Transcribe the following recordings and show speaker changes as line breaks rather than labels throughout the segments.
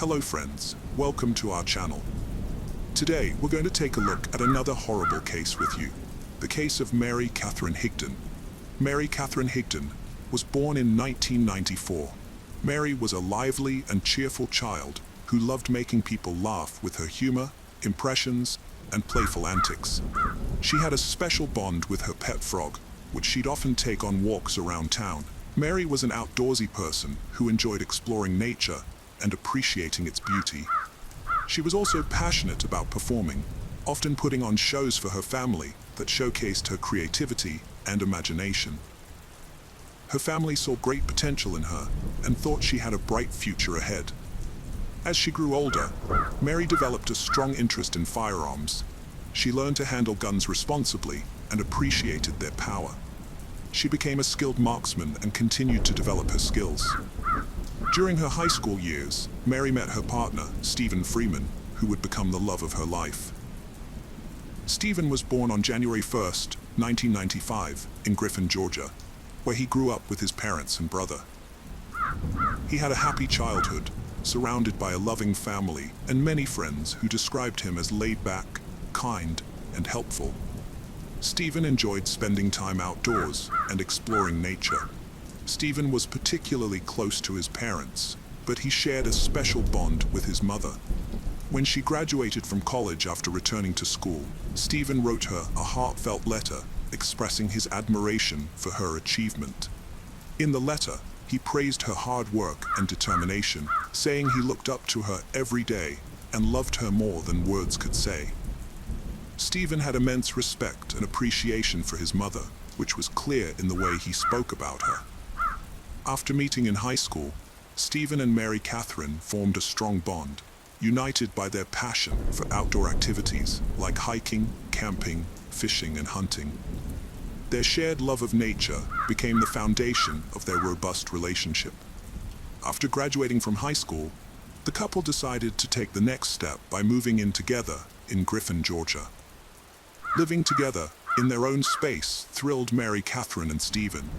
Hello friends, welcome to our channel. Today we're going to take a look at another horrible case with you. The case of Mary Catherine Higdon. Mary Catherine Higdon was born in 1994. Mary was a lively and cheerful child who loved making people laugh with her humor, impressions, and playful antics. She had a special bond with her pet frog, which she'd often take on walks around town. Mary was an outdoorsy person who enjoyed exploring nature and appreciating its beauty. She was also passionate about performing, often putting on shows for her family that showcased her creativity and imagination. Her family saw great potential in her and thought she had a bright future ahead. As she grew older, Mary developed a strong interest in firearms. She learned to handle guns responsibly and appreciated their power. She became a skilled marksman and continued to develop her skills. During her high school years, Mary met her partner, Stephen Freeman, who would become the love of her life. Stephen was born on January 1st, 1995, in Griffin, Georgia, where he grew up with his parents and brother. He had a happy childhood, surrounded by a loving family and many friends who described him as laid-back, kind, and helpful. Stephen enjoyed spending time outdoors and exploring nature. Stephen was particularly close to his parents, but he shared a special bond with his mother. When she graduated from college after returning to school, Stephen wrote her a heartfelt letter expressing his admiration for her achievement. In the letter, he praised her hard work and determination, saying he looked up to her every day and loved her more than words could say. Stephen had immense respect and appreciation for his mother, which was clear in the way he spoke about her. After meeting in high school, Stephen and Mary Catherine formed a strong bond, united by their passion for outdoor activities like hiking, camping, fishing, and hunting. Their shared love of nature became the foundation of their robust relationship. After graduating from high school, the couple decided to take the next step by moving in together in Griffin, Georgia. Living together in their own space thrilled Mary Catherine and Stephen.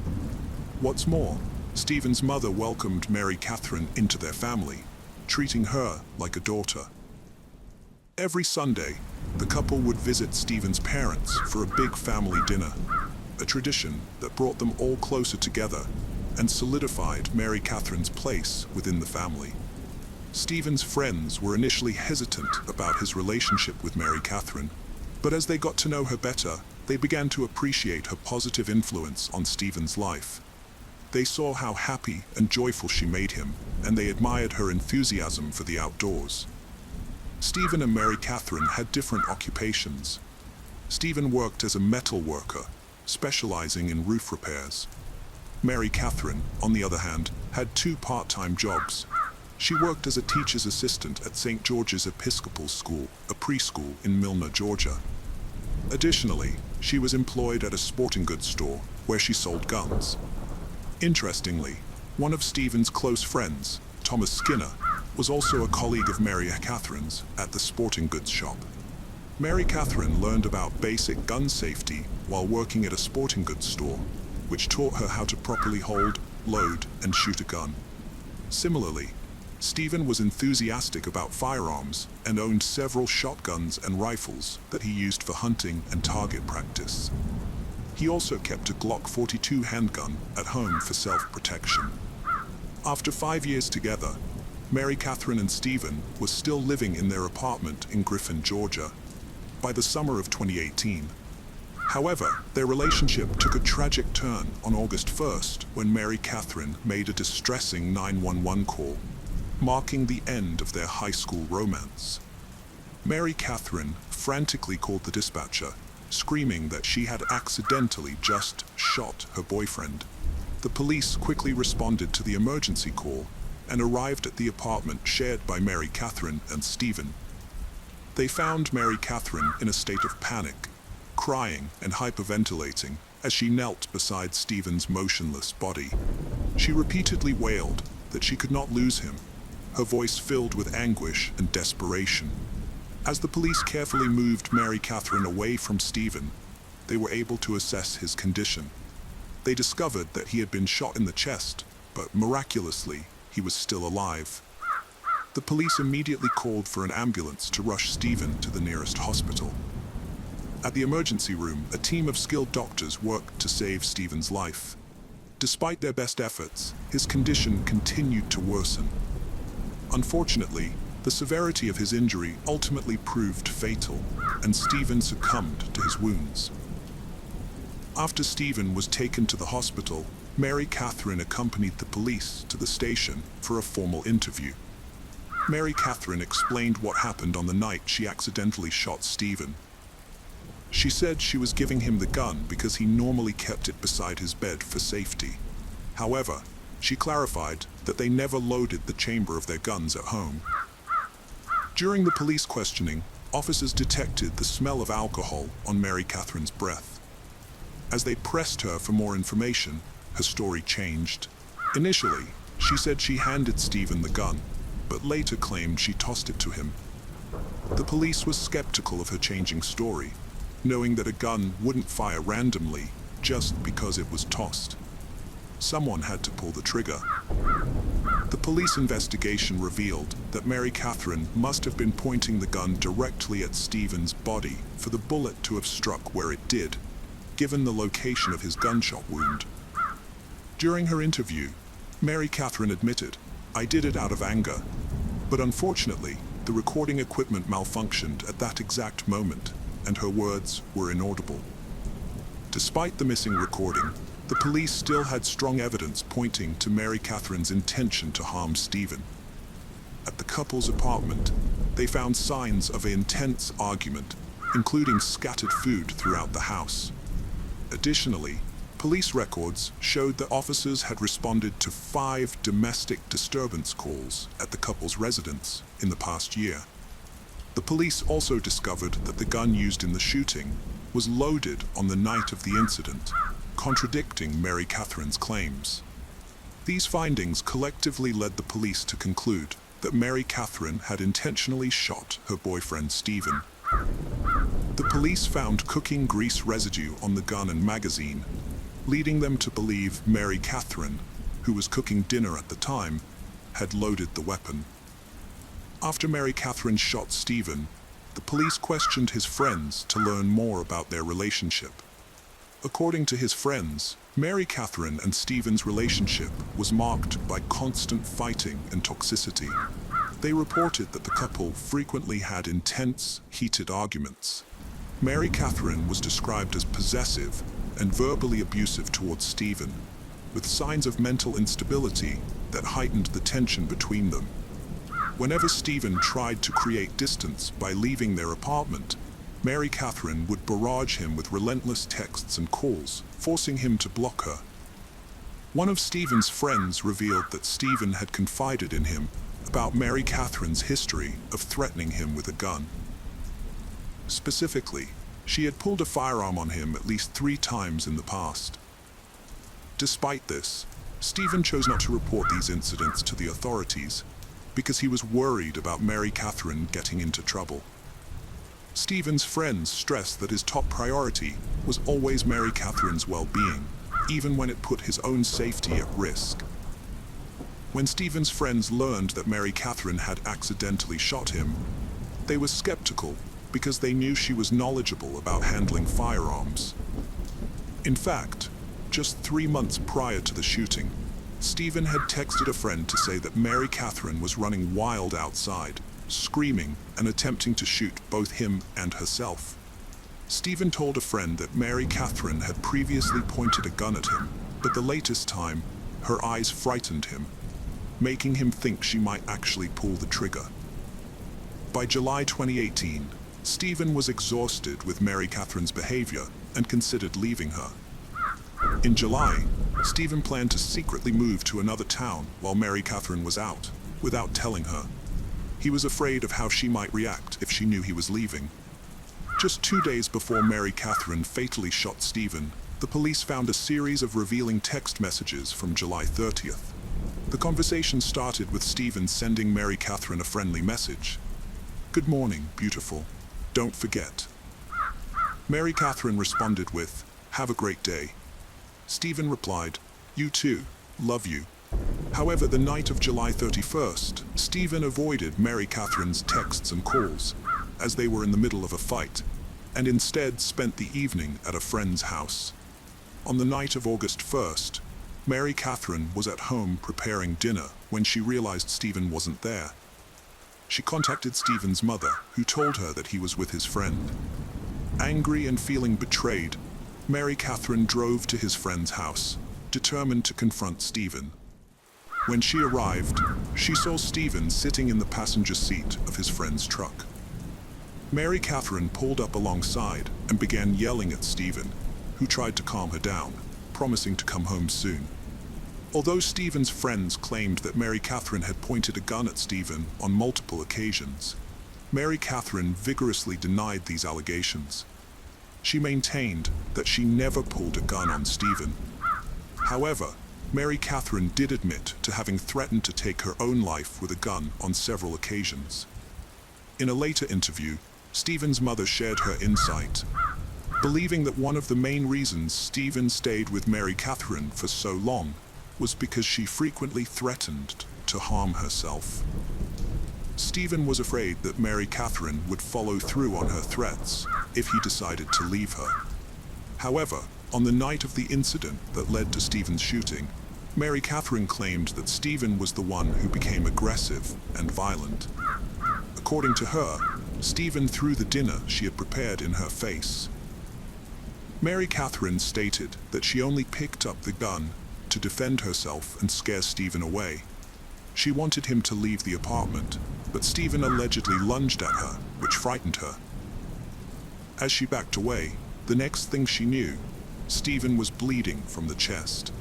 What's more, Stephen's mother welcomed Mary Catherine into their family, treating her like a daughter. Every Sunday, the couple would visit Stephen's parents for a big family dinner, a tradition that brought them all closer together and solidified Mary Catherine's place within the family. Stephen's friends were initially hesitant about his relationship with Mary Catherine, but as they got to know her better, they began to appreciate her positive influence on Stephen's life. They saw how happy and joyful she made him, and they admired her enthusiasm for the outdoors. Stephen and Mary Catherine had different occupations. Stephen worked as a metal worker, specializing in roof repairs. Mary Catherine, on the other hand, had two part-time jobs. She worked as a teacher's assistant at St. George's Episcopal School, a preschool in Milner, Georgia. Additionally, she was employed at a sporting goods store where she sold guns. Interestingly, one of Stephen's close friends, Thomas Skinner, was also a colleague of Mary Catherine's at the sporting goods shop. Mary Catherine learned about basic gun safety while working at a sporting goods store, which taught her how to properly hold, load, and shoot a gun. Similarly, Stephen was enthusiastic about firearms and owned several shotguns and rifles that he used for hunting and target practice. He also kept a Glock 42 handgun at home for self-protection. After 5 years together, Mary Catherine and Stephen were still living in their apartment in Griffin, Georgia, by the summer of 2018. However, their relationship took a tragic turn on August 1st when Mary Catherine made a distressing 911 call, marking the end of their high school romance. Mary Catherine frantically called the dispatcher, screaming that she had accidentally just shot her boyfriend. The police quickly responded to the emergency call and arrived at the apartment shared by Mary Catherine and Stephen. They found Mary Catherine in a state of panic, crying and hyperventilating as she knelt beside Stephen's motionless body. She repeatedly wailed that she could not lose him, her voice filled with anguish and desperation. As the police carefully moved Mary Catherine away from Stephen, they were able to assess his condition. They discovered that he had been shot in the chest, but miraculously, he was still alive. The police immediately called for an ambulance to rush Stephen to the nearest hospital. At the emergency room, a team of skilled doctors worked to save Stephen's life. Despite their best efforts, his condition continued to worsen. Unfortunately, the severity of his injury ultimately proved fatal, and Stephen succumbed to his wounds. After Stephen was taken to the hospital, Mary Catherine accompanied the police to the station for a formal interview. Mary Catherine explained what happened on the night she accidentally shot Stephen. She said she was giving him the gun because he normally kept it beside his bed for safety. However, she clarified that they never loaded the chamber of their guns at home. During the police questioning, officers detected the smell of alcohol on Mary Catherine's breath. As they pressed her for more information, her story changed. Initially, she said she handed Stephen the gun, but later claimed she tossed it to him. The police was skeptical of her changing story, knowing that a gun wouldn't fire randomly just because it was tossed. Someone had to pull the trigger. The police investigation revealed that Mary Catherine must have been pointing the gun directly at Stephen's body for the bullet to have struck where it did, given the location of his gunshot wound. During her interview, Mary Catherine admitted, "I did it out of anger," but unfortunately, the recording equipment malfunctioned at that exact moment, and her words were inaudible. Despite the missing recording, the police still had strong evidence pointing to Mary Catherine's intention to harm Stephen. At the couple's apartment, they found signs of an intense argument, including scattered food throughout the house. Additionally, police records showed that officers had responded to 5 domestic disturbance calls at the couple's residence in the past year. The police also discovered that the gun used in the shooting was loaded on the night of the incident, contradicting Mary Catherine's claims. These findings collectively led the police to conclude that Mary Catherine had intentionally shot her boyfriend Stephen. The police found cooking grease residue on the gun and magazine, leading them to believe Mary Catherine, who was cooking dinner at the time, had loaded the weapon. After Mary Catherine shot Stephen, the police questioned his friends to learn more about their relationship. According to his friends, Mary Catherine and Stephen's relationship was marked by constant fighting and toxicity. They reported that the couple frequently had intense, heated arguments. Mary Catherine was described as possessive and verbally abusive towards Stephen, with signs of mental instability that heightened the tension between them. Whenever Stephen tried to create distance by leaving their apartment, Mary Catherine would barrage him with relentless texts and calls, forcing him to block her. One of Stephen's friends revealed that Stephen had confided in him about Mary Catherine's history of threatening him with a gun. Specifically, she had pulled a firearm on him at least 3 times in the past. Despite this, Stephen chose not to report these incidents to the authorities because he was worried about Mary Catherine getting into trouble. Stephen's friends stressed that his top priority was always Mary Catherine's well-being, even when it put his own safety at risk. When Stephen's friends learned that Mary Catherine had accidentally shot him, they were skeptical because they knew she was knowledgeable about handling firearms. In fact, just 3 months prior to the shooting, Stephen had texted a friend to say that Mary Catherine was running wild outside, screaming and attempting to shoot both him and herself. Stephen told a friend that Mary Catherine had previously pointed a gun at him, but the latest time, her eyes frightened him, making him think she might actually pull the trigger. By July 2018, Stephen was exhausted with Mary Catherine's behavior and considered leaving her. In July, Stephen planned to secretly move to another town while Mary Catherine was out, without telling her. He was afraid of how she might react if she knew he was leaving. Just 2 days before Mary Catherine fatally shot Stephen, the police found a series of revealing text messages from July 30th. The conversation started with Stephen sending Mary Catherine a friendly message. "Good morning, beautiful. Don't forget." Mary Catherine responded with, "Have a great day." Stephen replied, "You too. Love you." However, the night of July 31st, Stephen avoided Mary Catherine's texts and calls, as they were in the middle of a fight, and instead spent the evening at a friend's house. On the night of August 1st, Mary Catherine was at home preparing dinner when she realized Stephen wasn't there. She contacted Stephen's mother, who told her that he was with his friend. Angry and feeling betrayed, Mary Catherine drove to his friend's house, determined to confront Stephen. When she arrived, she saw Stephen sitting in the passenger seat of his friend's truck. Mary Catherine pulled up alongside and began yelling at Stephen, who tried to calm her down, promising to come home soon. Although Stephen's friends claimed that Mary Catherine had pointed a gun at Stephen on multiple occasions, Mary Catherine vigorously denied these allegations. She maintained that she never pulled a gun on Stephen. However, Mary Catherine did admit to having threatened to take her own life with a gun on several occasions. In a later interview, Stephen's mother shared her insight, believing that one of the main reasons Stephen stayed with Mary Catherine for so long was because she frequently threatened to harm herself. Stephen was afraid that Mary Catherine would follow through on her threats if he decided to leave her. However, on the night of the incident that led to Stephen's shooting, Mary Catherine claimed that Stephen was the one who became aggressive and violent. According to her, Stephen threw the dinner she had prepared in her face. Mary Catherine stated that she only picked up the gun to defend herself and scare Stephen away. She wanted him to leave the apartment, but Stephen allegedly lunged at her, which frightened her. As she backed away, the next thing she knew, Stephen was bleeding from the chest.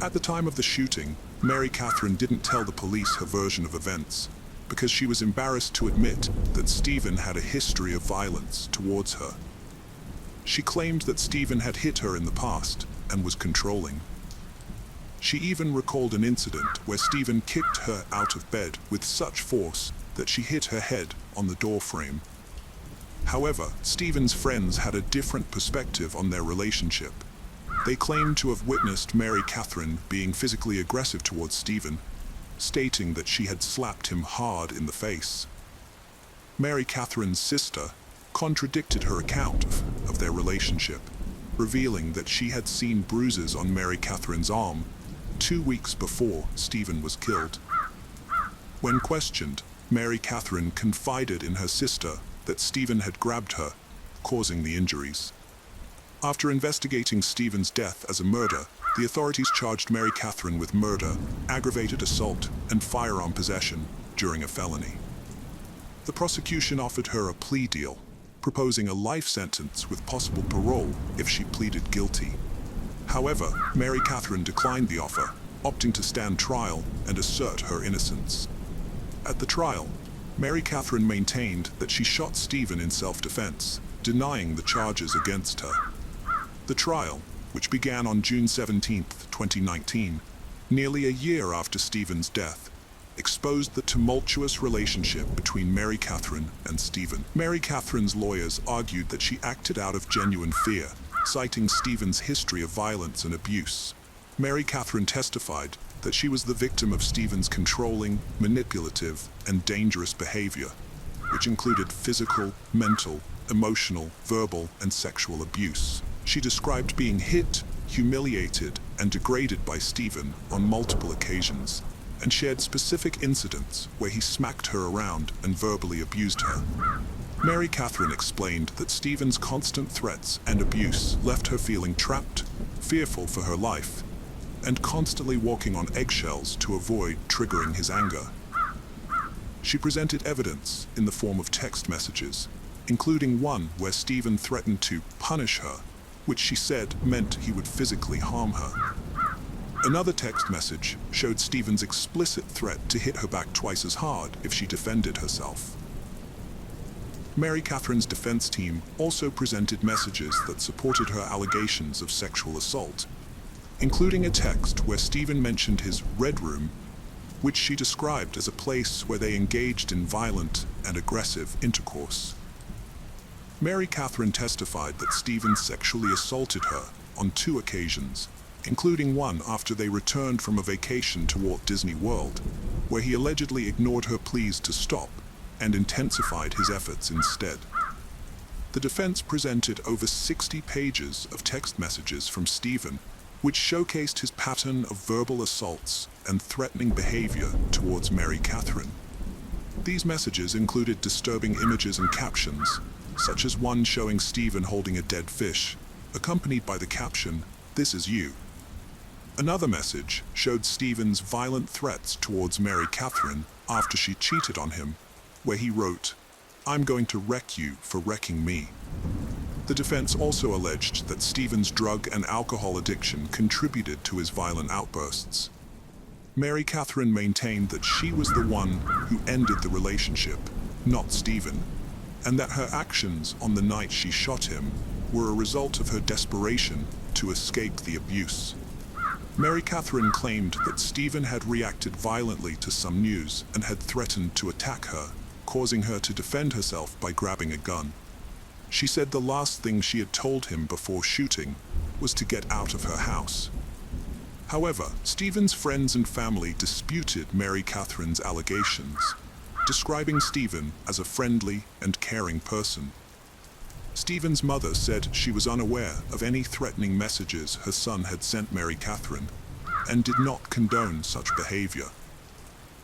At the time of the shooting, Mary Catherine didn't tell the police her version of events because she was embarrassed to admit that Stephen had a history of violence towards her. She claimed that Stephen had hit her in the past and was controlling. She even recalled an incident where Stephen kicked her out of bed with such force that she hit her head on the door frame. However, Stephen's friends had a different perspective on their relationship. They claimed to have witnessed Mary Catherine being physically aggressive towards Stephen, stating that she had slapped him hard in the face. Mary Catherine's sister contradicted her account of their relationship, revealing that she had seen bruises on Mary Catherine's arm 2 weeks before Stephen was killed. When questioned, Mary Catherine confided in her sister that Stephen had grabbed her, causing the injuries. After investigating Stephen's death as a murder, the authorities charged Mary Catherine with murder, aggravated assault, and firearm possession during a felony. The prosecution offered her a plea deal, proposing a life sentence with possible parole if she pleaded guilty. However, Mary Catherine declined the offer, opting to stand trial and assert her innocence. At the trial, Mary Catherine maintained that she shot Stephen in self-defense, denying the charges against her. The trial, which began on June 17, 2019, nearly a year after Stephen's death, exposed the tumultuous relationship between Mary Catherine and Stephen. Mary Catherine's lawyers argued that she acted out of genuine fear, citing Stephen's history of violence and abuse. Mary Catherine testified that she was the victim of Stephen's controlling, manipulative, and dangerous behavior, which included physical, mental, emotional, verbal, and sexual abuse. She described being hit, humiliated, and degraded by Stephen on multiple occasions, and shared specific incidents where he smacked her around and verbally abused her. Mary Catherine explained that Stephen's constant threats and abuse left her feeling trapped, fearful for her life, and constantly walking on eggshells to avoid triggering his anger. She presented evidence in the form of text messages, including one where Stephen threatened to punish her, which she said meant he would physically harm her. Another text message showed Stephen's explicit threat to hit her back twice as hard if she defended herself. Mary Catherine's defense team also presented messages that supported her allegations of sexual assault, including a text where Stephen mentioned his red room, which she described as a place where they engaged in violent and aggressive intercourse. Mary Catherine testified that Stephen sexually assaulted her on 2 occasions, including one after they returned from a vacation to Walt Disney World, where he allegedly ignored her pleas to stop and intensified his efforts instead. The defense presented over 60 pages of text messages from Stephen, which showcased his pattern of verbal assaults and threatening behavior towards Mary Catherine. These messages included disturbing images and captions, such as one showing Stephen holding a dead fish, accompanied by the caption, "This is you." Another message showed Stephen's violent threats towards Mary Catherine after she cheated on him, where he wrote, "I'm going to wreck you for wrecking me." The defense also alleged that Stephen's drug and alcohol addiction contributed to his violent outbursts. Mary Catherine maintained that she was the one who ended the relationship, not Stephen, and that her actions on the night she shot him were a result of her desperation to escape the abuse. Mary Catherine claimed that Stephen had reacted violently to some news and had threatened to attack her, causing her to defend herself by grabbing a gun. She said the last thing she had told him before shooting was to get out of her house. However, Stephen's friends and family disputed Mary Catherine's allegations, describing Stephen as a friendly and caring person. Stephen's mother said she was unaware of any threatening messages her son had sent Mary Catherine and did not condone such behavior.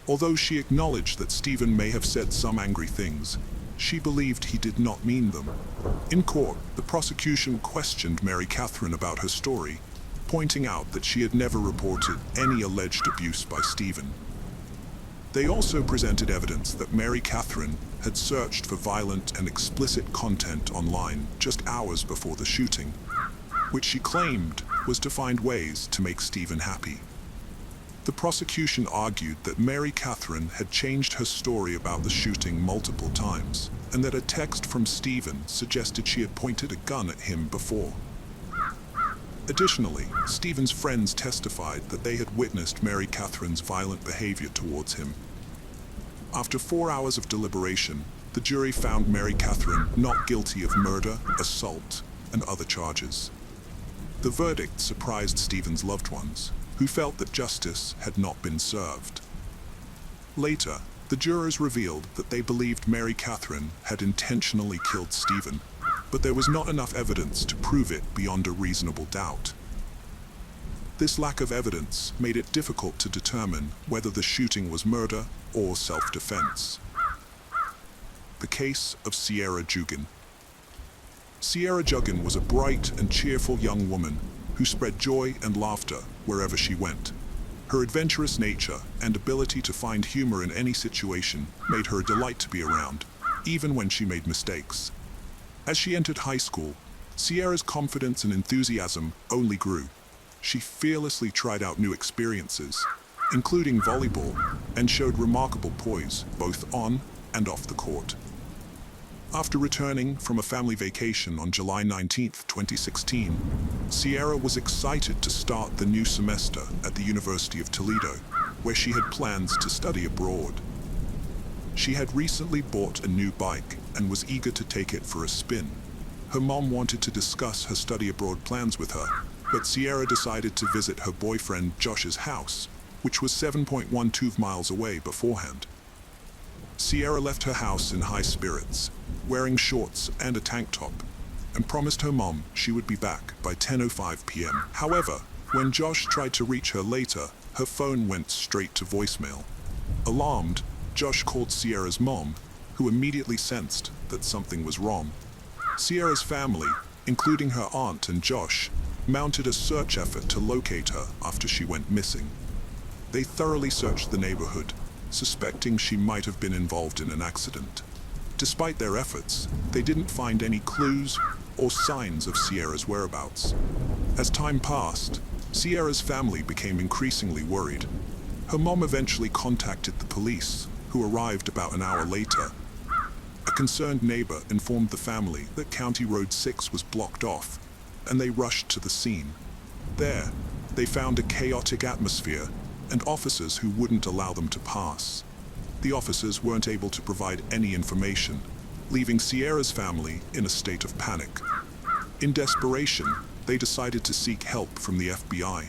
Although she acknowledged that Stephen may have said some angry things, she believed he did not mean them. In court, the prosecution questioned Mary Catherine about her story, pointing out that she had never reported any alleged abuse by Stephen. They also presented evidence that Mary Catherine had searched for violent and explicit content online just hours before the shooting, which she claimed was to find ways to make Stephen happy. The prosecution argued that Mary Catherine had changed her story about the shooting multiple times, and that a text from Stephen suggested she had pointed a gun at him before. Additionally, Stephen's friends testified that they had witnessed Mary Catherine's violent behavior towards him. After 4 hours of deliberation, the jury found Mary Catherine not guilty of murder, assault, and other charges. The verdict surprised Stephen's loved ones, who felt that justice had not been served. Later, the jurors revealed that they believed Mary Catherine had intentionally killed Stephen, but there was not enough evidence to prove it beyond a reasonable doubt. This lack of evidence made it difficult to determine whether the shooting was murder or self-defense. The case of Sierra Jugan. Sierra Jugan was a bright and cheerful young woman who spread joy and laughter wherever she went. Her adventurous nature and ability to find humor in any situation made her a delight to be around, even when she made mistakes. As she entered high school, Sierra's confidence and enthusiasm only grew. She fearlessly tried out new experiences, including volleyball, and showed remarkable poise both on and off the court. After returning from a family vacation on July 19, 2016, Sierra was excited to start the new semester at the University of Toledo, where she had plans to study abroad. She had recently bought a new bike and was eager to take it for a spin. Her mom wanted to discuss her study abroad plans with her, but Sierra decided to visit her boyfriend Josh's house, which was 7.12 miles away beforehand. Sierra left her house in high spirits, wearing shorts and a tank top, and promised her mom she would be back by 10:05 p.m. However, when Josh tried to reach her later, her phone went straight to voicemail. Alarmed, Josh called Sierra's mom, who immediately sensed that something was wrong. Sierra's family, including her aunt and Josh, mounted a search effort to locate her after she went missing. They thoroughly searched the neighborhood, suspecting she might have been involved in an accident. Despite their efforts, they didn't find any clues or signs of Sierra's whereabouts. As time passed, Sierra's family became increasingly worried. Her mom eventually contacted the police, who arrived about an hour later. A concerned neighbor informed the family that County Road 6 was blocked off, and they rushed to the scene. There, they found a chaotic atmosphere and officers who wouldn't allow them to pass. The officers weren't able to provide any information, leaving Sierra's family in a state of panic. In desperation, they decided to seek help from the FBI.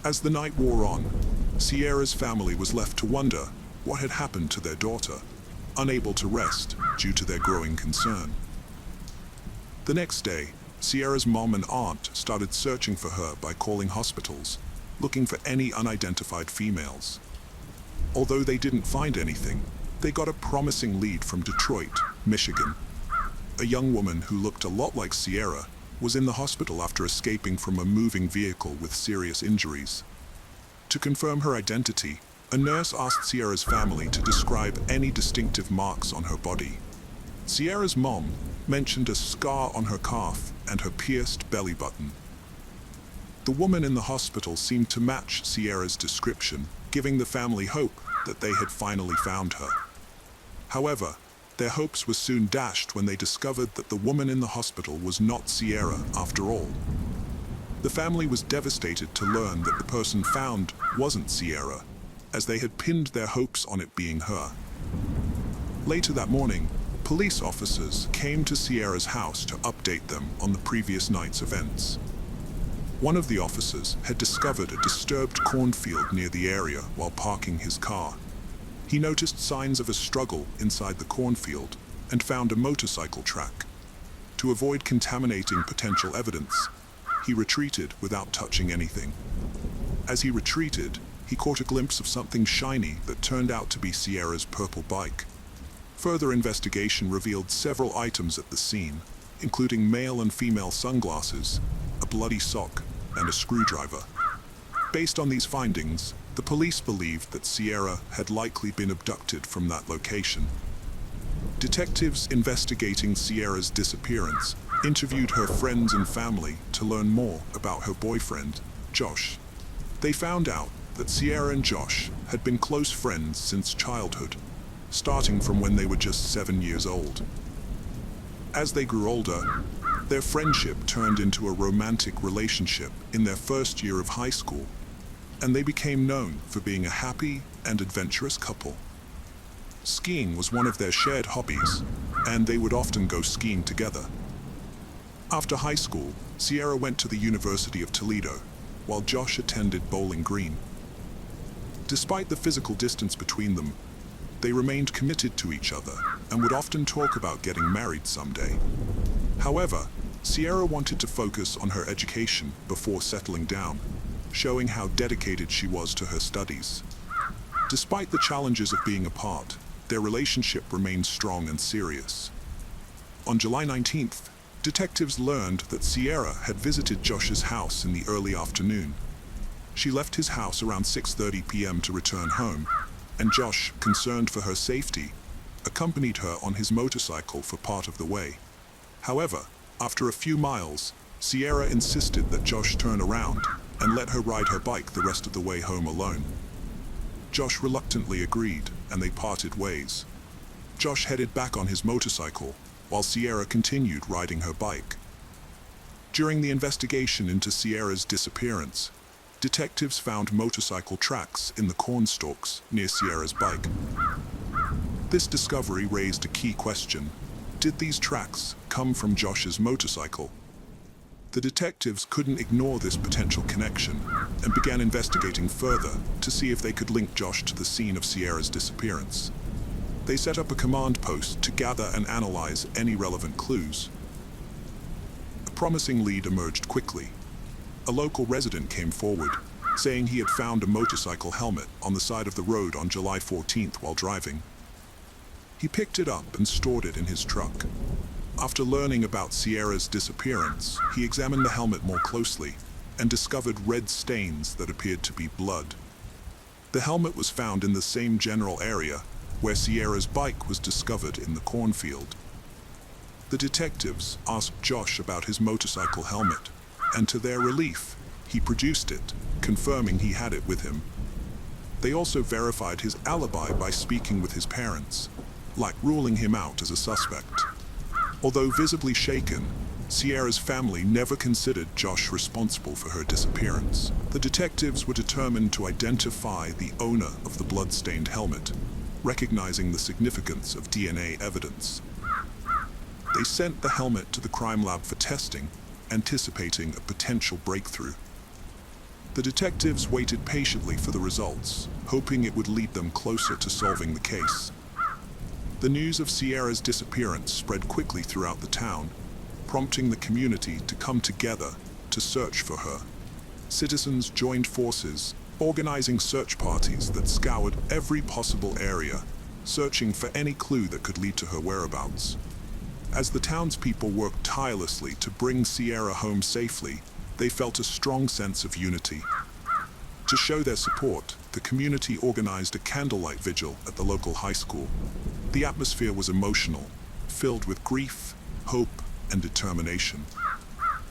As the night wore on, Sierra's family was left to wonder what had happened to their daughter, unable to rest due to their growing concern. The next day, Sierra's mom and aunt started searching for her by calling hospitals, looking for any unidentified females. Although they didn't find anything, they got a promising lead from Detroit, Michigan. A young woman who looked a lot like Sierra was in the hospital after escaping from a moving vehicle with serious injuries. To confirm her identity, a nurse asked Sierra's family to describe any distinctive marks on her body. Sierra's mom mentioned a scar on her calf and her pierced belly button. The woman in the hospital seemed to match Sierra's description, giving the family hope that they had finally found her. However, their hopes were soon dashed when they discovered that the woman in the hospital was not Sierra after all. The family was devastated to learn that the person found wasn't Sierra, as they had pinned their hopes on it being her. Later that morning, police officers came to Sierra's house to update them on the previous night's events. One of the officers had discovered a disturbed cornfield near the area while parking his car. He noticed signs of a struggle inside the cornfield and found a motorcycle track. To avoid contaminating potential evidence, he retreated without touching anything. As he retreated, he caught a glimpse of something shiny that turned out to be Sierra's purple bike. Further investigation revealed several items at the scene, including male and female sunglasses, a bloody sock, and a screwdriver. Based on these findings, the police believed that Sierra had likely been abducted from that location. Detectives investigating Sierra's disappearance interviewed her friends and family to learn more about her boyfriend, Josh. They found out that Sierra and Josh had been close friends since childhood, starting from when they were just 7 years old. As they grew older, their friendship turned into a romantic relationship in their first year of high school, and they became known for being a happy and adventurous couple. Skiing was one of their shared hobbies, and they would often go skiing together. After high school, Sierra went to the University of Toledo, while Josh attended Bowling Green. Despite the physical distance between them, they remained committed to each other and would often talk about getting married someday. However, Sierra wanted to focus on her education before settling down, showing how dedicated she was to her studies. Despite the challenges of being apart, their relationship remained strong and serious. On July 19th, detectives learned that Sierra had visited Josh's house in the early afternoon. She left his house around 6:30 p.m. to return home, and Josh, concerned for her safety, accompanied her on his motorcycle for part of the way. However, after a few miles, Sierra insisted that Josh turn around and let her ride her bike the rest of the way home alone. Josh reluctantly agreed, and they parted ways. Josh headed back on his motorcycle, while Sierra continued riding her bike. During the investigation into Sierra's disappearance, detectives found motorcycle tracks in the corn stalks near Sierra's bike. This discovery raised a key question. Did these tracks come from Josh's motorcycle? The detectives couldn't ignore this potential connection and began investigating further to see if they could link Josh to the scene of Sierra's disappearance. They set up a command post to gather and analyze any relevant clues. A promising lead emerged quickly. A local resident came forward, saying he had found a motorcycle helmet on the side of the road on July 14th while driving. He picked it up and stored it in his truck. After learning about Sierra's disappearance, he examined the helmet more closely and discovered red stains that appeared to be blood. The helmet was found in the same general area where Sierra's bike was discovered in the cornfield. The detectives asked Josh about his motorcycle helmet, and to their relief, he produced it, confirming he had it with him. They also verified his alibi by speaking with his parents, like ruling him out as a suspect. Although visibly shaken, Sierra's family never considered Josh responsible for her disappearance. The detectives were determined to identify the owner of the blood-stained helmet, recognizing the significance of DNA evidence. They sent the helmet to the crime lab for testing, anticipating a potential breakthrough. The detectives waited patiently for the results, hoping it would lead them closer to solving the case. The news of Sierra's disappearance spread quickly throughout the town, prompting the community to come together to search for her. Citizens joined forces, organizing search parties that scoured every possible area, searching for any clue that could lead to her whereabouts. As the townspeople worked tirelessly to bring Sierra home safely, they felt a strong sense of unity. To show their support, the community organized a candlelight vigil at the local high school. The atmosphere was emotional, filled with grief, hope, and determination.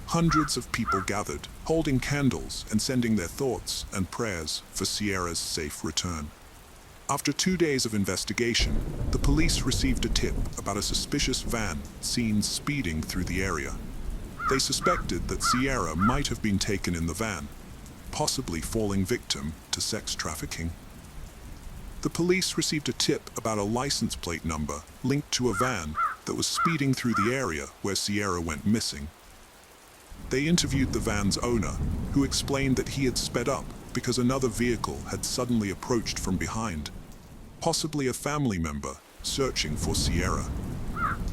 Hundreds of people gathered, holding candles and sending their thoughts and prayers for Sierra's safe return. After 2 days of investigation, the police received a tip about a suspicious van seen speeding through the area. They suspected that Sierra might have been taken in the van, possibly falling victim to sex trafficking. The police received a tip about a license plate number linked to a van that was speeding through the area where Sierra went missing. They interviewed the van's owner, who explained that he had sped up because another vehicle had suddenly approached from behind, possibly a family member searching for Sierra.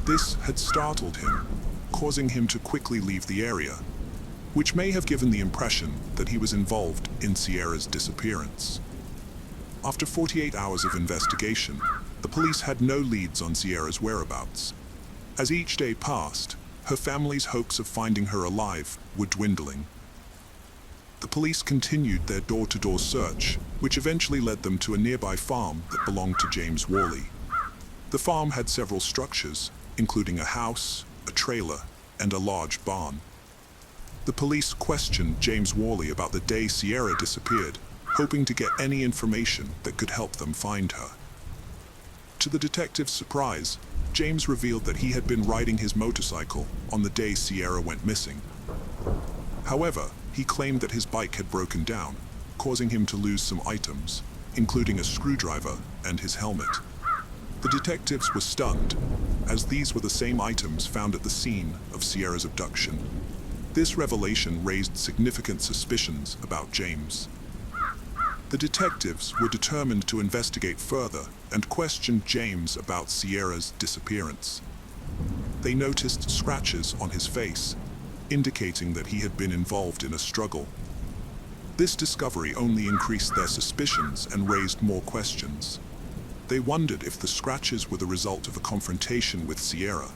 This had startled him, causing him to quickly leave the area, which may have given the impression that he was involved in Sierra's disappearance. After 48 hours of investigation, the police had no leads on Sierra's whereabouts. As each day passed, her family's hopes of finding her alive were dwindling. The police continued their door-to-door search, which eventually led them to a nearby farm that belonged to James Worley. The farm had several structures, including a house, a trailer, and a large barn. The police questioned James Worley about the day Sierra disappeared, hoping to get any information that could help them find her. To the detectives' surprise, James revealed that he had been riding his motorcycle on the day Sierra went missing. However, he claimed that his bike had broken down, causing him to lose some items, including a screwdriver and his helmet. The detectives were stunned, as these were the same items found at the scene of Sierra's abduction. This revelation raised significant suspicions about James. The detectives were determined to investigate further and questioned James about Sierra's disappearance. They noticed scratches on his face, indicating that he had been involved in a struggle. This discovery only increased their suspicions and raised more questions. They wondered if the scratches were the result of a confrontation with Sierra.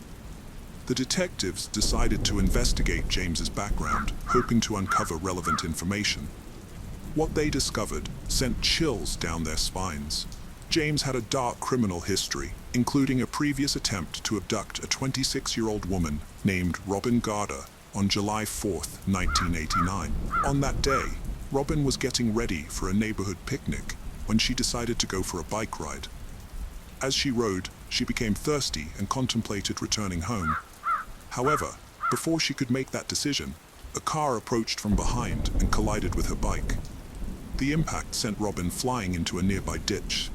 The detectives decided to investigate James's background, hoping to uncover relevant information. What they discovered sent chills down their spines. James had a dark criminal history, including a previous attempt to abduct a 26-year-old woman named Robin Garder on July 4, 1989. On that day, Robin was getting ready for a neighborhood picnic when she decided to go for a bike ride. As she rode, she became thirsty and contemplated returning home. However, before she could make that decision, a car approached from behind and collided with her bike. The impact sent Robin flying into a nearby ditch.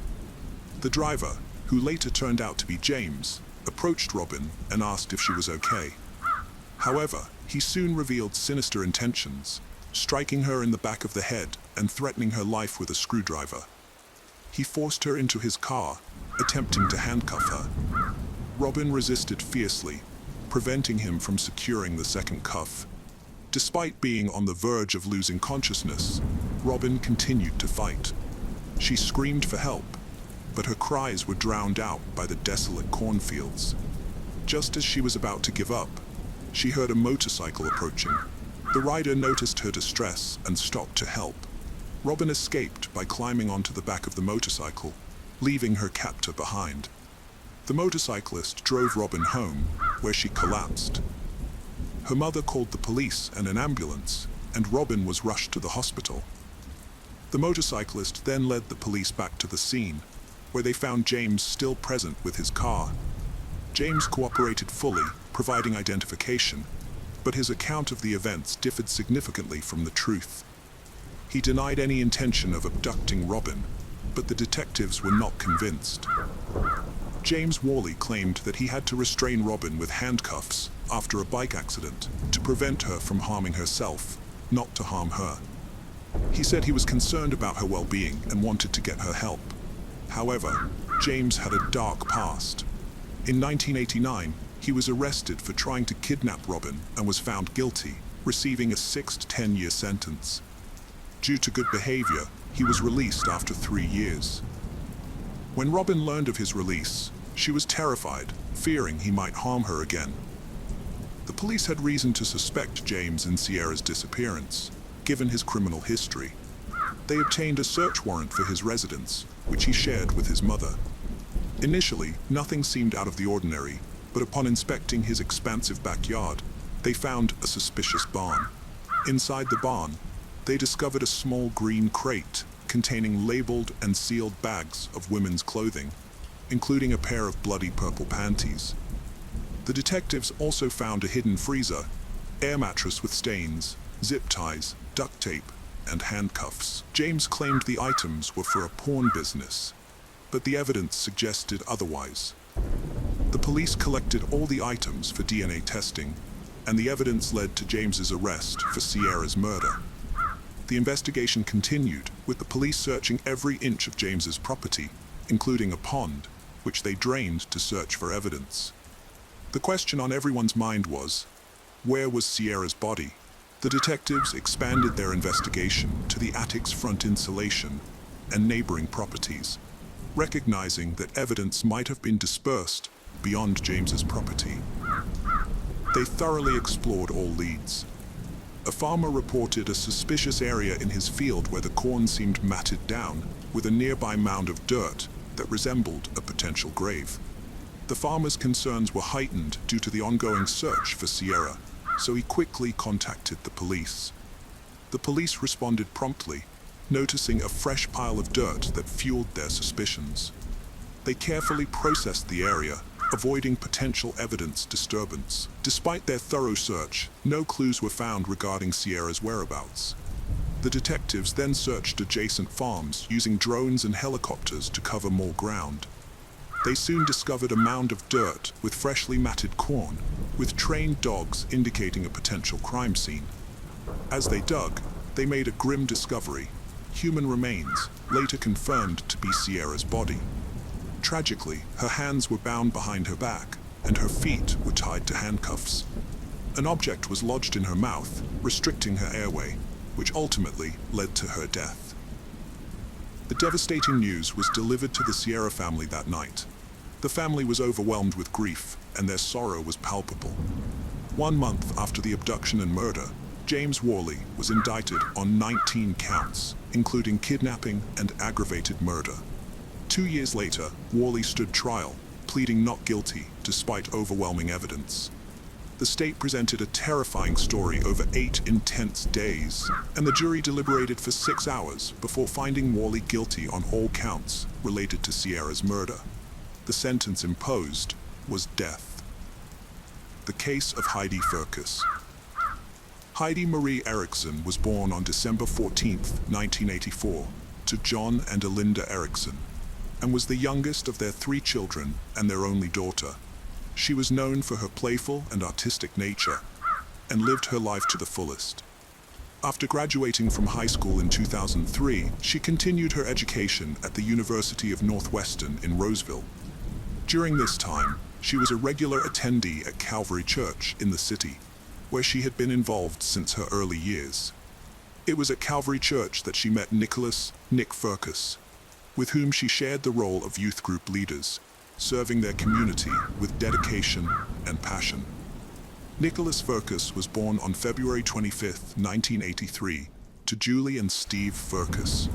The driver, who later turned out to be James, approached Robin and asked if she was okay. However, he soon revealed sinister intentions, striking her in the back of the head and threatening her life with a screwdriver. He forced her into his car, attempting to handcuff her. Robin resisted fiercely, preventing him from securing the second cuff. Despite being on the verge of losing consciousness, Robin continued to fight. She screamed for help, but her cries were drowned out by the desolate cornfields. Just as she was about to give up, she heard a motorcycle approaching. The rider noticed her distress and stopped to help. Robin escaped by climbing onto the back of the motorcycle, leaving her captor behind. The motorcyclist drove Robin home, where she collapsed. Her mother called the police and an ambulance, and Robin was rushed to the hospital. The motorcyclist then led the police back to the scene, where they found James still present with his car. James cooperated fully, providing identification, but his account of the events differed significantly from the truth. He denied any intention of abducting Robin, but the detectives were not convinced. James Worley claimed that he had to restrain Robin with handcuffs after a bike accident to prevent her from harming herself, not to harm her. He said he was concerned about her well-being and wanted to get her help. However, James had a dark past. In 1989, he was arrested for trying to kidnap Robin and was found guilty, receiving a 6 to 10-year sentence. Due to good behavior, he was released after 3 years. When Robin learned of his release, she was terrified, fearing he might harm her again. The police had reason to suspect James in Sierra's disappearance, given his criminal history. They obtained a search warrant for his residence, which he shared with his mother. Initially, nothing seemed out of the ordinary, but upon inspecting his expansive backyard, they found a suspicious barn. Inside the barn, they discovered a small green crate containing labeled and sealed bags of women's clothing, including a pair of bloody purple panties. The detectives also found a hidden freezer, air mattress with stains, zip ties, duct tape, and handcuffs. James claimed the items were for a porn business, but the evidence suggested otherwise. The police collected all the items for DNA testing, and the evidence led to James's arrest for Sierra's murder. The investigation continued, with the police searching every inch of James's property, including a pond, which they drained to search for evidence. The question on everyone's mind was, where was Sierra's body? The detectives expanded their investigation to the attic's front insulation and neighboring properties, recognizing that evidence might have been dispersed beyond James's property. They thoroughly explored all leads. A farmer reported a suspicious area in his field where the corn seemed matted down, with a nearby mound of dirt that resembled a potential grave. The farmer's concerns were heightened due to the ongoing search for Sierra, so he quickly contacted the police. The police responded promptly, noticing a fresh pile of dirt that fueled their suspicions. They carefully processed the area, avoiding potential evidence disturbance. Despite their thorough search, no clues were found regarding Sierra's whereabouts. The detectives then searched adjacent farms using drones and helicopters to cover more ground. They soon discovered a mound of dirt with freshly matted corn, with trained dogs indicating a potential crime scene. As they dug, they made a grim discovery: human remains, later confirmed to be Sierra's body. Tragically, her hands were bound behind her back, and her feet were tied to handcuffs. An object was lodged in her mouth, restricting her airway, which ultimately led to her death. The devastating news was delivered to the Sierra family that night. The family was overwhelmed with grief, and their sorrow was palpable. 1 month after the abduction and murder, James Worley was indicted on 19 counts, including kidnapping and aggravated murder. 2 years later, Worley stood trial, pleading not guilty despite overwhelming evidence. The state presented a terrifying story over 8 intense days, and the jury deliberated for 6 hours before finding Worley guilty on all counts related to Sierra's murder. The sentence imposed was death. The case of Heidi Firkus. Heidi Marie Eriksson was born on December 14, 1984, to John and Elinda Eriksson, and was the youngest of their 3 children and their only daughter. She was known for her playful and artistic nature, and lived her life to the fullest. After graduating from high school in 2003, she continued her education at the University of Northwestern in Roseville. During this time, she was a regular attendee at Calvary Church in the city, where she had been involved since her early years. It was at Calvary Church that she met Nick Firkus, with whom she shared the role of youth group leaders, serving their community with dedication and passion. Nicholas Firkus was born on February 25, 1983, to Julie and Steve Firkus.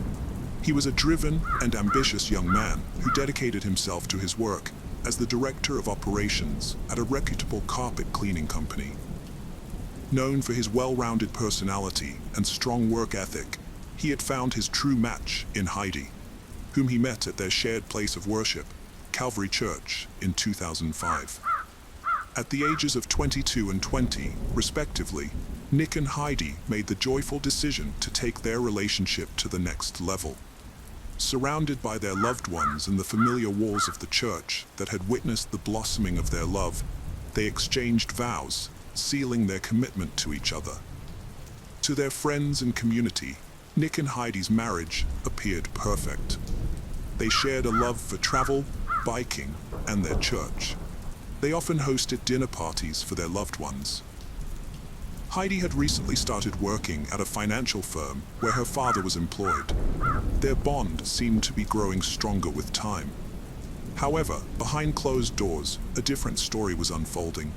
He was a driven and ambitious young man who dedicated himself to his work as the director of operations at a reputable carpet cleaning company. Known for his well-rounded personality and strong work ethic, he had found his true match in Heidi, whom he met at their shared place of worship, Calvary Church, in 2005. At the ages of 22 and 20, respectively, Nick and Heidi made the joyful decision to take their relationship to the next level. Surrounded by their loved ones and the familiar walls of the church that had witnessed the blossoming of their love, they exchanged vows, sealing their commitment to each other. To their friends and community, Nick and Heidi's marriage appeared perfect. They shared a love for travel, biking, and their church. They often hosted dinner parties for their loved ones. Heidi had recently started working at a financial firm where her father was employed. Their bond seemed to be growing stronger with time. However, behind closed doors, a different story was unfolding.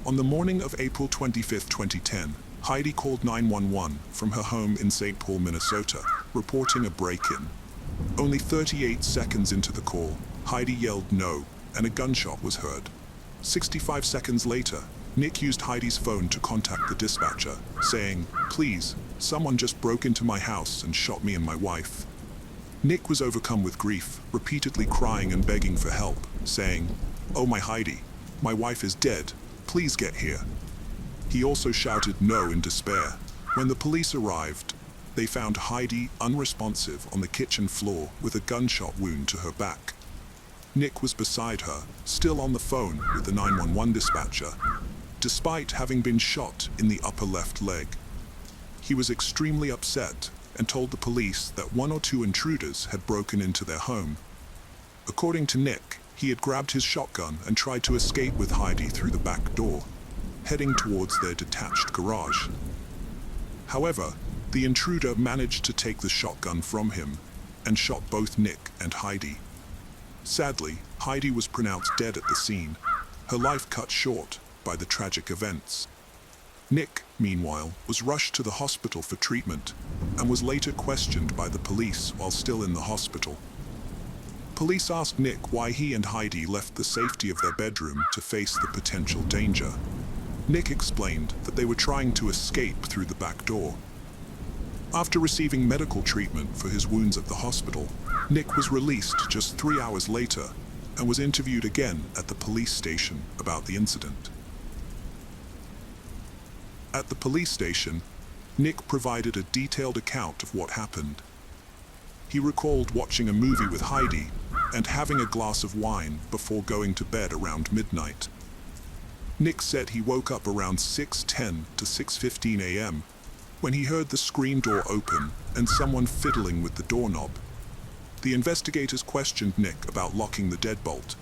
On the morning of April 25, 2010, Heidi called 911 from her home in St. Paul, Minnesota, reporting a break-in. Only 38 seconds into the call, Heidi yelled no, and a gunshot was heard. 65 seconds later, Nick used Heidi's phone to contact the dispatcher, saying, "Please, someone just broke into my house and shot me and my wife." Nick was overcome with grief, repeatedly crying and begging for help, saying, "Oh my Heidi, my wife is dead, please get here." He also shouted no in despair. When the police arrived, they found Heidi unresponsive on the kitchen floor with a gunshot wound to her back. Nick was beside her, still on the phone with the 911 dispatcher, despite having been shot in the upper left leg. He was extremely upset and told the police that one or two intruders had broken into their home. According to Nick, he had grabbed his shotgun and tried to escape with Heidi through the back door, heading towards their detached garage. However, the intruder managed to take the shotgun from him and shot both Nick and Heidi. Sadly, Heidi was pronounced dead at the scene, her life cut short by the tragic events. Nick, meanwhile, was rushed to the hospital for treatment and was later questioned by the police while still in the hospital. Police asked Nick why he and Heidi left the safety of their bedroom to face the potential danger. Nick explained that they were trying to escape through the back door. After receiving medical treatment for his wounds at the hospital, Nick was released just 3 hours later and was interviewed again at the police station about the incident. At the police station, Nick provided a detailed account of what happened. He recalled watching a movie with Heidi and having a glass of wine before going to bed around midnight. Nick said he woke up around 6:10 to 6:15 a.m. when he heard the screen door open and someone fiddling with the doorknob. The investigators questioned Nick about locking the deadbolt,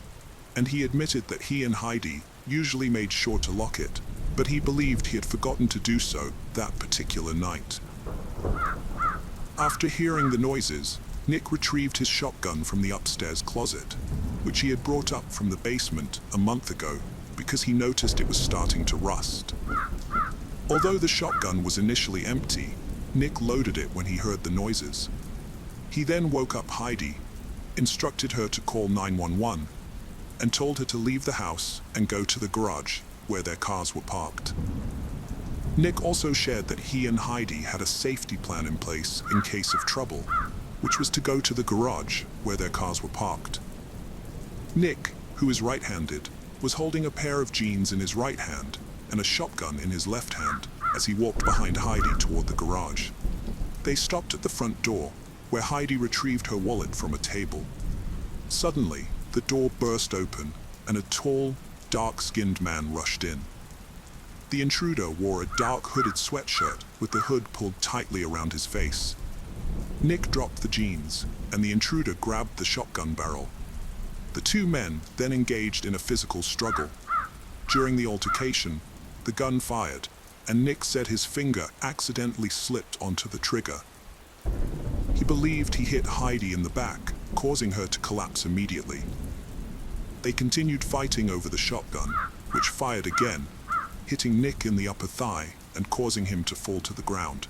and he admitted that he and Heidi usually made sure to lock it, but he believed he had forgotten to do so that particular night. After hearing the noises, Nick retrieved his shotgun from the upstairs closet, which he had brought up from the basement a month ago because he noticed it was starting to rust. Although the shotgun was initially empty, Nick loaded it when he heard the noises. He then woke up Heidi, instructed her to call 911, and told her to leave the house and go to the garage where their cars were parked. Nick also shared that he and Heidi had a safety plan in place in case of trouble, which was to go to the garage where their cars were parked. Nick, who is right-handed, was holding a pair of jeans in his right hand and a shotgun in his left hand as he walked behind Heidi toward the garage. They stopped at the front door, where Heidi retrieved her wallet from a table. Suddenly, the door burst open and a tall, dark-skinned man rushed in. The intruder wore a dark hooded sweatshirt with the hood pulled tightly around his face. Nick dropped the jeans, and the intruder grabbed the shotgun barrel. The two men then engaged in a physical struggle. During the altercation, the gun fired, and Nick said his finger accidentally slipped onto the trigger. He believed he hit Heidi in the back, causing her to collapse immediately. They continued fighting over the shotgun, which fired again, hitting Nick in the upper thigh and causing him to fall to the ground.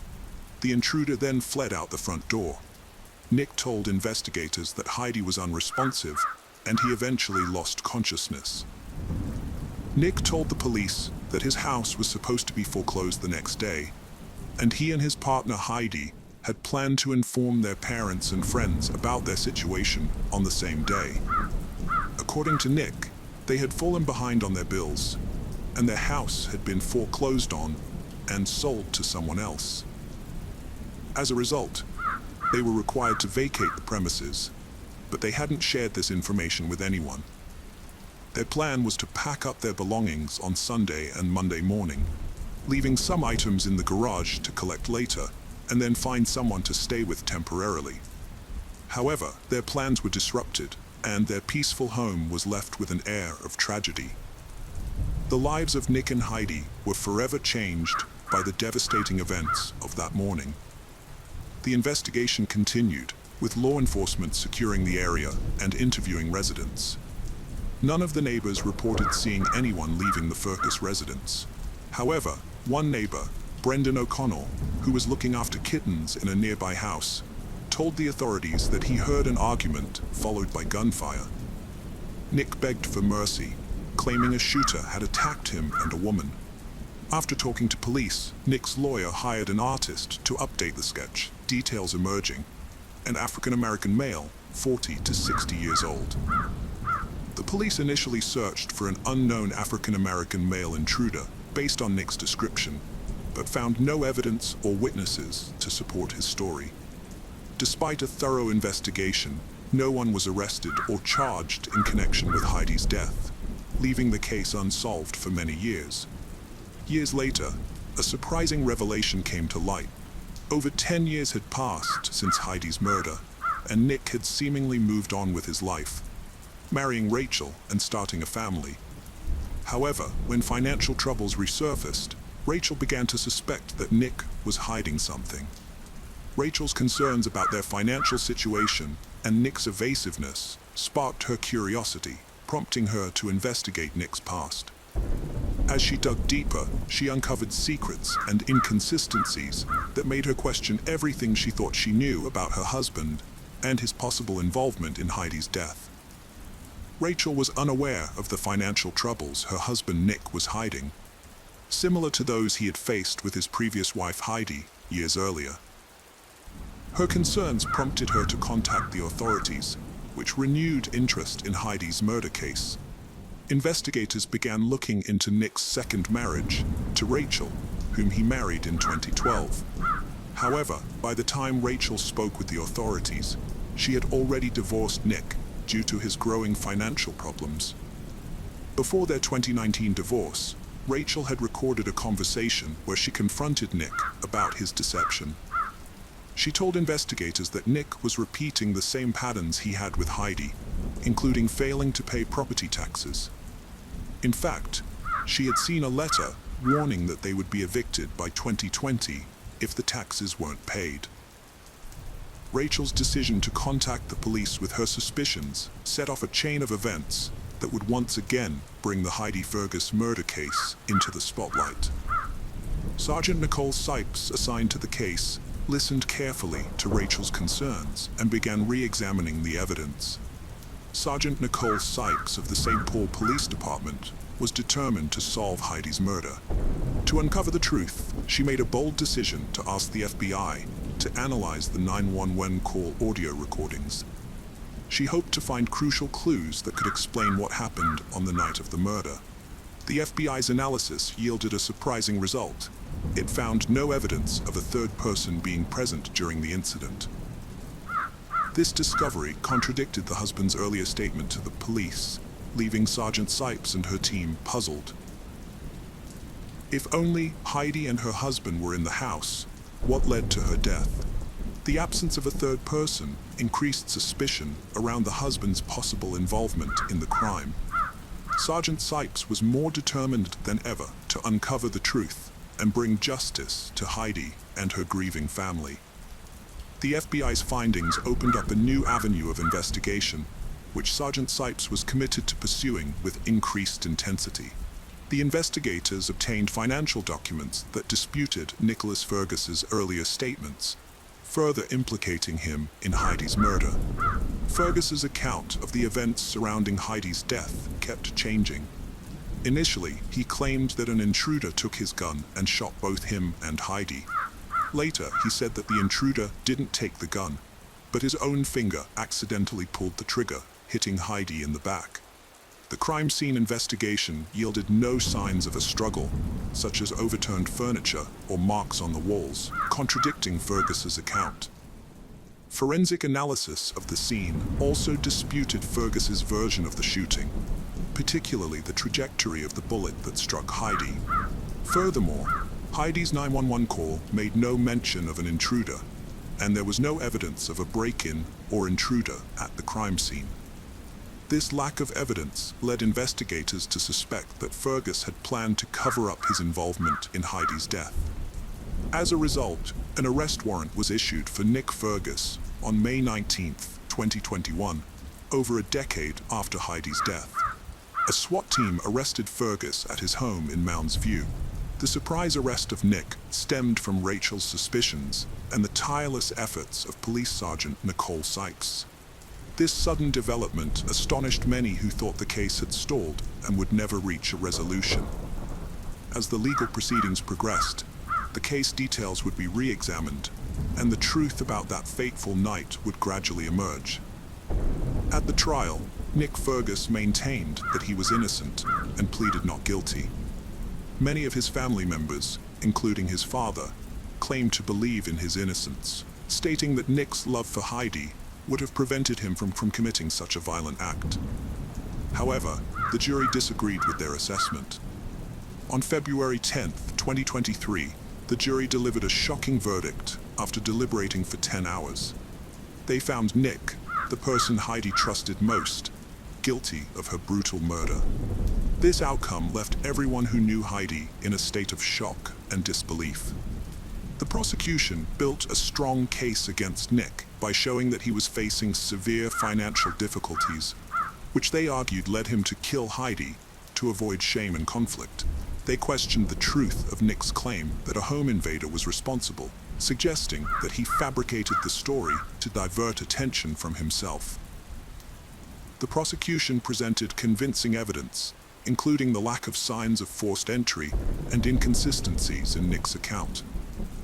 The intruder then fled out the front door. Nick told investigators that Heidi was unresponsive, and he eventually lost consciousness. Nick told the police that his house was supposed to be foreclosed the next day, and he and his partner Heidi had planned to inform their parents and friends about their situation on the same day. According to Nick, they had fallen behind on their bills, and their house had been foreclosed on and sold to someone else. As a result, they were required to vacate the premises, but they hadn't shared this information with anyone. Their plan was to pack up their belongings on Sunday and Monday morning, leaving some items in the garage to collect later, and then find someone to stay with temporarily. However, their plans were disrupted, and their peaceful home was left with an air of tragedy. The lives of Nick and Heidi were forever changed by the devastating events of that morning. The investigation continued, with law enforcement securing the area and interviewing residents. None of the neighbors reported seeing anyone leaving the Fergus residence. However, one neighbor, Brendan O'Connell, who was looking after kittens in a nearby house, told the authorities that he heard an argument followed by gunfire. Nick begged for mercy, claiming a shooter had attacked him and a woman. After talking to police, Nick's lawyer hired an artist to update the sketch, details emerging: an African-American male, 40 to 60 years old. The police initially searched for an unknown African-American male intruder based on Nick's description, but found no evidence or witnesses to support his story. Despite a thorough investigation, no one was arrested or charged in connection with Heidi's death, leaving the case unsolved for many years. Years later, a surprising revelation came to light. Over 10 years had passed since Heidi's murder, and Nick had seemingly moved on with his life, marrying Rachel and starting a family. However, when financial troubles resurfaced, Rachel began to suspect that Nick was hiding something. Rachel's concerns about their financial situation and Nick's evasiveness sparked her curiosity, prompting her to investigate Nick's past. As she dug deeper, she uncovered secrets and inconsistencies that made her question everything she thought she knew about her husband and his possible involvement in Heidi's death. Rachel was unaware of the financial troubles her husband Nick was hiding, similar to those he had faced with his previous wife Heidi years earlier. Her concerns prompted her to contact the authorities, which renewed interest in Heidi's murder case. Investigators began looking into Nick's second marriage to Rachel, whom he married in 2012. However, by the time Rachel spoke with the authorities, she had already divorced Nick due to his growing financial problems. Before their 2019 divorce, Rachel had recorded a conversation where she confronted Nick about his deception. She told investigators that Nick was repeating the same patterns he had with Heidi, including failing to pay property taxes. In fact, she had seen a letter warning that they would be evicted by 2020 if the taxes weren't paid. Rachel's decision to contact the police with her suspicions set off a chain of events that would once again bring the Heidi Fergus murder case into the spotlight. Sergeant Nicole Sipes, assigned to the case, listened carefully to Rachel's concerns and began re-examining the evidence. Sergeant Nicole Sipes of the St. Paul Police Department was determined to solve Heidi's murder. To uncover the truth, she made a bold decision to ask the FBI to analyze the 911 call audio recordings. She hoped to find crucial clues that could explain what happened on the night of the murder. The FBI's analysis yielded a surprising result. It found no evidence of a third person being present during the incident. This discovery contradicted the husband's earlier statement to the police, leaving Sergeant Sipes and her team puzzled. If only Heidi and her husband were in the house, what led to her death? The absence of a third person increased suspicion around the husband's possible involvement in the crime. Sergeant Sipes was more determined than ever to uncover the truth and bring justice to Heidi and her grieving family. The FBI's findings opened up a new avenue of investigation, which Sergeant Sipes was committed to pursuing with increased intensity. The investigators obtained financial documents that disputed Nicholas Fergus's earlier statements, further implicating him in Heidi's murder. Fergus's account of the events surrounding Heidi's death kept changing. Initially, he claimed that an intruder took his gun and shot both him and Heidi. Later, he said that the intruder didn't take the gun, but his own finger accidentally pulled the trigger, hitting Heidi in the back. The crime scene investigation yielded no signs of a struggle, such as overturned furniture or marks on the walls, contradicting Fergus's account. Forensic analysis of the scene also disputed Fergus's version of the shooting, particularly the trajectory of the bullet that struck Heidi. Furthermore, Heidi's 911 call made no mention of an intruder, and there was no evidence of a break-in or intruder at the crime scene. This lack of evidence led investigators to suspect that Fergus had planned to cover up his involvement in Heidi's death. As a result, an arrest warrant was issued for Nick Fergus on May 19, 2021, over a decade after Heidi's death. A SWAT team arrested Fergus at his home in Mounds View. The surprise arrest of Nick stemmed from Rachel's suspicions and the tireless efforts of Police Sergeant Nicole Sykes. This sudden development astonished many who thought the case had stalled and would never reach a resolution. As the legal proceedings progressed, the case details would be re-examined, and the truth about that fateful night would gradually emerge. At the trial, Nick Fergus maintained that he was innocent and pleaded not guilty. Many of his family members, including his father, claimed to believe in his innocence, stating that Nick's love for Heidi would have prevented him from committing such a violent act. However, the jury disagreed with their assessment. On February 10, 2023, the jury delivered a shocking verdict after deliberating for 10 hours. They found Nick, the person Heidi trusted most, guilty of her brutal murder. This outcome left everyone who knew Heidi in a state of shock and disbelief. The prosecution built a strong case against Nick by showing that he was facing severe financial difficulties, which they argued led him to kill Heidi to avoid shame and conflict. They questioned the truth of Nick's claim that a home invader was responsible, suggesting that he fabricated the story to divert attention from himself. The prosecution presented convincing evidence, including the lack of signs of forced entry and inconsistencies in Nick's account.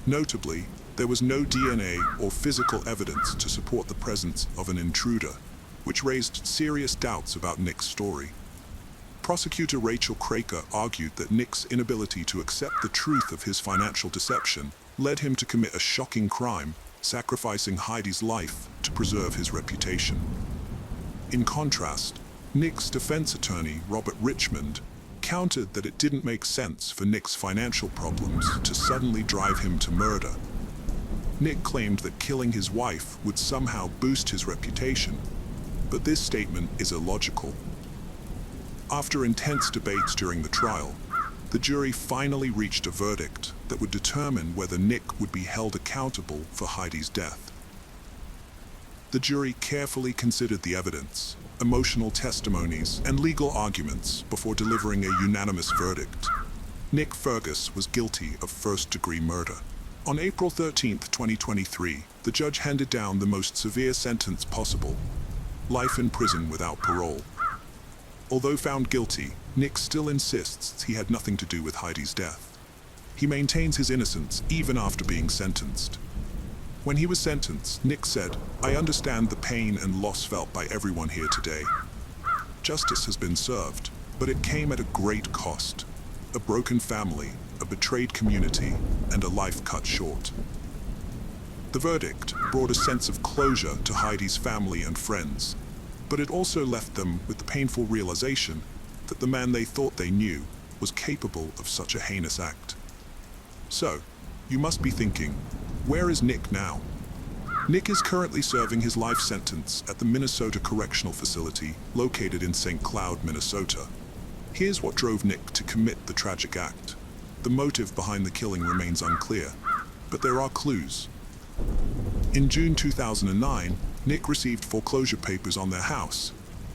Notably, there was no DNA or physical evidence to support the presence of an intruder, which raised serious doubts about Nick's story. Prosecutor Rachel Craker argued that Nick's inability to accept the truth of his financial deception led him to commit a shocking crime, sacrificing Heidi's life to preserve his reputation. In contrast, Nick's defense attorney, Robert Richmond, countered that it didn't make sense for Nick's financial problems to suddenly drive him to murder. Nick claimed that killing his wife would somehow boost his reputation, but this statement is illogical. After intense debates during the trial, the jury finally reached a verdict that would determine whether Nick would be held accountable for Heidi's death. The jury carefully considered the evidence, emotional testimonies, and legal arguments before delivering a unanimous verdict. Nick Fergus was guilty of first-degree murder. On April 13, 2023, the judge handed down the most severe sentence possible: life in prison without parole. Although found guilty, Nick still insists he had nothing to do with Heidi's death. He maintains his innocence even after being sentenced. When he was sentenced, Nick said, "I understand the pain and loss felt by everyone here today. Justice has been served, but it came at a great cost. A broken family, a betrayed community, and a life cut short." The verdict brought a sense of closure to Heidi's family and friends, but it also left them with the painful realization that the man they thought they knew was capable of such a heinous act. So, you must be thinking, where is Nick now? Nick is currently serving his life sentence at the Minnesota Correctional Facility located in St. Cloud, Minnesota. Here's what drove Nick to commit the tragic act. The motive behind the killing remains unclear, but there are clues. In June 2009, Nick received foreclosure papers on their house,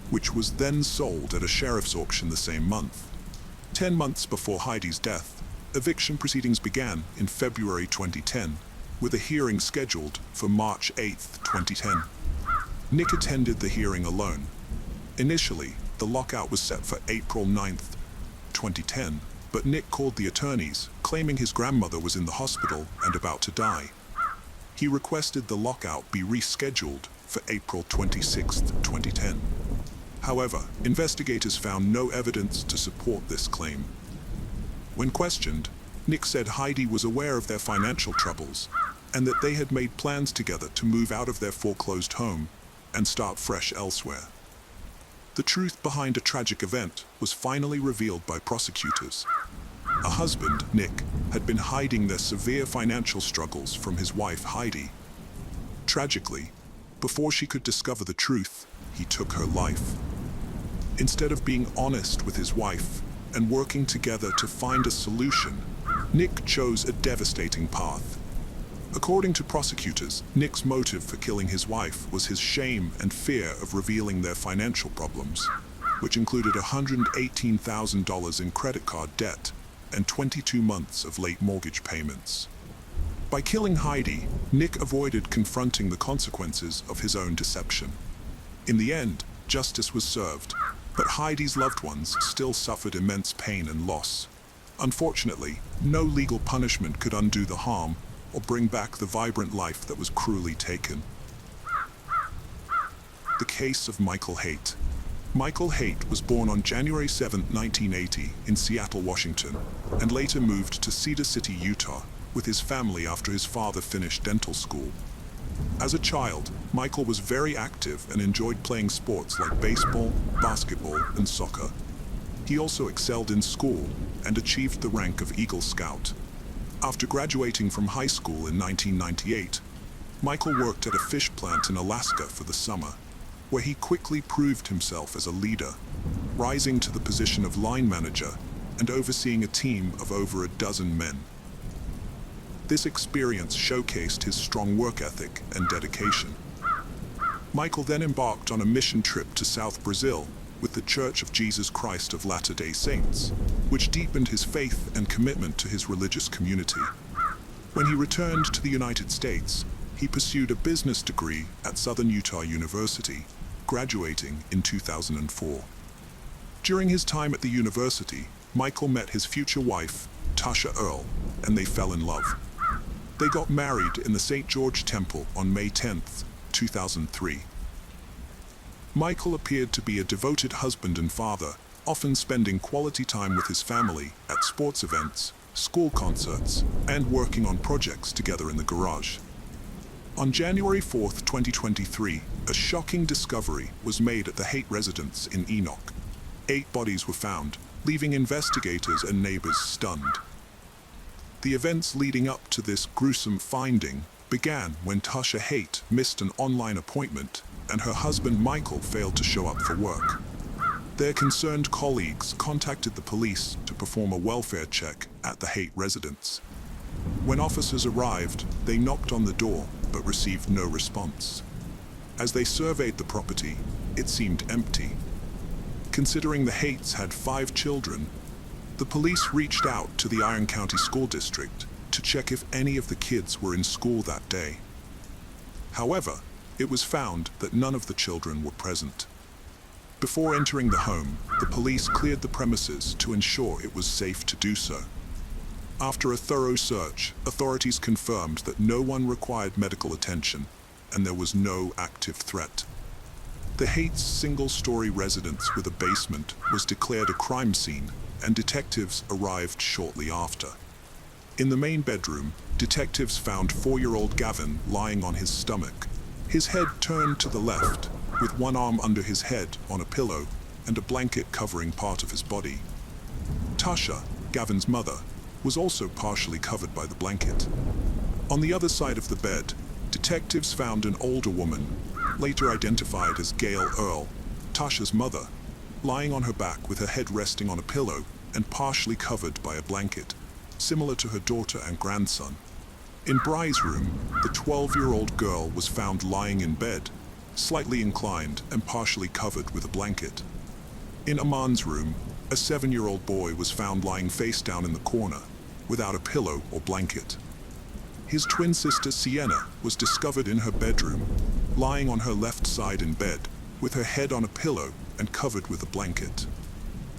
which was then sold at a sheriff's auction the same month. 10 months before Heidi's death, eviction proceedings began in February 2010, with a hearing scheduled for March 8, 2010. Nick attended the hearing alone. Initially, the lockout was set for April 9, 2010, but Nick called the attorneys, claiming his grandmother was in the hospital and about to die. He requested the lockout be rescheduled for April 26, 2010. However, investigators found no evidence to support this claim. When questioned, Nick said Heidi was aware of their financial troubles and that they had made plans together to move out of their foreclosed home and start fresh elsewhere. The truth behind a tragic event was finally revealed by prosecutors. a husband, Nick, had been hiding their severe financial struggles from his wife, Heidi. Tragically, before she could discover the truth, he took her life. Instead of being honest with his wife and working together to find a solution, Nick chose a devastating path. According to prosecutors, Nick's motive for killing his wife was his shame and fear of revealing their financial problems, which included $118,000 in credit card debt and 22 months of late mortgage payments. By killing Heidi, Nick avoided confronting the consequences of his own deception. In the end, justice was served, but Heidi's loved ones still suffered immense pain and loss. Unfortunately, no legal punishment could undo the harm or bring back the vibrant life that was cruelly taken. The case of Michael Haight. Michael Haight was born on January 7, 1980, in Seattle, Washington, and later moved to Cedar City, Utah, with his family after his father finished dental school. As a child, Michael was very active and enjoyed playing sports like baseball, basketball, and soccer. He also excelled in school and achieved the rank of Eagle Scout. After graduating from high school in 1998, Michael worked at a fish plant in Alaska for the summer, where he quickly proved himself as a leader, rising to the position of line manager and overseeing a team of over a dozen men. This experience showcased his strong work ethic and dedication. Michael then embarked on a mission trip to South Brazil with the Church of Jesus Christ of Latter-day Saints, which deepened his faith and commitment to his religious community. When he returned to the United States, he pursued a business degree at Southern Utah University, graduating in 2004. During his time at the university, Michael met his future wife, Tasha Earle, and they fell in love. They got married in the St. George Temple on May 10, 2003. Michael appeared to be a devoted husband and father, often spending quality time with his family at sports events, school concerts, and working on projects together in the garage. On January 4, 2023, a shocking discovery was made at the Haight residence in Enoch. 8 bodies were found, leaving investigators and neighbors stunned. The events leading up to this gruesome finding began when Tasha Haight missed an online appointment and her husband Michael failed to show up for work. Their concerned colleagues contacted the police to perform a welfare check at the Haight residence. When officers arrived, they knocked on the door but received no response. As they surveyed the property, it seemed empty. Considering the Haight's had 5 children, the police reached out to the Iron County School District to check if any of the kids were in school that day. However, it was found that none of the children were present. Before entering the home, the police cleared the premises to ensure it was safe to do so. After a thorough search, authorities confirmed that no one required medical attention and there was no active threat. The Haight's single-story residence with a basement was declared a crime scene, and detectives arrived shortly after. In the main bedroom, detectives found 4-year-old Gavin lying on his stomach, his head turned to the left, with one arm under his head on a pillow and a blanket covering part of his body. Tasha, Gavin's mother, was also partially covered by the blanket. On the other side of the bed, detectives found an older woman, later identified as Gail Earle, Tasha's mother, lying on her back with her head resting on a pillow and partially covered by a blanket, similar to her daughter and grandson. In Bry's room, the 12-year-old girl was found lying in bed, slightly inclined and partially covered with a blanket. In Aman's room, a 7-year-old boy was found lying face down in the corner, without a pillow or blanket. His twin sister Sienna was discovered in her bedroom, lying on her left side in bed, with her head on a pillow and covered with a blanket.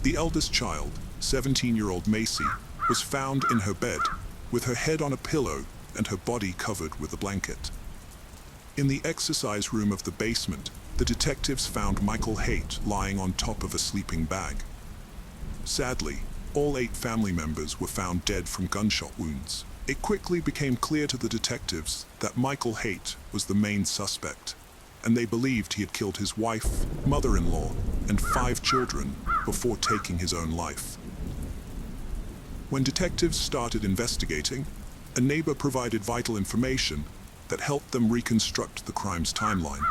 The eldest child, 17-year-old Macy, was found in her bed, with her head on a pillow and her body covered with a blanket. In the exercise room of the basement, the detectives found Michael Haight lying on top of a sleeping bag. Sadly, all 8 family members were found dead from gunshot wounds. It quickly became clear to the detectives that Michael Haight was the main suspect, and they believed he had killed his wife, mother-in-law, and 5 children before taking his own life. When detectives started investigating, a neighbor provided vital information that helped them reconstruct the crime's timeline.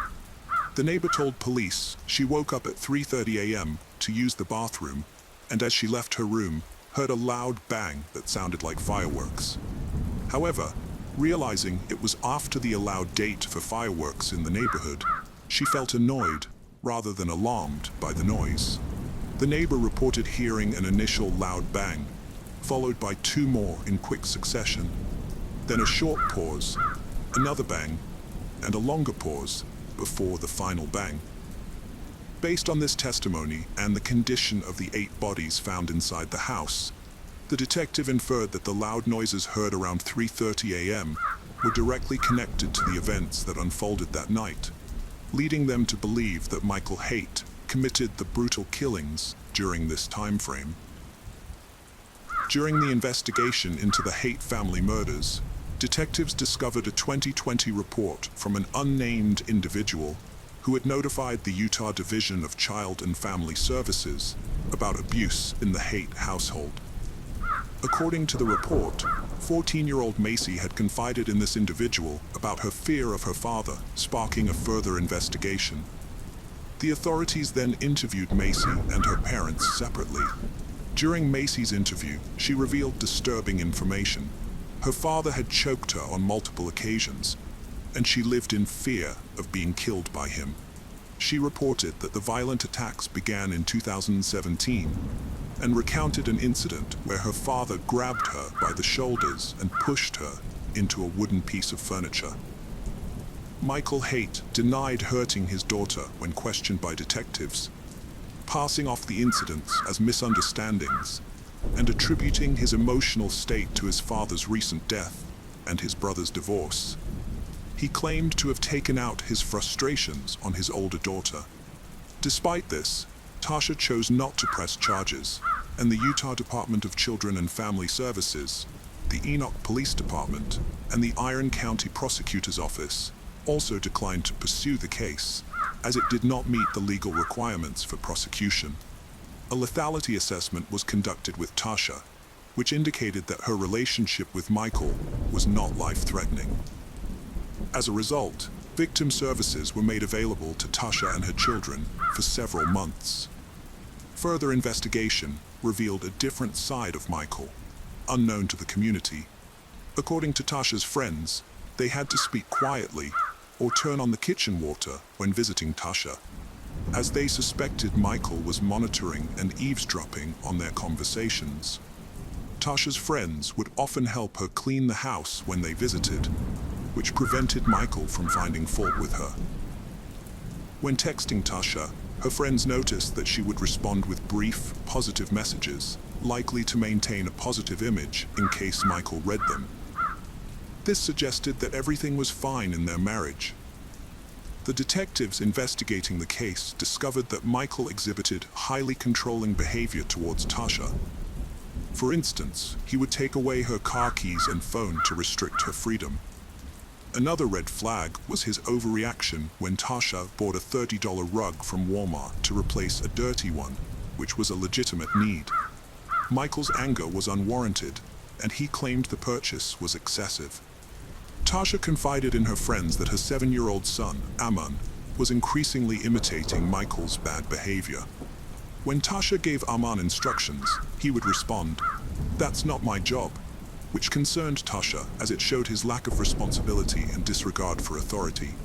The neighbor told police she woke up at 3:30 a.m. to use the bathroom, and as she left her room, heard a loud bang that sounded like fireworks. However, realizing it was after the allowed date for fireworks in the neighborhood, she felt annoyed rather than alarmed by the noise. The neighbor reported hearing an initial loud bang, followed by two more in quick succession, then a short pause, another bang, and a longer pause before the final bang. Based on this testimony and the condition of the 8 bodies found inside the house, the detective inferred that the loud noises heard around 3:30 a.m. were directly connected to the events that unfolded that night, leading them to believe that Michael Haight committed the brutal killings during this time frame. During the investigation into the Haight family murders, detectives discovered a 2020 report from an unnamed individual who had notified the Utah Division of Child and Family Services about abuse in the Haight household. According to the report, 14-year-old Macy had confided in this individual about her fear of her father, sparking a further investigation. The authorities then interviewed Macy and her parents separately. During Macy's interview, she revealed disturbing information. Her father had choked her on multiple occasions, and she lived in fear of being killed by him. She reported that the violent attacks began in 2017 and recounted an incident where her father grabbed her by the shoulders and pushed her into a wooden piece of furniture. Michael Haight denied hurting his daughter when questioned by detectives, passing off the incidents as misunderstandings and attributing his emotional state to his father's recent death and his brother's divorce. He claimed to have taken out his frustrations on his older daughter. Despite this, Tasha chose not to press charges, and the Utah Department of Children and Family Services, the Enoch Police Department, and the Iron County Prosecutor's Office also declined to pursue the case, as it did not meet the legal requirements for prosecution. A lethality assessment was conducted with Tasha, which indicated that her relationship with Michael was not life-threatening. As a result, victim services were made available to Tasha and her children for several months. Further investigation revealed a different side of Michael, unknown to the community. According to Tasha's friends, they had to speak quietly or turn on the kitchen water when visiting Tasha, as they suspected Michael was monitoring and eavesdropping on their conversations. Tasha's friends would often help her clean the house when they visited, which prevented Michael from finding fault with her. When texting Tasha, her friends noticed that she would respond with brief, positive messages, likely to maintain a positive image in case Michael read them. This suggested that everything was fine in their marriage. The detectives investigating the case discovered that Michael exhibited highly controlling behavior towards Tasha. For instance, he would take away her car keys and phone to restrict her freedom. Another red flag was his overreaction when Tasha bought a $30 rug from Walmart to replace a dirty one, which was a legitimate need. Michael's anger was unwarranted, and he claimed the purchase was excessive. Tasha confided in her friends that her 7-year-old son, Aman, was increasingly imitating Michael's bad behavior. When Tasha gave Aman instructions, he would respond, "That's not my job," which concerned Tasha as it showed his lack of responsibility and disregard for authority.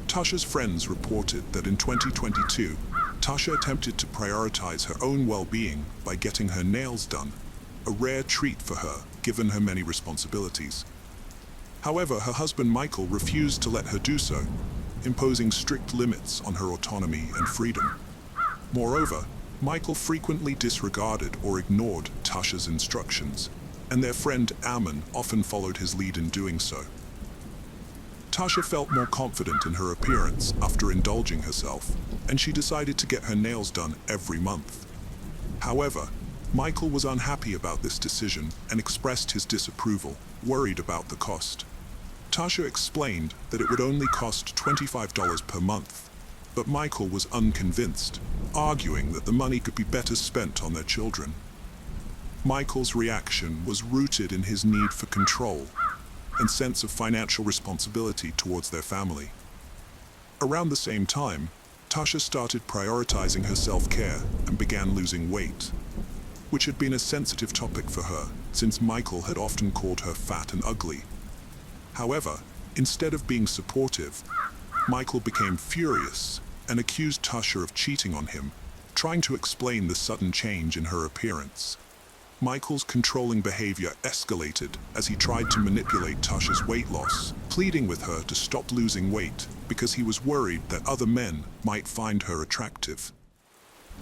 Tasha's friends reported that in 2022, Tasha attempted to prioritize her own well-being by getting her nails done, a rare treat for her given her many responsibilities. However, her husband Michael refused to let her do so, imposing strict limits on her autonomy and freedom. Moreover, Michael frequently disregarded or ignored Tasha's instructions, and their friend Aman often followed his lead in doing so. Tasha felt more confident in her appearance after indulging herself, and she decided to get her nails done every month. However, Michael was unhappy about this decision and expressed his disapproval, worried about the cost. Tasha explained that it would only cost $25 per month, but Michael was unconvinced, arguing that the money could be better spent on their children. Michael's reaction was rooted in his need for control and sense of financial responsibility towards their family. Around the same time, Tasha started prioritizing her self-care and began losing weight, which had been a sensitive topic for her since Michael had often called her fat and ugly. However, instead of being supportive, Michael became furious and accused Tasha of cheating on him, trying to explain the sudden change in her appearance. Michael's controlling behavior escalated as he tried to manipulate Tasha's weight loss, pleading with her to stop losing weight because he was worried that other men might find her attractive.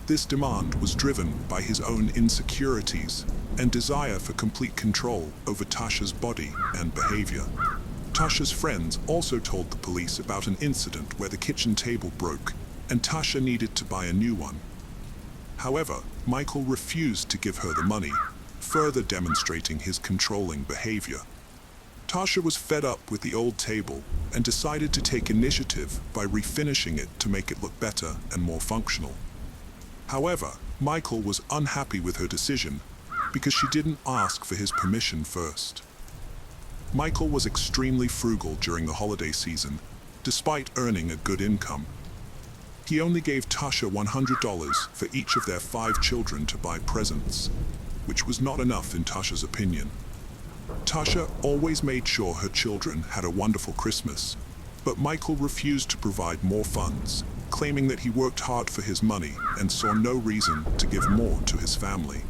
This demand was driven by his own insecurities and desire for complete control over Tasha's body and behavior. Tasha's friends also told the police about an incident where the kitchen table broke and Tasha needed to buy a new one. However, Michael refused to give her the money, further demonstrating his controlling behavior. Tasha was fed up with the old table and decided to take initiative by refinishing it to make it look better and more functional. However, Michael was unhappy with her decision because she didn't ask for his permission first. Michael was extremely frugal during the holiday season, despite earning a good income. He only gave Tasha $100 for each of their 5 children to buy presents, which was not enough in Tasha's opinion. Tasha always made sure her children had a wonderful Christmas, but Michael refused to provide more funds, claiming that he worked hard for his money and saw no reason to give more to his family.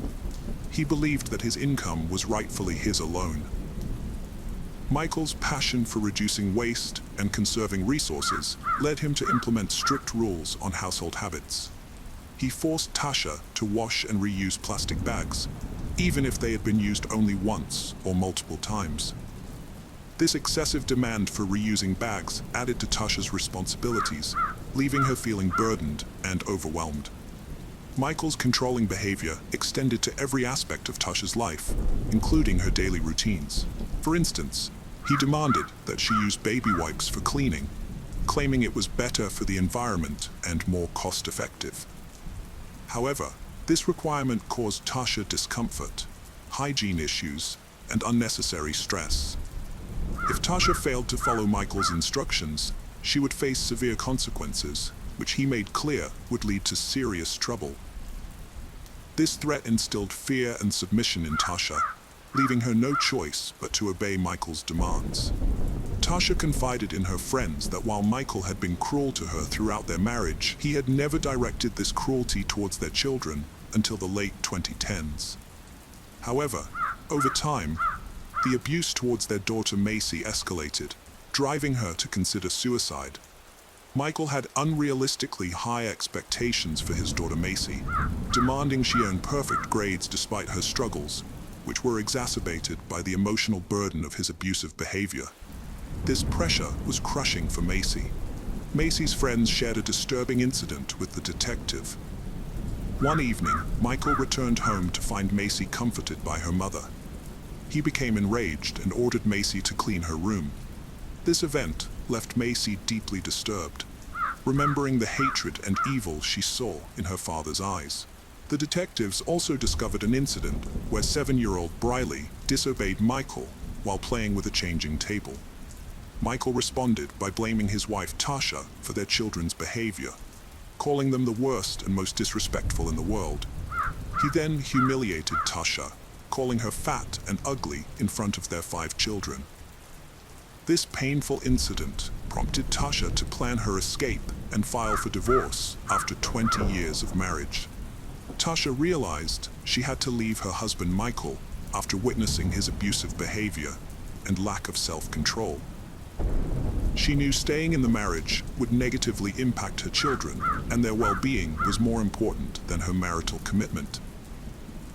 He believed that his income was rightfully his alone. Michael's passion for reducing waste and conserving resources led him to implement strict rules on household habits. He forced Tasha to wash and reuse plastic bags, even if they had been used only once or multiple times. This excessive demand for reusing bags added to Tasha's responsibilities, leaving her feeling burdened and overwhelmed. Michael's controlling behavior extended to every aspect of Tasha's life, including her daily routines. For instance, he demanded that she use baby wipes for cleaning, claiming it was better for the environment and more cost-effective. However, this requirement caused Tasha discomfort, hygiene issues, and unnecessary stress. If Tasha failed to follow Michael's instructions, she would face severe consequences, which he made clear would lead to serious trouble. This threat instilled fear and submission in Tasha, leaving her no choice but to obey Michael's demands. Tasha confided in her friends that while Michael had been cruel to her throughout their marriage, he had never directed this cruelty towards their children until the late 2010s. However, over time, the abuse towards their daughter Macy escalated, driving her to consider suicide. Michael had unrealistically high expectations for his daughter Macy, demanding she earn perfect grades despite her struggles, which were exacerbated by the emotional burden of his abusive behavior. This pressure was crushing for Macy. Macy's friends shared a disturbing incident with the detective. One evening, Michael returned home to find Macy comforted by her mother. He became enraged and ordered Macy to clean her room. This event left Macy deeply disturbed, remembering the hatred and evil she saw in her father's eyes. The detectives also discovered an incident where 7-year-old Briley disobeyed Michael while playing with a changing table. Michael responded by blaming his wife Tasha for their children's behavior, calling them the worst and most disrespectful in the world. He then humiliated Tasha, calling her fat and ugly in front of their 5 children. This painful incident prompted Tasha to plan her escape and file for divorce after 20 years of marriage. Tasha realized she had to leave her husband Michael after witnessing his abusive behavior and lack of self-control. She knew staying in the marriage would negatively impact her children, and their well-being was more important than her marital commitment.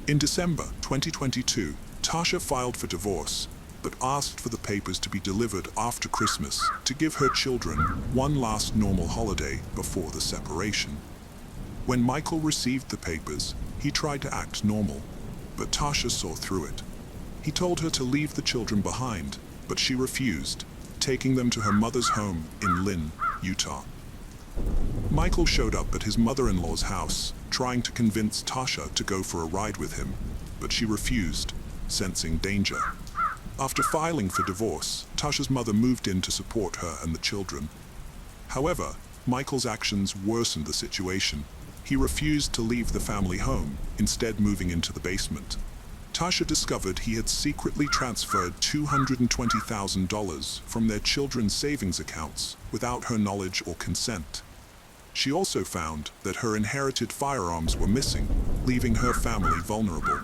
In December 2022, Tasha filed for divorce, but asked for the papers to be delivered after Christmas to give her children one last normal holiday before the separation. When Michael received the papers, he tried to act normal, but Tasha saw through it. He told her to leave the children behind, but she refused, taking them to her mother's home in Lynn, Utah. Michael showed up at his mother-in-law's house, trying to convince Tasha to go for a ride with him. but she refused, sensing danger. After filing for divorce, Tasha's mother moved in to support her and the children. However, Michael's actions worsened the situation. He refused to leave the family home, instead moving into the basement. Tasha discovered he had secretly transferred $220,000 from their children's savings accounts without her knowledge or consent. She also found that her inherited firearms were missing, leaving her family vulnerable.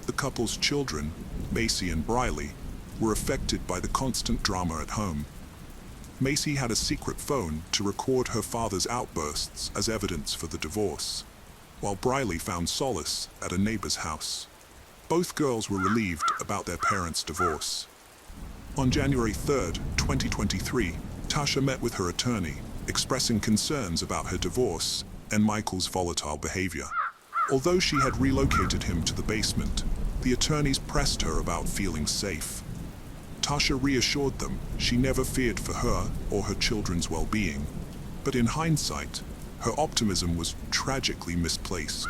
The couple's children, Macy and Briley, were affected by the constant drama at home. Macy had a secret phone to record her father's outbursts as evidence for the divorce, while Briley found solace at a neighbor's house. Both girls were relieved about their parents' divorce. On January 3, 2023, Tasha met with her attorney, expressing concerns about her divorce and Michael's volatile behavior. Although she had relocated him to the basement, the attorneys pressed her about feeling safe. Tasha reassured them she never feared for her or her children's well-being, but in hindsight, her optimism was tragically misplaced.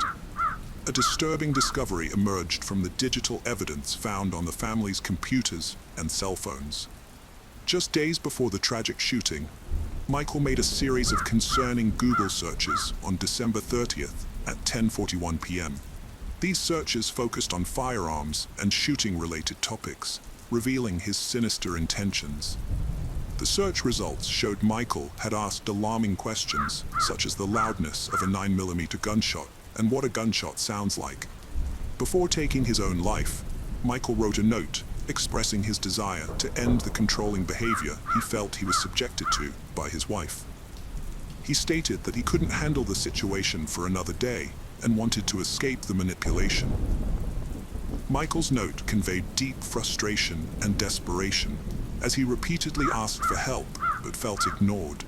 A disturbing discovery emerged from the digital evidence found on the family's computers and cell phones. Just days before the tragic shooting, Michael made a series of concerning Google searches on December 30th at 10:41 p.m. These searches focused on firearms and shooting-related topics, revealing his sinister intentions. The search results showed Michael had asked alarming questions, such as the loudness of a 9mm gunshot and what a gunshot sounds like. Before taking his own life, Michael wrote a note expressing his desire to end the controlling behavior he felt he was subjected to by his wife. He stated that he couldn't handle the situation for another day and wanted to escape the manipulation. Michael's note conveyed deep frustration and desperation as he repeatedly asked for help but felt ignored.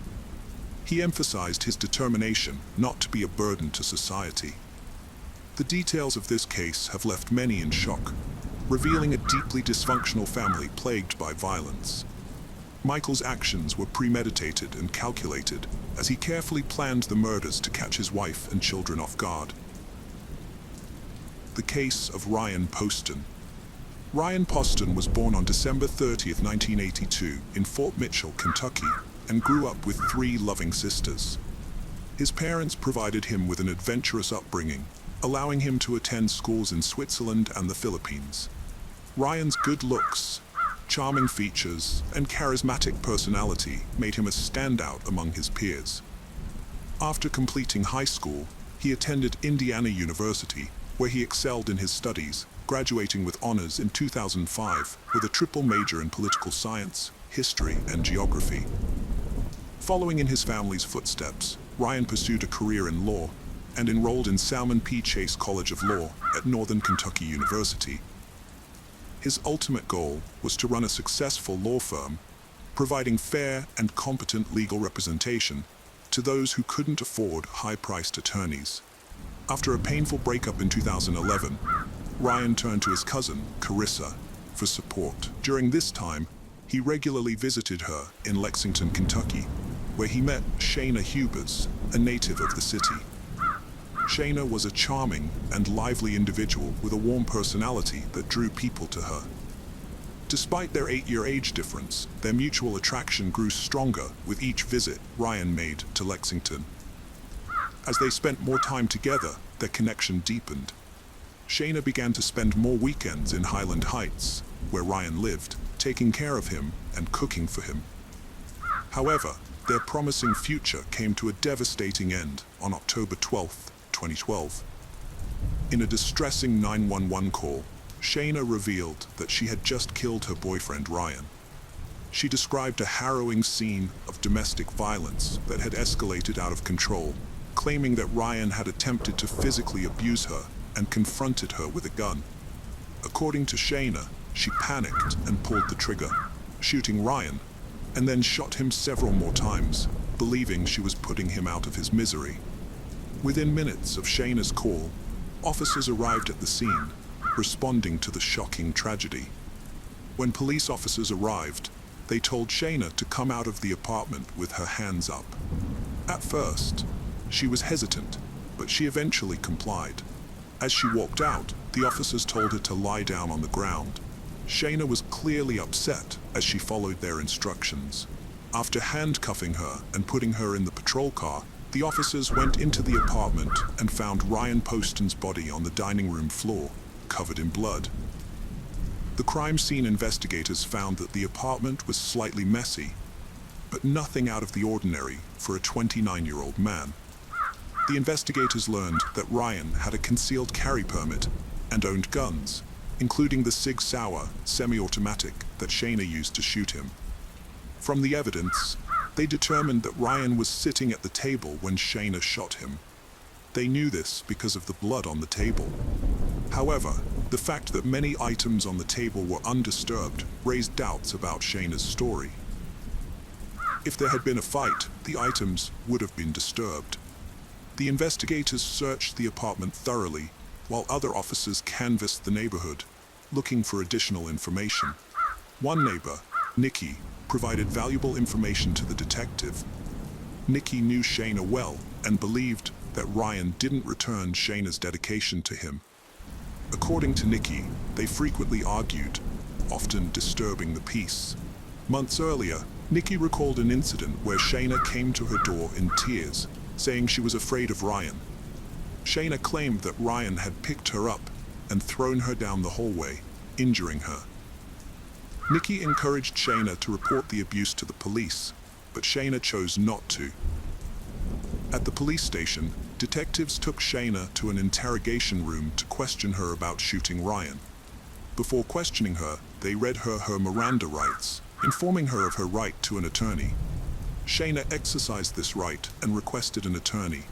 He emphasized his determination not to be a burden to society. The details of this case have left many in shock, revealing a deeply dysfunctional family plagued by violence. Michael's actions were premeditated and calculated as he carefully planned the murders to catch his wife and children off guard. The case of Ryan Poston. Ryan Poston was born on December 30, 1982, in Fort Mitchell, Kentucky, and grew up with 3 loving sisters. His parents provided him with an adventurous upbringing, allowing him to attend schools in Switzerland and the Philippines. Ryan's good looks, charming features, and charismatic personality made him a standout among his peers. After completing high school, he attended Indiana University, where he excelled in his studies, graduating with honors in 2005 with a triple major in political science, history, and geography. Following in his family's footsteps, Ryan pursued a career in law and enrolled in Salmon P. Chase College of Law at Northern Kentucky University. His ultimate goal was to run a successful law firm, providing fair and competent legal representation to those who couldn't afford high-priced attorneys. After a painful breakup in 2011, Ryan turned to his cousin, Carissa, for support. During this time, he regularly visited her in Lexington, Kentucky, where he met Shayna Hubers, a native of the city. Shayna was a charming and lively individual with a warm personality that drew people to her. Despite their 8-year age difference, their mutual attraction grew stronger with each visit Ryan made to Lexington. As they spent more time together, their connection deepened. Shayna began to spend more weekends in Highland Heights, where Ryan lived, taking care of him and cooking for him. However, their promising future came to a devastating end on October 12, 2012. In a distressing 911 call, Shayna revealed that she had just killed her boyfriend Ryan. She described a harrowing scene of domestic violence that had escalated out of control, claiming that Ryan had attempted to physically abuse her and confronted her with a gun. According to Shayna, she panicked and pulled the trigger, shooting Ryan, and then shot him several more times, believing she was putting him out of his misery. Within minutes of Shayna's call, officers arrived at the scene, responding to the shocking tragedy. When police officers arrived, they told Shayna to come out of the apartment with her hands up. At first, she was hesitant, but she eventually complied. As she walked out, the officers told her to lie down on the ground. Shayna was clearly upset as she followed their instructions. After handcuffing her and putting her in the patrol car, the officers went into the apartment and found Ryan Poston's body on the dining room floor, covered in blood. The crime scene investigators found that the apartment was slightly messy, but nothing out of the ordinary for a 29-year-old man. The investigators learned that Ryan had a concealed carry permit and owned guns, including the Sig Sauer semi-automatic that Shayna used to shoot him. From the evidence, they determined that Ryan was sitting at the table when Shayna shot him. They knew this because of the blood on the table. However, the fact that many items on the table were undisturbed raised doubts about Shayna's story. If there had been a fight, the items would have been disturbed. The investigators searched the apartment thoroughly, while other officers canvassed the neighborhood, looking for additional information. One neighbor, Nikki, provided valuable information to the detective. Nikki knew Shayna well and believed that Ryan didn't return Shayna's dedication to him. According to Nikki, they frequently argued, often disturbing the peace. Months earlier, Nikki recalled an incident where Shayna came to her door in tears, saying she was afraid of Ryan. Shayna claimed that Ryan had picked her up and thrown her down the hallway, injuring her. Nikki encouraged Shayna to report the abuse to the police, but Shayna chose not to. At the police station, detectives took Shayna to an interrogation room to question her about shooting Ryan. Before questioning her, they read her Miranda rights, informing her of her right to an attorney. Shayna exercised this right and requested an attorney.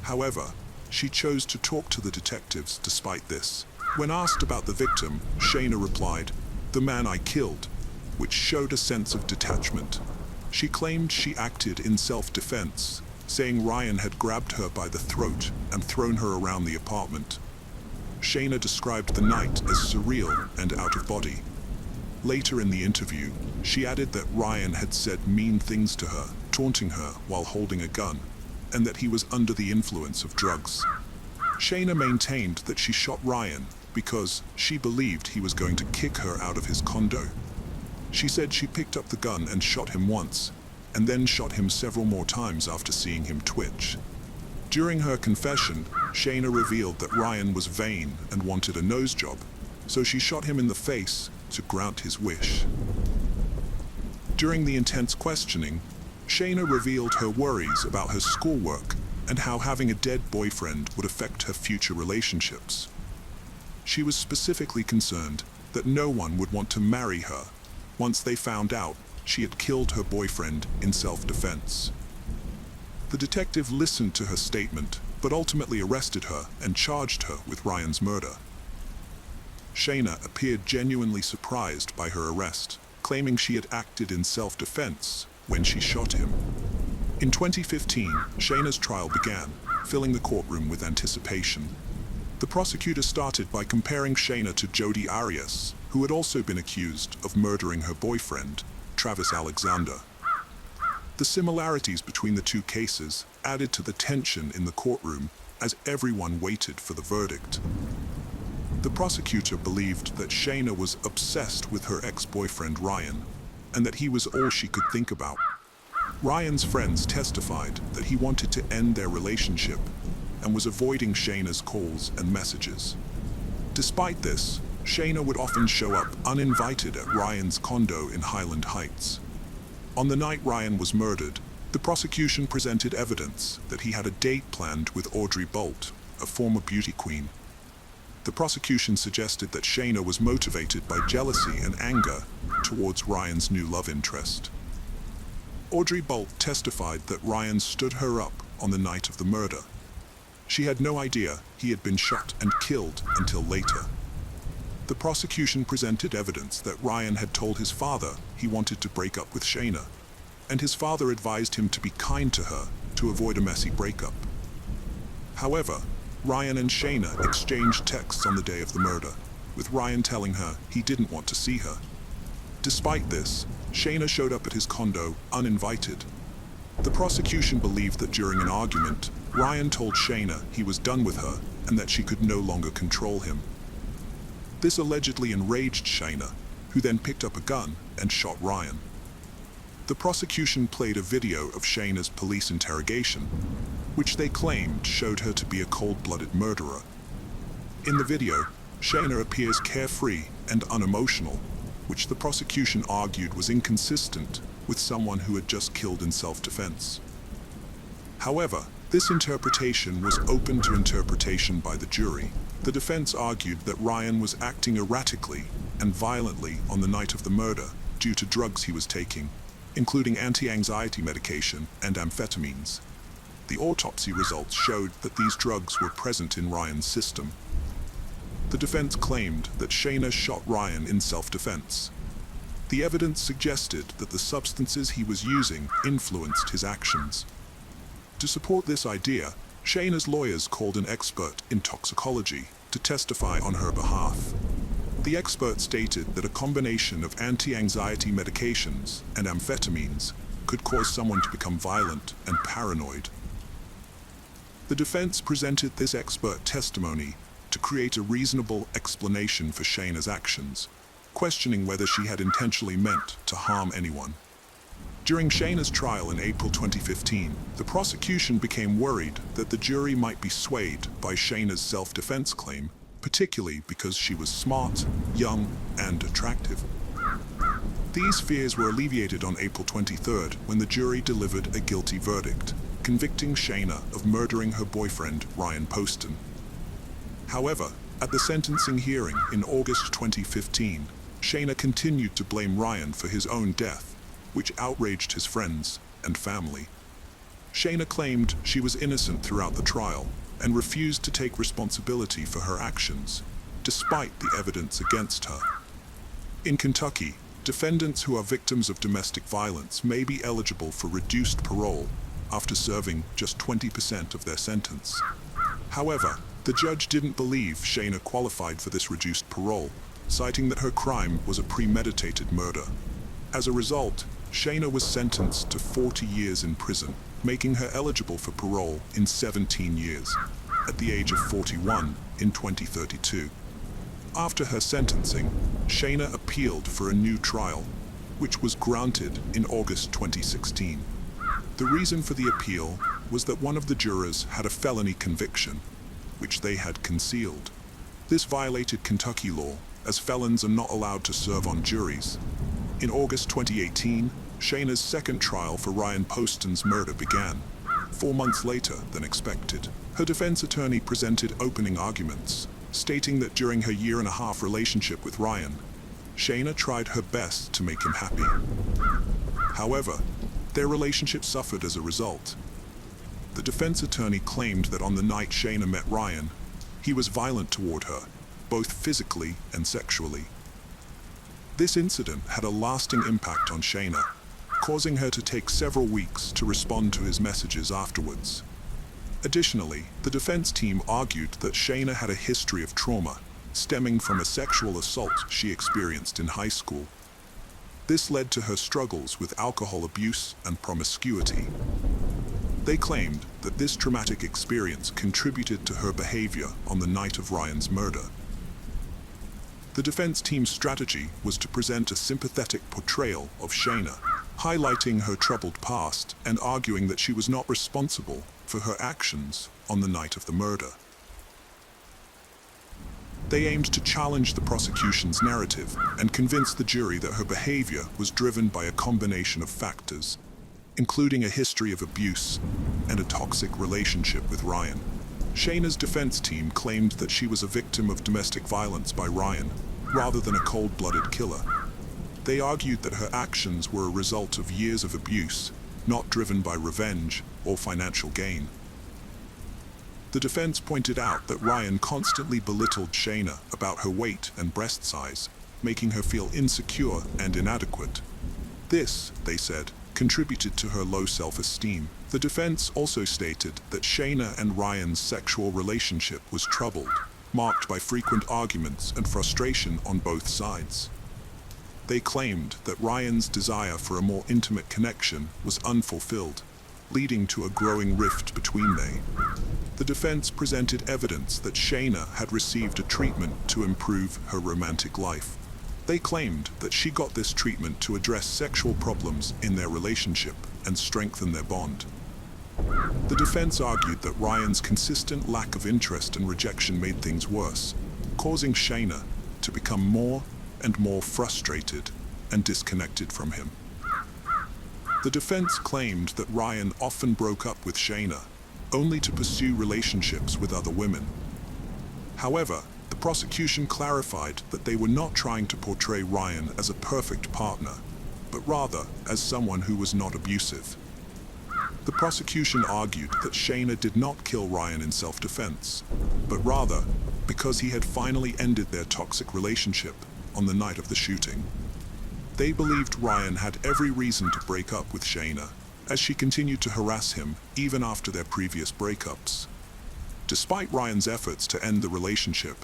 However, she chose to talk to the detectives despite this. When asked about the victim, Shayna replied, "The man I killed," which showed a sense of detachment. She claimed she acted in self-defense, saying Ryan had grabbed her by the throat and thrown her around the apartment. Shayna described the night as surreal and out of body. Later in the interview, she added that Ryan had said mean things to her, taunting her while holding a gun, and that he was under the influence of drugs. Shayna maintained that she shot Ryan because she believed he was going to kick her out of his condo. She said she picked up the gun and shot him once, and then shot him several more times after seeing him twitch. During her confession, Shayna revealed that Ryan was vain and wanted a nose job, so she shot him in the face to grant his wish. During the intense questioning, Shayna revealed her worries about her schoolwork and how having a dead boyfriend would affect her future relationships. She was specifically concerned that no one would want to marry her once they found out she had killed her boyfriend in self-defense. The detective listened to her statement, but ultimately arrested her and charged her with Ryan's murder. Shayna appeared genuinely surprised by her arrest, claiming she had acted in self-defense when she shot him. In 2015, Shayna's trial began, filling the courtroom with anticipation. The prosecutor started by comparing Shayna to Jodi Arias, who had also been accused of murdering her boyfriend, Travis Alexander. The similarities between the two cases added to the tension in the courtroom as everyone waited for the verdict. The prosecutor believed that Shayna was obsessed with her ex-boyfriend Ryan, and that he was all she could think about. Ryan's friends testified that he wanted to end their relationship and was avoiding Shayna's calls and messages. Despite this, Shayna would often show up uninvited at Ryan's condo in Highland Heights. On the night Ryan was murdered, the prosecution presented evidence that he had a date planned with Audrey Bolt, a former beauty queen. The prosecution suggested that Shayna was motivated by jealousy and anger towards Ryan's new love interest. Audrey Bolt testified that Ryan stood her up on the night of the murder. She had no idea he had been shot and killed until later. The prosecution presented evidence that Ryan had told his father he wanted to break up with Shayna, and his father advised him to be kind to her to avoid a messy breakup. However, Ryan and Shayna exchanged texts on the day of the murder, with Ryan telling her he didn't want to see her. Despite this, Shayna showed up at his condo uninvited. The prosecution believed that during an argument, Ryan told Shayna he was done with her and that she could no longer control him. This allegedly enraged Shayna, who then picked up a gun and shot Ryan. The prosecution played a video of Shayna's police interrogation, which they claimed showed her to be a cold-blooded murderer. In the video, Shayna appears carefree and unemotional, which the prosecution argued was inconsistent with someone who had just killed in self-defense. However, this interpretation was open to interpretation by the jury. The defense argued that Ryan was acting erratically and violently on the night of the murder due to drugs he was taking, including anti-anxiety medication and amphetamines. The autopsy results showed that these drugs were present in Ryan's system. The defense claimed that Shayna shot Ryan in self-defense. The evidence suggested that the substances he was using influenced his actions. To support this idea, Shayna's lawyers called an expert in toxicology to testify on her behalf. The expert stated that a combination of anti-anxiety medications and amphetamines could cause someone to become violent and paranoid. The defense presented this expert testimony to create a reasonable explanation for Shayna's actions, questioning whether she had intentionally meant to harm anyone. During Shayna's trial in April 2015, the prosecution became worried that the jury might be swayed by Shayna's self-defense claim, particularly because she was smart, young, and attractive. These fears were alleviated on April 23rd when the jury delivered a guilty verdict, convicting Shayna of murdering her boyfriend, Ryan Poston. However, at the sentencing hearing in August 2015, Shayna continued to blame Ryan for his own death, which outraged his friends and family. Shayna claimed she was innocent throughout the trial and refused to take responsibility for her actions, despite the evidence against her. In Kentucky, defendants who are victims of domestic violence may be eligible for reduced parole after serving just 20% of their sentence. However, the judge didn't believe Shayna qualified for this reduced parole, citing that her crime was a premeditated murder. As a result, Shayna was sentenced to 40 years in prison, making her eligible for parole in 17 years, at the age of 41 in 2032. After her sentencing, Shayna appealed for a new trial, which was granted in August 2016. The reason for the appeal was that one of the jurors had a felony conviction, which they had concealed. This violated Kentucky law, as felons are not allowed to serve on juries. In August 2018, Shayna's second trial for Ryan Poston's murder began, 4 months later than expected. Her defense attorney presented opening arguments, stating that during her year-and-a-half relationship with Ryan, Shayna tried her best to make him happy. However, their relationship suffered as a result. The defense attorney claimed that on the night Shayna met Ryan, he was violent toward her, both physically and sexually. This incident had a lasting impact on Shayna, causing her to take several weeks to respond to his messages afterwards. Additionally, the defense team argued that Shayna had a history of trauma, stemming from a sexual assault she experienced in high school. This led to her struggles with alcohol abuse and promiscuity. They claimed that this traumatic experience contributed to her behavior on the night of Ryan's murder. The defense team's strategy was to present a sympathetic portrayal of Shayna, highlighting her troubled past and arguing that she was not responsible for her actions on the night of the murder. They aimed to challenge the prosecution's narrative and convince the jury that her behavior was driven by a combination of factors, including a history of abuse and a toxic relationship with Ryan. Shayna's defense team claimed that she was a victim of domestic violence by Ryan, rather than a cold-blooded killer. They argued that her actions were a result of years of abuse, not driven by revenge or financial gain. The defense pointed out that Ryan constantly belittled Shayna about her weight and breast size, making her feel insecure and inadequate. This, they said, contributed to her low self-esteem. The defense also stated that Shayna and Ryan's sexual relationship was troubled, marked by frequent arguments and frustration on both sides. They claimed that Ryan's desire for a more intimate connection was unfulfilled, leading to a growing rift between them. The defense presented evidence that Shayna had received a treatment to improve her romantic life. They claimed that she got this treatment to address sexual problems in their relationship and strengthen their bond. The defense argued that Ryan's consistent lack of interest and rejection made things worse, causing Shayna to become more and more frustrated and disconnected from him. The defense claimed that Ryan often broke up with Shayna, only to pursue relationships with other women. However, the prosecution clarified that they were not trying to portray Ryan as a perfect partner, but rather as someone who was not abusive. The prosecution argued that Shayna did not kill Ryan in self-defense, but rather because he had finally ended their toxic relationship on the night of the shooting. They believed Ryan had every reason to break up with Shayna, as she continued to harass him even after their previous breakups. Despite Ryan's efforts to end the relationship,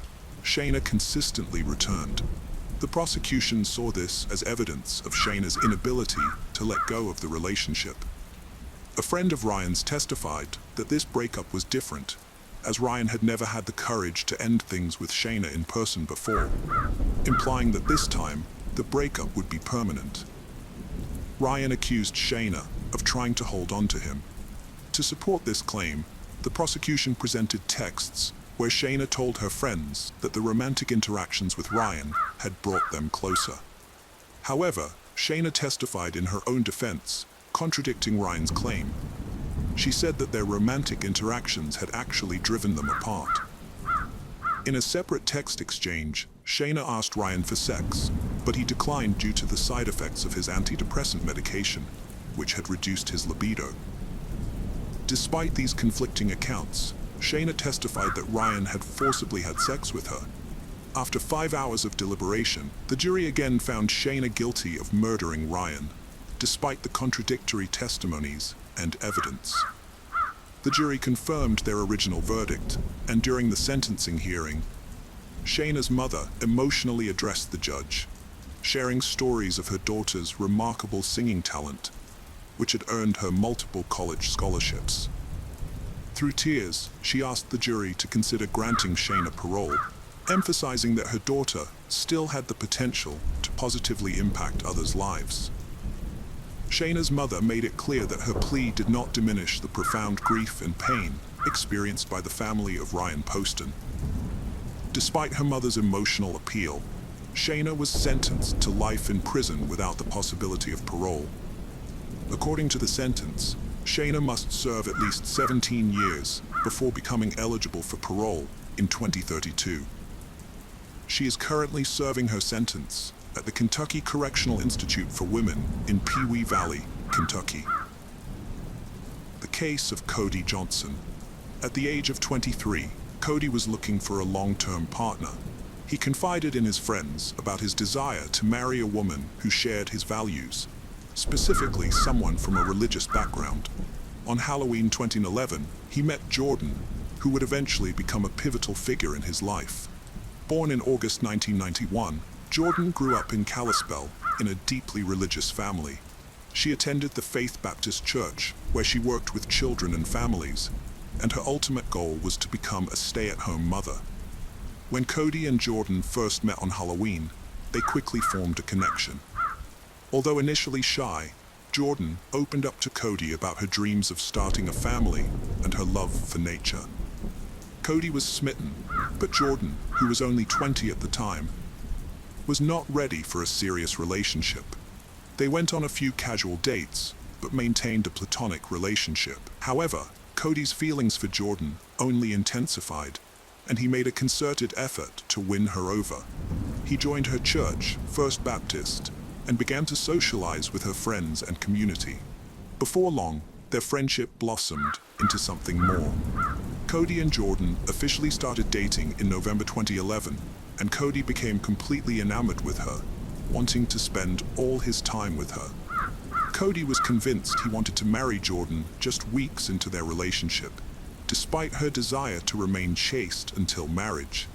Shayna consistently returned. The prosecution saw this as evidence of Shayna's inability to let go of the relationship. A friend of Ryan's testified that this breakup was different, as Ryan had never had the courage to end things with Shayna in person before, implying that this time the breakup would be permanent. Ryan accused Shayna of trying to hold on to him. To support this claim, the prosecution presented texts where Shayna told her friends that the romantic interactions with Ryan had brought them closer. However, Shayna testified in her own defense, contradicting Ryan's claim. She said that their romantic interactions had actually driven them apart. In a separate text exchange, Shayna asked Ryan for sex, but he declined due to the side effects of his antidepressant medication, which had reduced his libido. Despite these conflicting accounts, Shayna testified that Ryan had forcibly had sex with her. After 5 hours of deliberation, the jury again found Shayna guilty of murdering Ryan, despite the contradictory testimonies and evidence. The jury confirmed their original verdict, and during the sentencing hearing, Shayna's mother emotionally addressed the judge, sharing stories of her daughter's remarkable singing talent, which had earned her multiple college scholarships. Through tears, she asked the jury to consider granting Shayna parole, emphasizing that her daughter still had the potential to positively impact others' lives. Shayna's mother made it clear that her plea did not diminish the profound grief and pain experienced by the family of Ryan Poston. Despite her mother's emotional appeal, Shayna was sentenced to life in prison without the possibility of parole. According to the sentence, Shayna must serve at least 17 years before becoming eligible for parole in 2032. She is currently serving her sentence at the Kentucky Correctional Institute for Women in Pewee Valley, Kentucky. The case of Cody Johnson. At the age of 23, Cody was looking for a long-term partner. He confided in his friends about his desire to marry a woman who shared his values, specifically someone from a religious background. On Halloween 2011, he met Jordan, who would eventually become a pivotal figure in his life. Born in August 1991, Jordan grew up in Kalispell in a deeply religious family. She attended the Faith Baptist Church, where she worked with children and families, and her ultimate goal was to become a stay-at-home mother. When Cody and Jordan first met on Halloween, they quickly formed a connection. Although initially shy, Jordan opened up to Cody about her dreams of starting a family and her love for nature. Cody was smitten, but Jordan, who was only 20 at the time, was not ready for a serious relationship. They went on a few casual dates, but maintained a platonic relationship. However, Cody's feelings for Jordan only intensified, and he made a concerted effort to win her over. He joined her church, First Baptist, and began to socialize with her friends and community. Before long, their friendship blossomed into something more. Cody and Jordan officially started dating in November 2011, and Cody became completely enamored with her, wanting to spend all his time with her. Cody was convinced he wanted to marry Jordan just weeks into their relationship, despite her desire to remain chaste until marriage.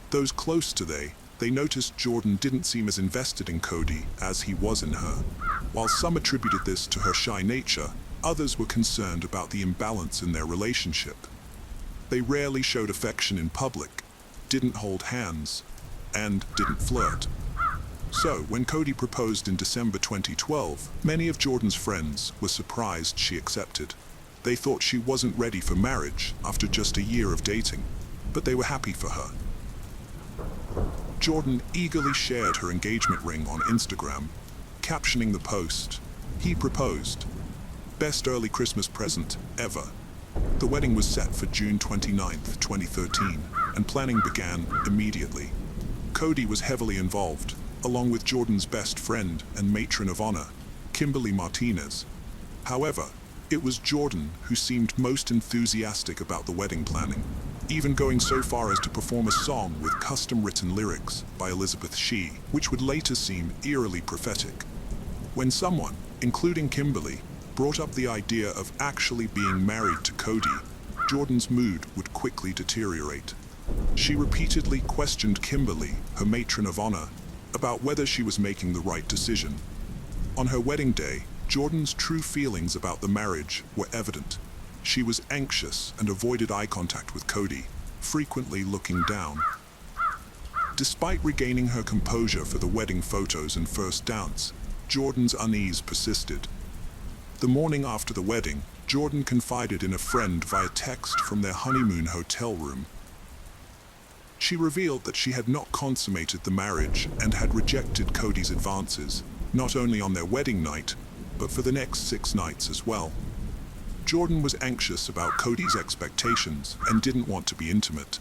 Those close to they noticed Jordan didn't seem as invested in Cody as he was in her. While some attributed this to her shy nature, others were concerned about the imbalance in their relationship. They rarely showed affection in public, didn't hold hands, and didn't flirt. So, when Cody proposed in December 2012, many of Jordan's friends were surprised she accepted. They thought she wasn't ready for marriage after just a year of dating, but they were happy for her. Jordan eagerly shared her engagement ring on Instagram, captioning the post, "He proposed. Best early Christmas present ever." The wedding was set for June 29, 2013, and planning began immediately. Cody was heavily involved, along with Jordan's best friend and matron of honor, Kimberly Martinez. However, it was Jordan who seemed most enthusiastic about the wedding planning, even going so far as to perform a song with custom-written lyrics by Elizabeth Shee, which would later seem eerily prophetic. When someone, including Kimberly, brought up the idea of actually being married to Cody, Jordan's mood would quickly deteriorate. She repeatedly questioned Kimberly, her matron of honor, about whether she was making the right decision. On her wedding day, Jordan's true feelings about the marriage were evident. She was anxious and avoided eye contact with Cody, frequently looking down. Despite regaining her composure for the wedding photos and first dance, Jordan's unease persisted. The morning after the wedding, Jordan confided in a friend via text from their honeymoon hotel room. She revealed that she had not consummated the marriage and had rejected Cody's advances, not only on their wedding night, but for the next 6 nights as well. Jordan was anxious about Cody's expectations and didn't want to be intimate.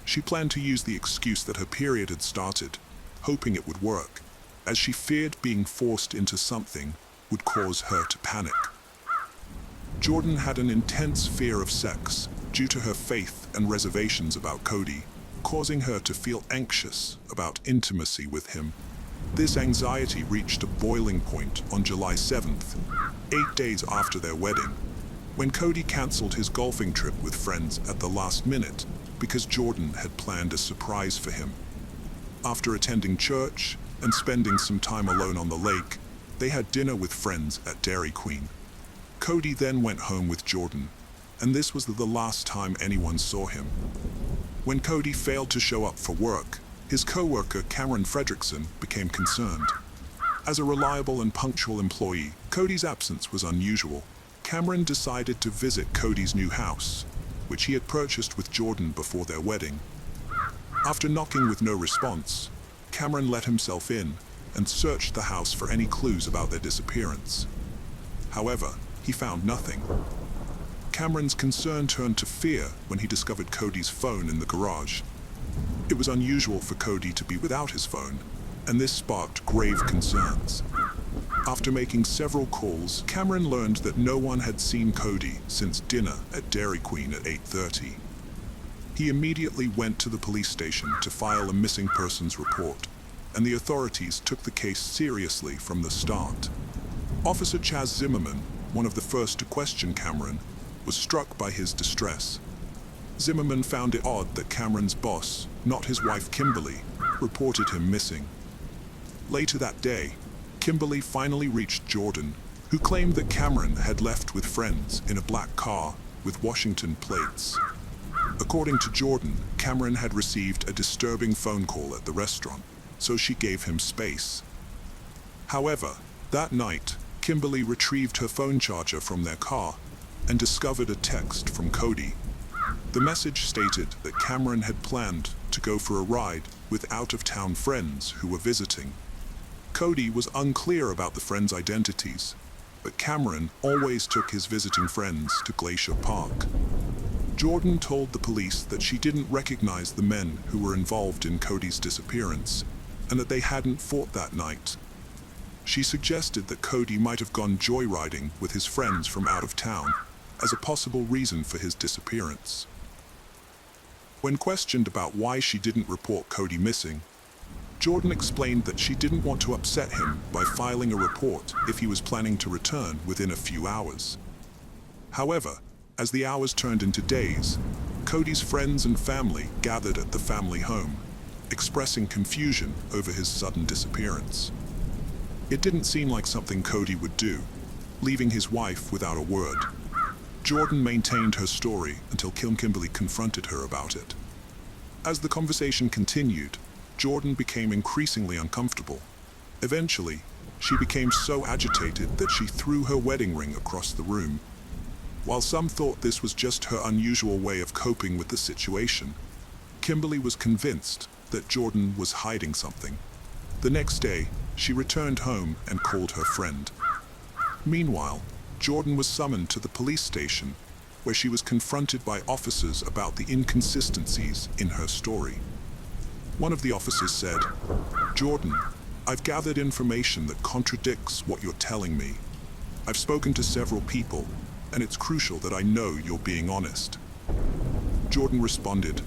She planned to use the excuse that her period had started, hoping it would work, as she feared being forced into something would cause her to panic. Jordan had an intense fear of sex due to her faith and reservations about Cody, causing her to feel anxious about intimacy with him. This anxiety reached a boiling point on July 7th, 8 days after their wedding, when Cody canceled his golfing trip with friends at the last minute because Jordan had planned a surprise for him. After attending church and spending some time alone on the lake, they had dinner with friends at Dairy Queen. Cody then went home with Jordan, and this was the last time anyone saw him. When Cody failed to show up for work, his co-worker Cameron Fredrickson became concerned. As a reliable and punctual employee, Cody's absence was unusual. Cameron decided to visit Cody's new house, which he had purchased with Jordan before their wedding. After knocking with no response, Cameron let himself in and searched the house for any clues about their disappearance. However, he found nothing. Cameron's concern turned to fear when he discovered Cody's phone in the garage. It was unusual for Cody to be without his phone, and this sparked grave concerns. After making several calls, Cameron learned that no one had seen Cody since dinner at Dairy Queen at 8:30. He immediately went to the police station to file a missing persons report, and the authorities took the case seriously from the start. Officer Chaz Zimmerman, one of the first to question Cameron, was struck by his distress. Zimmerman found it odd that Cameron's boss, not his wife Kimberly, reported him missing. Later that day, Kimberly finally reached Jordan, who claimed that Cameron had left with friends in a black car with Washington plates. According to Jordan, Cameron had received a disturbing phone call at the restaurant, so she gave him space. However, that night, Kimberly retrieved her phone charger from their car and discovered a text from Cody. The message stated that Cameron had planned to go for a ride with out-of-town friends who were visiting. Cody was unclear about the friends' identities, but Cameron always took his visiting friends to Glacier Park. Jordan told the police that she didn't recognize the men who were involved in Cody's disappearance, and that they hadn't fought that night. She suggested that Cody might have gone joyriding with his friends from out of town, as a possible reason for his disappearance. When questioned about why she didn't report Cody missing, Jordan explained that she didn't want to upset him by filing a report if he was planning to return within a few hours. However, as the hours turned into days, Cody's friends and family gathered at the family home, expressing confusion over his sudden disappearance. It didn't seem like something Cody would do, leaving his wife without a word. Jordan maintained her story until Kimberly confronted her about it. As the conversation continued, Jordan became increasingly uncomfortable. Eventually, she became so agitated that she threw her wedding ring across the room. While some thought this was just her unusual way of coping with the situation, Kimberly was convinced that Jordan was hiding something. The next day, she returned home and called her friend. Meanwhile, Jordan was summoned to the police station, where she was confronted by officers about the inconsistencies in her story. One of the officers said, "Jordan, I've gathered information that contradicts what you're telling me. I've spoken to several people, and it's crucial that I know you're being honest." Jordan responded,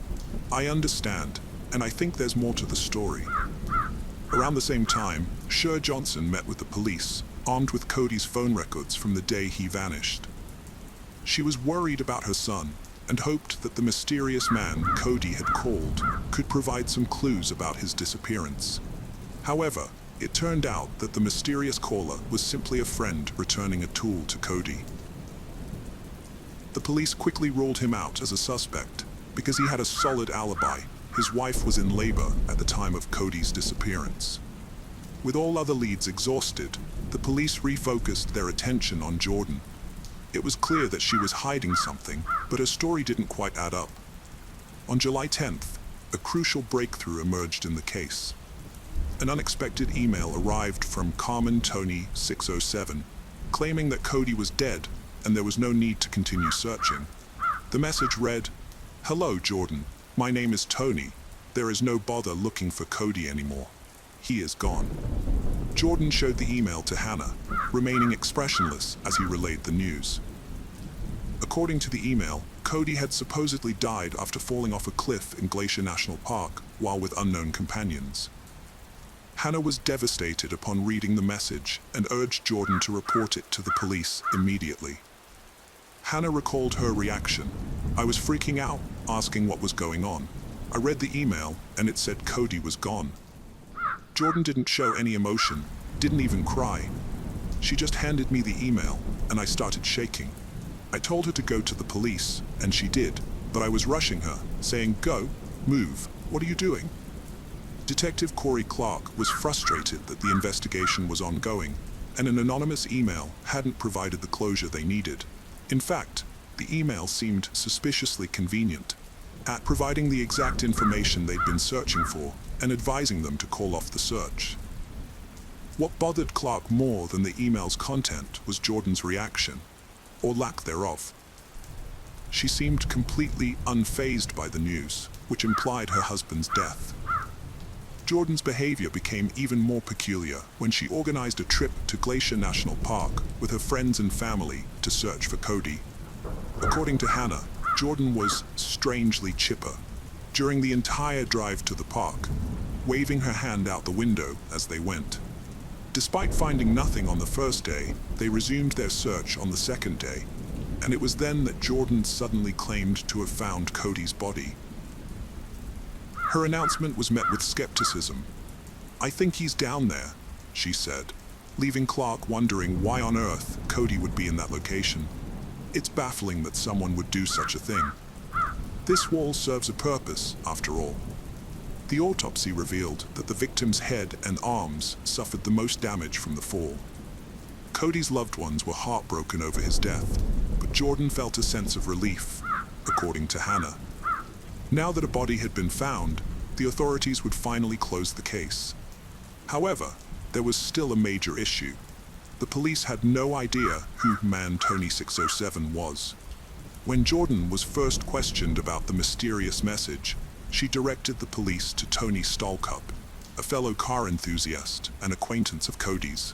"I understand, and I think there's more to the story." Around the same time, Sher Johnson met with the police, armed with Cody's phone records from the day he vanished. She was worried about her son and hoped that the mysterious man Cody had called could provide some clues about his disappearance. However, it turned out that the mysterious caller was simply a friend returning a tool to Cody. The police quickly ruled him out as a suspect because he had a solid alibi. His wife was in labor at the time of Cody's disappearance. With all other leads exhausted, the police refocused their attention on Jordan. It was clear that she was hiding something, but her story didn't quite add up. On July 10th, a crucial breakthrough emerged in the case. An unexpected email arrived from Carmen Tony 607, claiming that Cody was dead and there was no need to continue searching. The message read, "Hello, Jordan. My name is Tony. There is no bother looking for Cody anymore. He is gone." Jordan showed the email to Hannah, remaining expressionless as he relayed the news. According to the email, Cody had supposedly died after falling off a cliff in Glacier National Park while with unknown companions. Hannah was devastated upon reading the message and urged Jordan to report it to the police immediately. Hannah recalled her reaction. "I was freaking out, asking what was going on. I read the email and it said Cody was gone." Jordan didn't show any emotion, didn't even cry. She just handed me the email and I started shaking. I told her to go to the police, and she did, but I was rushing her, saying, "Go, move, what are you doing?" Detective Corey Clark was frustrated that the investigation was ongoing, and an anonymous email hadn't provided the closure they needed. In fact, the email seemed suspiciously convenient, at providing the exact information they'd been searching for and advising them to call off the search. What bothered Clark more than the email's content was Jordan's reaction, or lack thereof. She seemed completely unfazed by the news, which implied her husband's death. Jordan's behavior became even more peculiar when she organized a trip to Glacier National Park with her friends and family to search for Cody. According to Hannah, Jordan was strangely chipper during the entire drive to the park, waving her hand out the window as they went. Despite finding nothing on the first day, they resumed their search on the second day, and it was then that Jordan suddenly claimed to have found Cody's body. Her announcement was met with skepticism. "I think he's down there," she said, leaving Clark wondering why on earth Cody would be in that location. It's baffling that someone would do such a thing. This wall serves a purpose, after all. The autopsy revealed that the victim's head and arms suffered the most damage from the fall. Cody's loved ones were heartbroken over his death, but Jordan felt a sense of relief, according to Hannah. Now that a body had been found, the authorities would finally close the case. However, there was still a major issue. The police had no idea who man Tony 607 was. When Jordan was first questioned about the mysterious message, she directed the police to Tony Stallcup, a fellow car enthusiast and acquaintance of Cody's.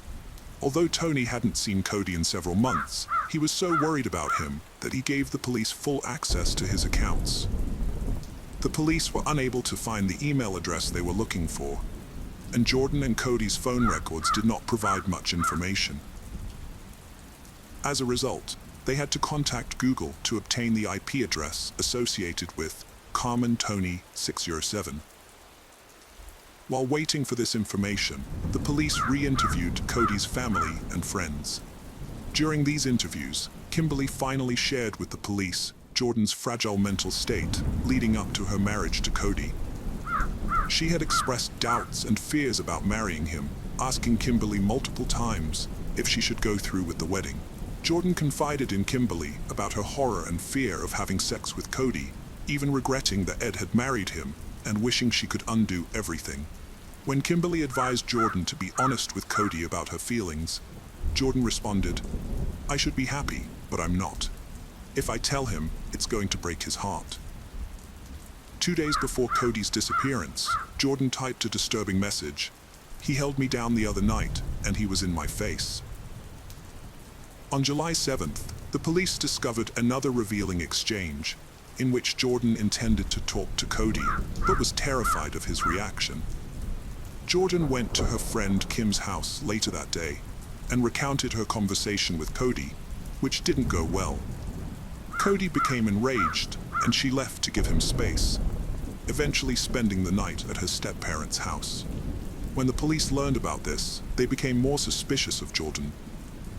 Although Tony hadn't seen Cody in several months, he was so worried about him that he gave the police full access to his accounts. The police were unable to find the email address they were looking for, and Jordan and Cody's phone records did not provide much information. As a result, they had to contact Google to obtain the IP address associated with Carmen Tony 607. While waiting for this information, the police re-interviewed Cody's family and friends. During these interviews, Kimberly finally shared with the police Jordan's fragile mental state leading up to her marriage to Cody. She had expressed doubts and fears about marrying him, asking Kimberly multiple times if she should go through with the wedding. Jordan confided in Kimberly about her horror and fear of having sex with Cody, even regretting that Ed had married him and wishing she could undo everything. When Kimberly advised Jordan to be honest with Cody about her feelings, Jordan responded, "I should be happy, but I'm not. If I tell him, it's going to break his heart." 2 days before Cody's disappearance, Jordan typed a disturbing message. "He held me down the other night, and he was in my face." On July 7th, the police discovered another revealing exchange, in which Jordan intended to talk to Cody, but was terrified of his reaction. Jordan went to her friend Kim's house later that day, and recounted her conversation with Cody, which didn't go well. Cody became enraged, and she left to give him space, eventually spending the night at her step-parents' house. When the police learned about this, they became more suspicious of Jordan.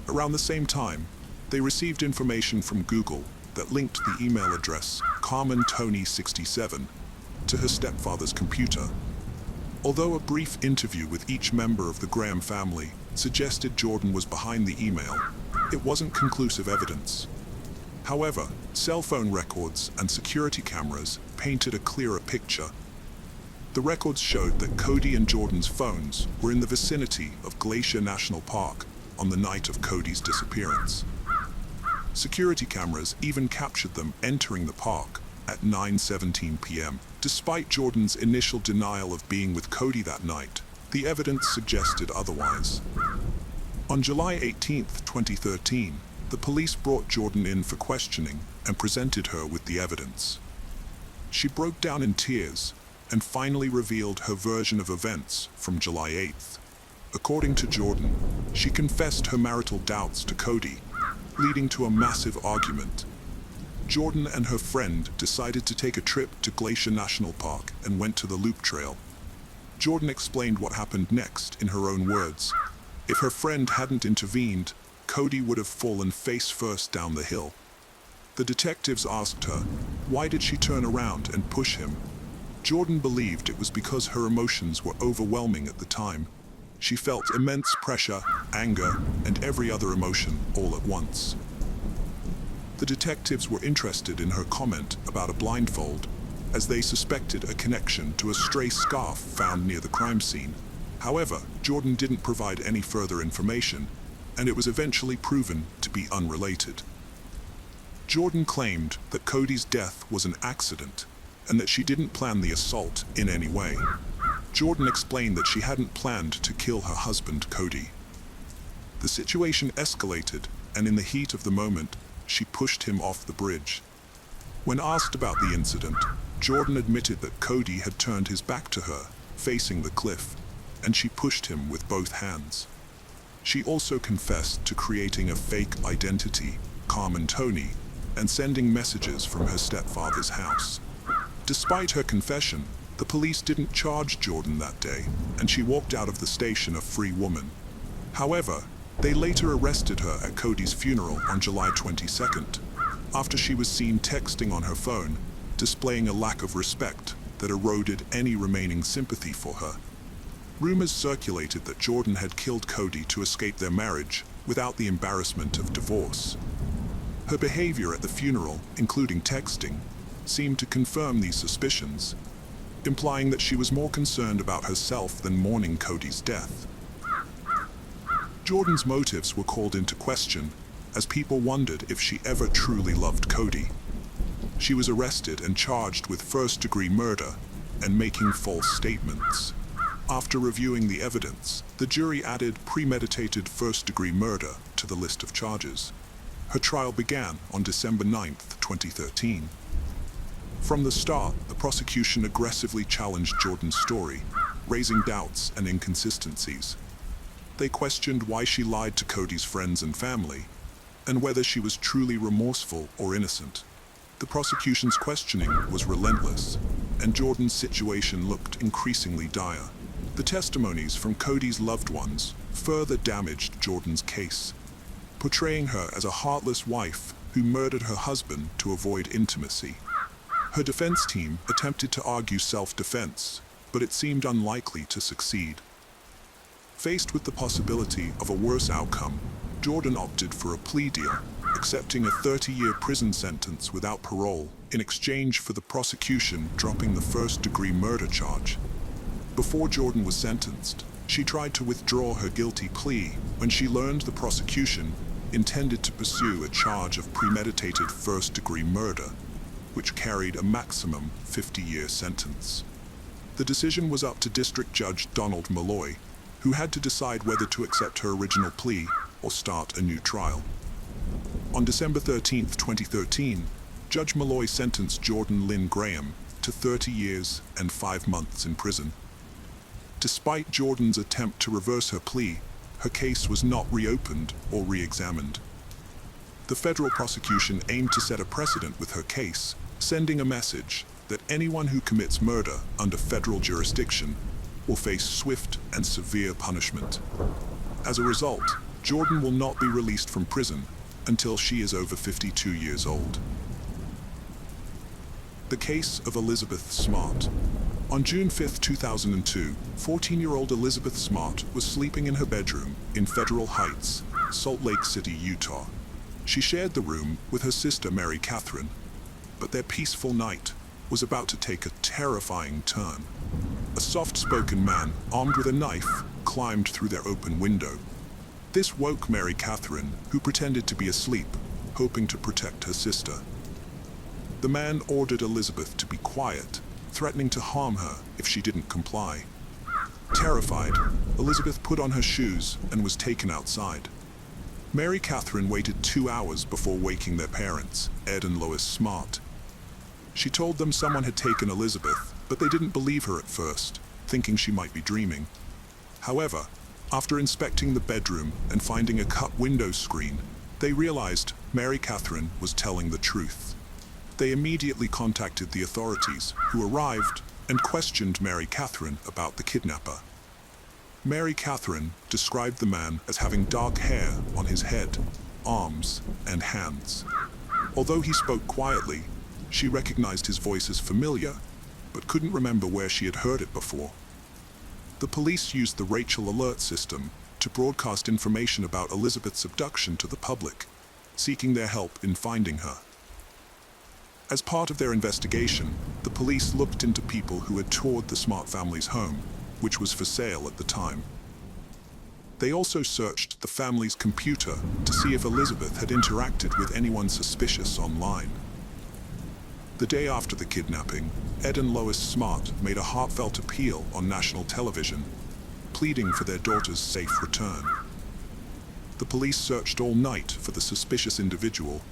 Around the same time, they received information from Google that linked the email address CarmenTony67 to her stepfather's computer. Although a brief interview with each member of the Graham family suggested Jordan was behind the email, it wasn't conclusive evidence. However, cell phone records and security cameras painted a clearer picture. The records showed that Cody and Jordan's phones were in the vicinity of Glacier National Park on the night of Cody's disappearance. Security cameras even captured them entering the park at 9:17 p.m. Despite Jordan's initial denial of being with Cody that night, the evidence suggested otherwise. On July 18, 2013, the police brought Jordan in for questioning and presented her with the evidence. She broke down in tears and finally revealed her version of events from July 8th. According to Jordan, she confessed her marital doubts to Cody, leading to a massive argument. Jordan and her friend decided to take a trip to Glacier National Park and went to the Loop Trail. Jordan explained what happened next in her own words. If her friend hadn't intervened, Cody would have fallen face first down the hill. The detectives asked her, why did she turn around and push him? Jordan believed it was because her emotions were overwhelming at the time. She felt immense pressure, anger, and every other emotion all at once. The detectives were interested in her comment about a blindfold, as they suspected a connection to a stray scarf found near the crime scene. However, Jordan didn't provide any further information, and it was eventually proven to be unrelated. Jordan claimed that Cody's death was an accident, and that she didn't plan the assault in any way. Jordan explained that she hadn't planned to kill her husband, Cody. The situation escalated, and in the heat of the moment, she pushed him off the bridge. When asked about the incident, Jordan admitted that Cody had turned his back to her, facing the cliff, and she pushed him with both hands. She also confessed to creating a fake identity, Carmen Tony, and sending messages from her stepfather's house. Despite her confession, the police didn't charge Jordan that day, and she walked out of the station a free woman. However, they later arrested her at Cody's funeral on July 22nd, after she was seen texting on her phone, displaying a lack of respect that eroded any remaining sympathy for her. Rumors circulated that Jordan had killed Cody to escape their marriage without the embarrassment of divorce. Her behavior at the funeral, including texting, seemed to confirm these suspicions, implying that she was more concerned about herself than mourning Cody's death. Jordan's motives were called into question, as people wondered if she ever truly loved Cody. She was arrested and charged with first-degree murder and making false statements. After reviewing the evidence, the jury added premeditated first-degree murder to the list of charges. Her trial began on December 9, 2013. From the start, the prosecution aggressively challenged Jordan's story, raising doubts and inconsistencies. They questioned why she lied to Cody's friends and family, and whether she was truly remorseful or innocent. The prosecution's questioning was relentless, and Jordan's situation looked increasingly dire. The testimonies from Cody's loved ones further damaged Jordan's case. portraying her as a heartless wife who murdered her husband to avoid intimacy. Her defense team attempted to argue self-defense, but it seemed unlikely to succeed. Faced with the possibility of a worse outcome, Jordan opted for a plea deal, accepting a 30-year prison sentence without parole in exchange for the prosecution dropping the first-degree murder charge. Before Jordan was sentenced, she tried to withdraw her guilty plea when she learned the prosecution intended to pursue a charge of premeditated first-degree murder, which carried a maximum 50-year sentence. The decision was up to District Judge Donald Malloy, who had to decide whether to accept her original plea or start a new trial. On December 13, 2013, Judge Malloy sentenced Jordan Lynn Graham to 30 years and 5 months in prison. Despite Jordan's attempt to reverse her plea, her case was not reopened or re-examined. The federal prosecution aimed to set a precedent with her case, sending a message that anyone who commits murder under federal jurisdiction will face swift and severe punishment. As a result, Jordan will not be released from prison until she is over 52 years old. The case of Elizabeth Smart. On June 5, 2002, 14-year-old Elizabeth Smart was sleeping in her bedroom in Federal Heights, Salt Lake City, Utah. She shared the room with her sister Mary Catherine, but their peaceful night was about to take a terrifying turn. A soft-spoken man, armed with a knife, climbed through their open window. This woke Mary Catherine, who pretended to be asleep, hoping to protect her sister. The man ordered Elizabeth to be quiet, threatening to harm her if she didn't comply. Terrified, Elizabeth put on her shoes and was taken outside. Mary Catherine waited 2 hours before waking their parents, Ed and Lois Smart. She told them someone had taken Elizabeth, but they didn't believe her at first, thinking she might be dreaming. However, after inspecting the bedroom and finding a cut window screen, they realized Mary Catherine was telling the truth. They immediately contacted the authorities, who arrived and questioned Mary Catherine about the kidnapper. Mary Catherine described the man as having dark hair on his head, arms, and hands. Although he spoke quietly, she recognized his voice as familiar, but couldn't remember where she had heard it before. The police used the Rachel alert system to broadcast information about Elizabeth's abduction to the public, seeking their help in finding her. As part of their investigation, the police looked into people who had toured the Smart family's home, which was for sale at the time. They also searched the family's computer to see if Elizabeth had interacted with anyone suspicious online. The day after the kidnapping, Ed and Lois Smart made a heartfelt appeal on national television, pleading for their daughter's safe return. The police searched all night for the suspicious individual,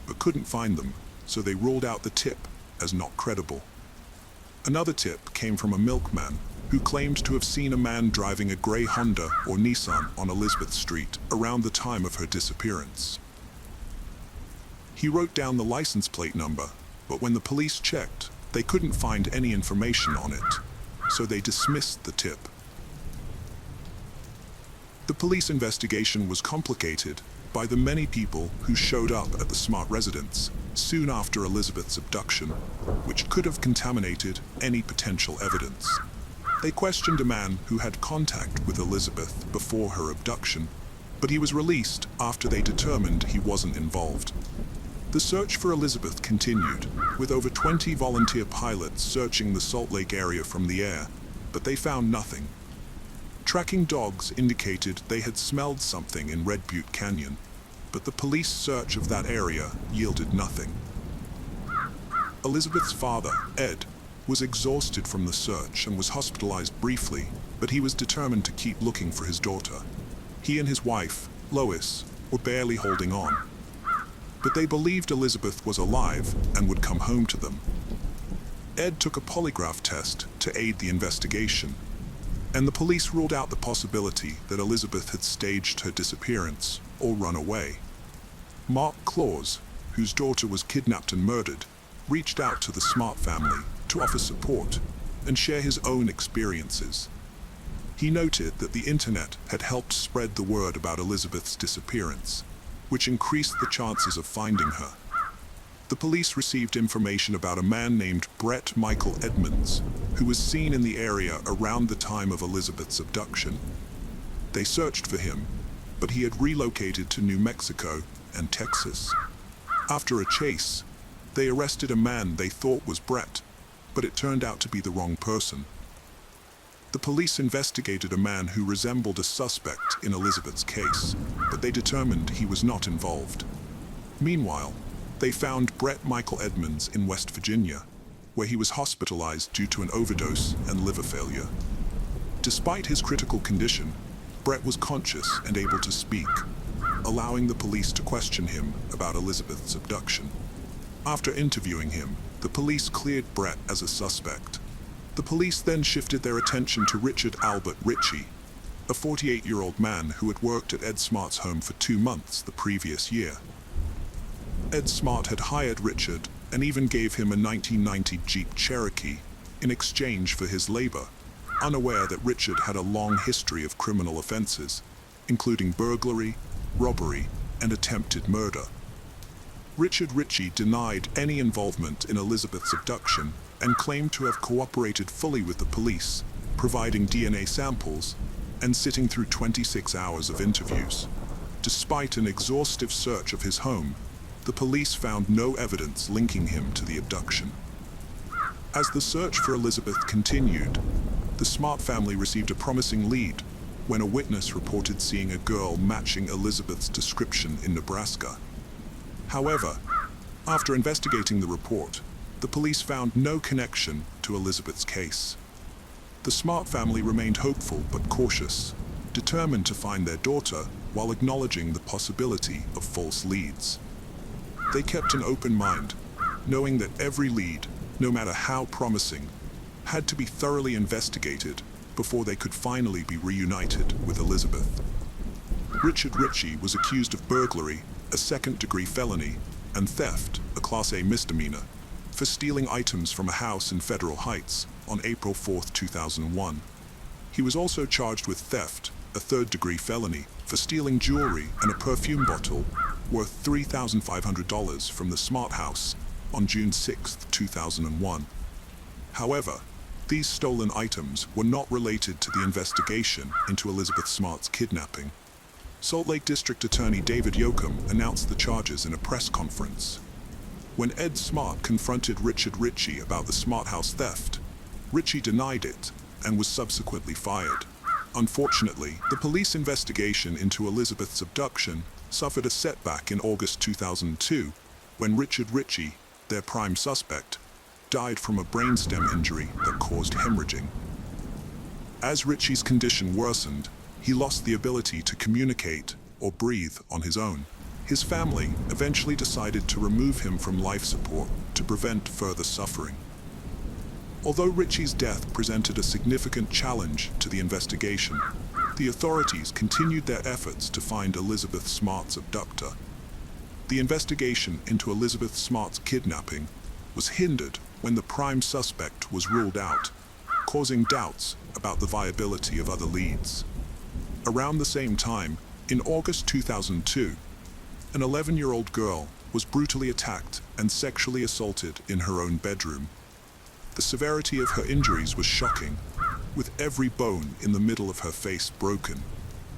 but couldn't find them, so they ruled out the tip as not credible. Another tip came from a milkman who claimed to have seen a man driving a gray Honda or Nissan on Elizabeth Street around the time of her disappearance. He wrote down the license plate number, but when the police checked, they couldn't find any information on it, so they dismissed the tip. The police investigation was complicated by the many people who showed up at the Smart residence soon after Elizabeth's abduction, which could have contaminated any potential evidence. They questioned a man who had contact with Elizabeth before her abduction, but he was released after they determined he wasn't involved. The search for Elizabeth continued, with over 20 volunteer pilots searching the Salt Lake area from the air, but they found nothing. Tracking dogs indicated they had smelled something in Red Butte Canyon, but the police search of that area yielded nothing. Elizabeth's father, Ed, was exhausted from the search and was hospitalized briefly, but he was determined to keep looking for his daughter. He and his wife, Lois, were barely holding on, but they believed Elizabeth was alive and would come home to them. Ed took a polygraph test to aid the investigation, and the police ruled out the possibility that Elizabeth had staged her disappearance or run away. Mark Claus, whose daughter was kidnapped and murdered, reached out to the Smart family to offer support and share his own experiences. He noted that the internet had helped spread the word about Elizabeth's disappearance, which increased the chances of finding her. The police received information about a man named Brett Michael Edmonds, who was seen in the area around the time of Elizabeth's abduction. They searched for him, but he had relocated to New Mexico and Texas. After a chase, they arrested a man they thought was Brett, but it turned out to be the wrong person. The police investigated a man who resembled a suspect in Elizabeth's case, but they determined he was not involved. Meanwhile, they found Brett Michael Edmonds in West Virginia, where he was hospitalized due to an overdose and liver failure. Despite his critical condition, Brett was conscious and able to speak, allowing the police to question him about Elizabeth's abduction. After interviewing him, the police cleared Brett as a suspect. The police then shifted their attention to Richard Albert Ritchie, a 48-year-old man who had worked at Ed Smart's home for 2 months the previous year. Ed Smart had hired Richard and even gave him a 1990 Jeep Cherokee in exchange for his labor, unaware that Richard had a long history of criminal offenses, including burglary, robbery, and attempted murder. Richard Ritchie denied any involvement in Elizabeth's abduction and claimed to have cooperated fully with the police, providing DNA samples and sitting through 26 hours of interviews. Despite an exhaustive search of his home, the police found no evidence linking him to the abduction. As the search for Elizabeth continued, the Smart family received a promising lead when a witness reported seeing a girl matching Elizabeth's description in Nebraska. However, after investigating the report, the police found no connection to Elizabeth's case. The Smart family remained hopeful but cautious, determined to find their daughter while acknowledging the possibility of false leads. They kept an open mind, knowing that every lead, no matter how promising, had to be thoroughly investigated before they could finally be reunited with Elizabeth. Richard Ritchie was accused of burglary, a second-degree felony, and theft, a Class A misdemeanor, for stealing items from a house in Federal Heights on April 4, 2001. He was also charged with theft, a third-degree felony, for stealing jewelry and a perfume bottle worth $3,500 from the Smart house on June 6, 2001. However, these stolen items were not related to the investigation into Elizabeth Smart's kidnapping. Salt Lake District Attorney David Yoakum announced the charges in a press conference. When Ed Smart confronted Richard Ritchie about the Smart house theft, Ritchie denied it and was subsequently fired. Unfortunately, the police investigation into Elizabeth's abduction suffered a setback in August 2002 when Richard Ritchie, their prime suspect, died from a brainstem injury that caused hemorrhaging. As Ritchie's condition worsened, he lost the ability to communicate or breathe on his own. His family eventually decided to remove him from life support to prevent further suffering. Although Ritchie's death presented a significant challenge to the investigation, the authorities continued their efforts to find Elizabeth Smart's abductor. The investigation into Elizabeth Smart's kidnapping was hindered when the prime suspect was ruled out, causing doubts about the viability of other leads. Around the same time, in August 2002, an 11-year-old girl was brutally attacked and sexually assaulted in her own bedroom. The severity of her injuries was shocking, with every bone in the middle of her face broken.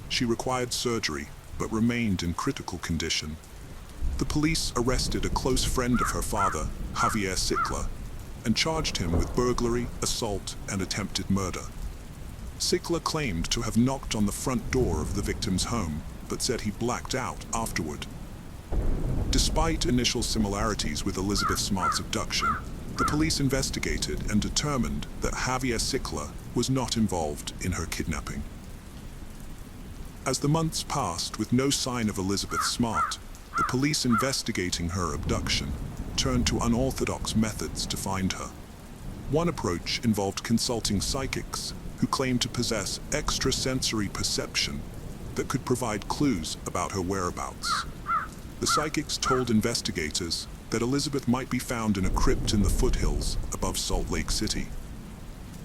She required surgery, but remained in critical condition. The police arrested a close friend of her father, Javier Sickler, and charged him with burglary, assault, and attempted murder. Sickler claimed to have knocked on the front door of the victim's home, but said he blacked out afterward. Despite initial similarities with Elizabeth Smart's abduction, the police investigated and determined that Javier Sickler was not involved in her kidnapping. As the months passed with no sign of Elizabeth Smart, the police investigating her abduction turned to unorthodox methods to find her. One approach involved consulting psychics who claimed to possess extrasensory perception that could provide clues about her whereabouts. The psychics told investigators that Elizabeth might be found in a crypt in the foothills above Salt Lake City.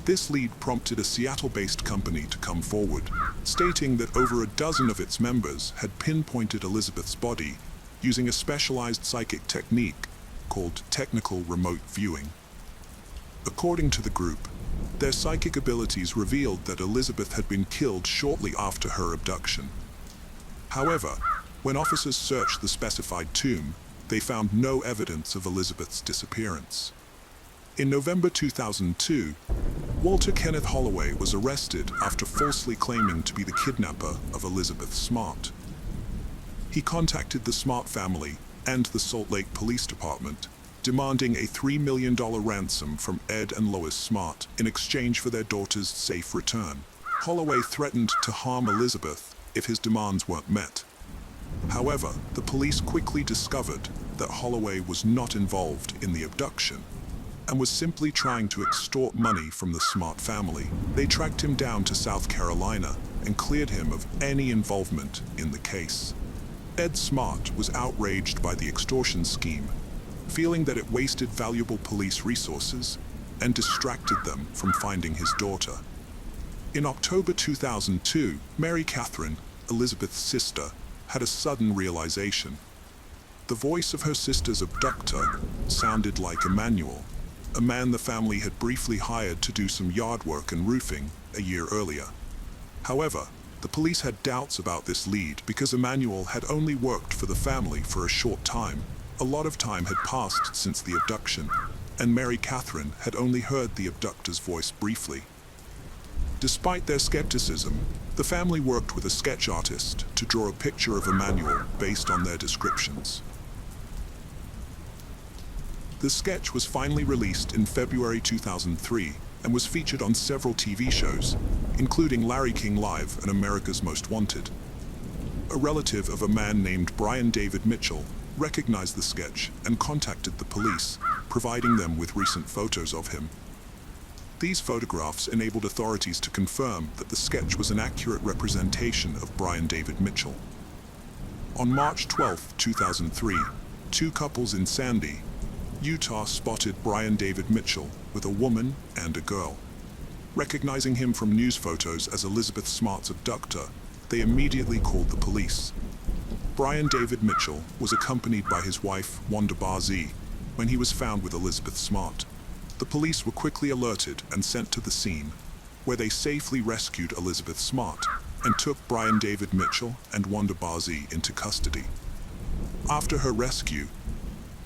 This lead prompted a Seattle-based company to come forward, stating that over a dozen of its members had pinpointed Elizabeth's body using a specialized psychic technique called technical remote viewing. According to the group, their psychic abilities revealed that Elizabeth had been killed shortly after her abduction. However, when officers searched the specified tomb, they found no evidence of Elizabeth's disappearance. In November 2002, Walter Kenneth Holloway was arrested after falsely claiming to be the kidnapper of Elizabeth Smart. He contacted the Smart family and the Salt Lake Police Department, demanding a $3 million ransom from Ed and Lois Smart in exchange for their daughter's safe return. Holloway threatened to harm Elizabeth if his demands weren't met. However, the police quickly discovered that Holloway was not involved in the abduction and was simply trying to extort money from the Smart family. They tracked him down to South Carolina and cleared him of any involvement in the case. Ed Smart was outraged by the extortion scheme, feeling that it wasted valuable police resources and distracted them from finding his daughter. In October 2002, Mary Catherine, Elizabeth's sister, had a sudden realization. The voice of her sister's abductor sounded like Emmanuel, a man the family had briefly hired to do some yard work and roofing a year earlier. However, the police had doubts about this lead because Emmanuel had only worked for the family for a short time. A lot of time had passed since the abduction, and Mary Catherine had only heard the abductor's voice briefly. Despite their skepticism, the family worked with a sketch artist to draw a picture of Emmanuel based on their descriptions. The sketch was finally released in February 2003 and was featured on several TV shows, including Larry King Live and America's Most Wanted. A relative of a man named Brian David Mitchell recognized the sketch and contacted the police, providing them with recent photos of him. These photographs enabled authorities to confirm that the sketch was an accurate representation of Brian David Mitchell. On March 12, 2003, two couples in Sandy, Utah spotted Brian David Mitchell with a woman and a girl. Recognizing him from news photos as Elizabeth Smart's abductor, they immediately called the police. Brian David Mitchell was accompanied by his wife, Wanda Barzee, when he was found with Elizabeth Smart. The police were quickly alerted and sent to the scene, where they safely rescued Elizabeth Smart and took Brian David Mitchell and Wanda Barzee into custody. After her rescue,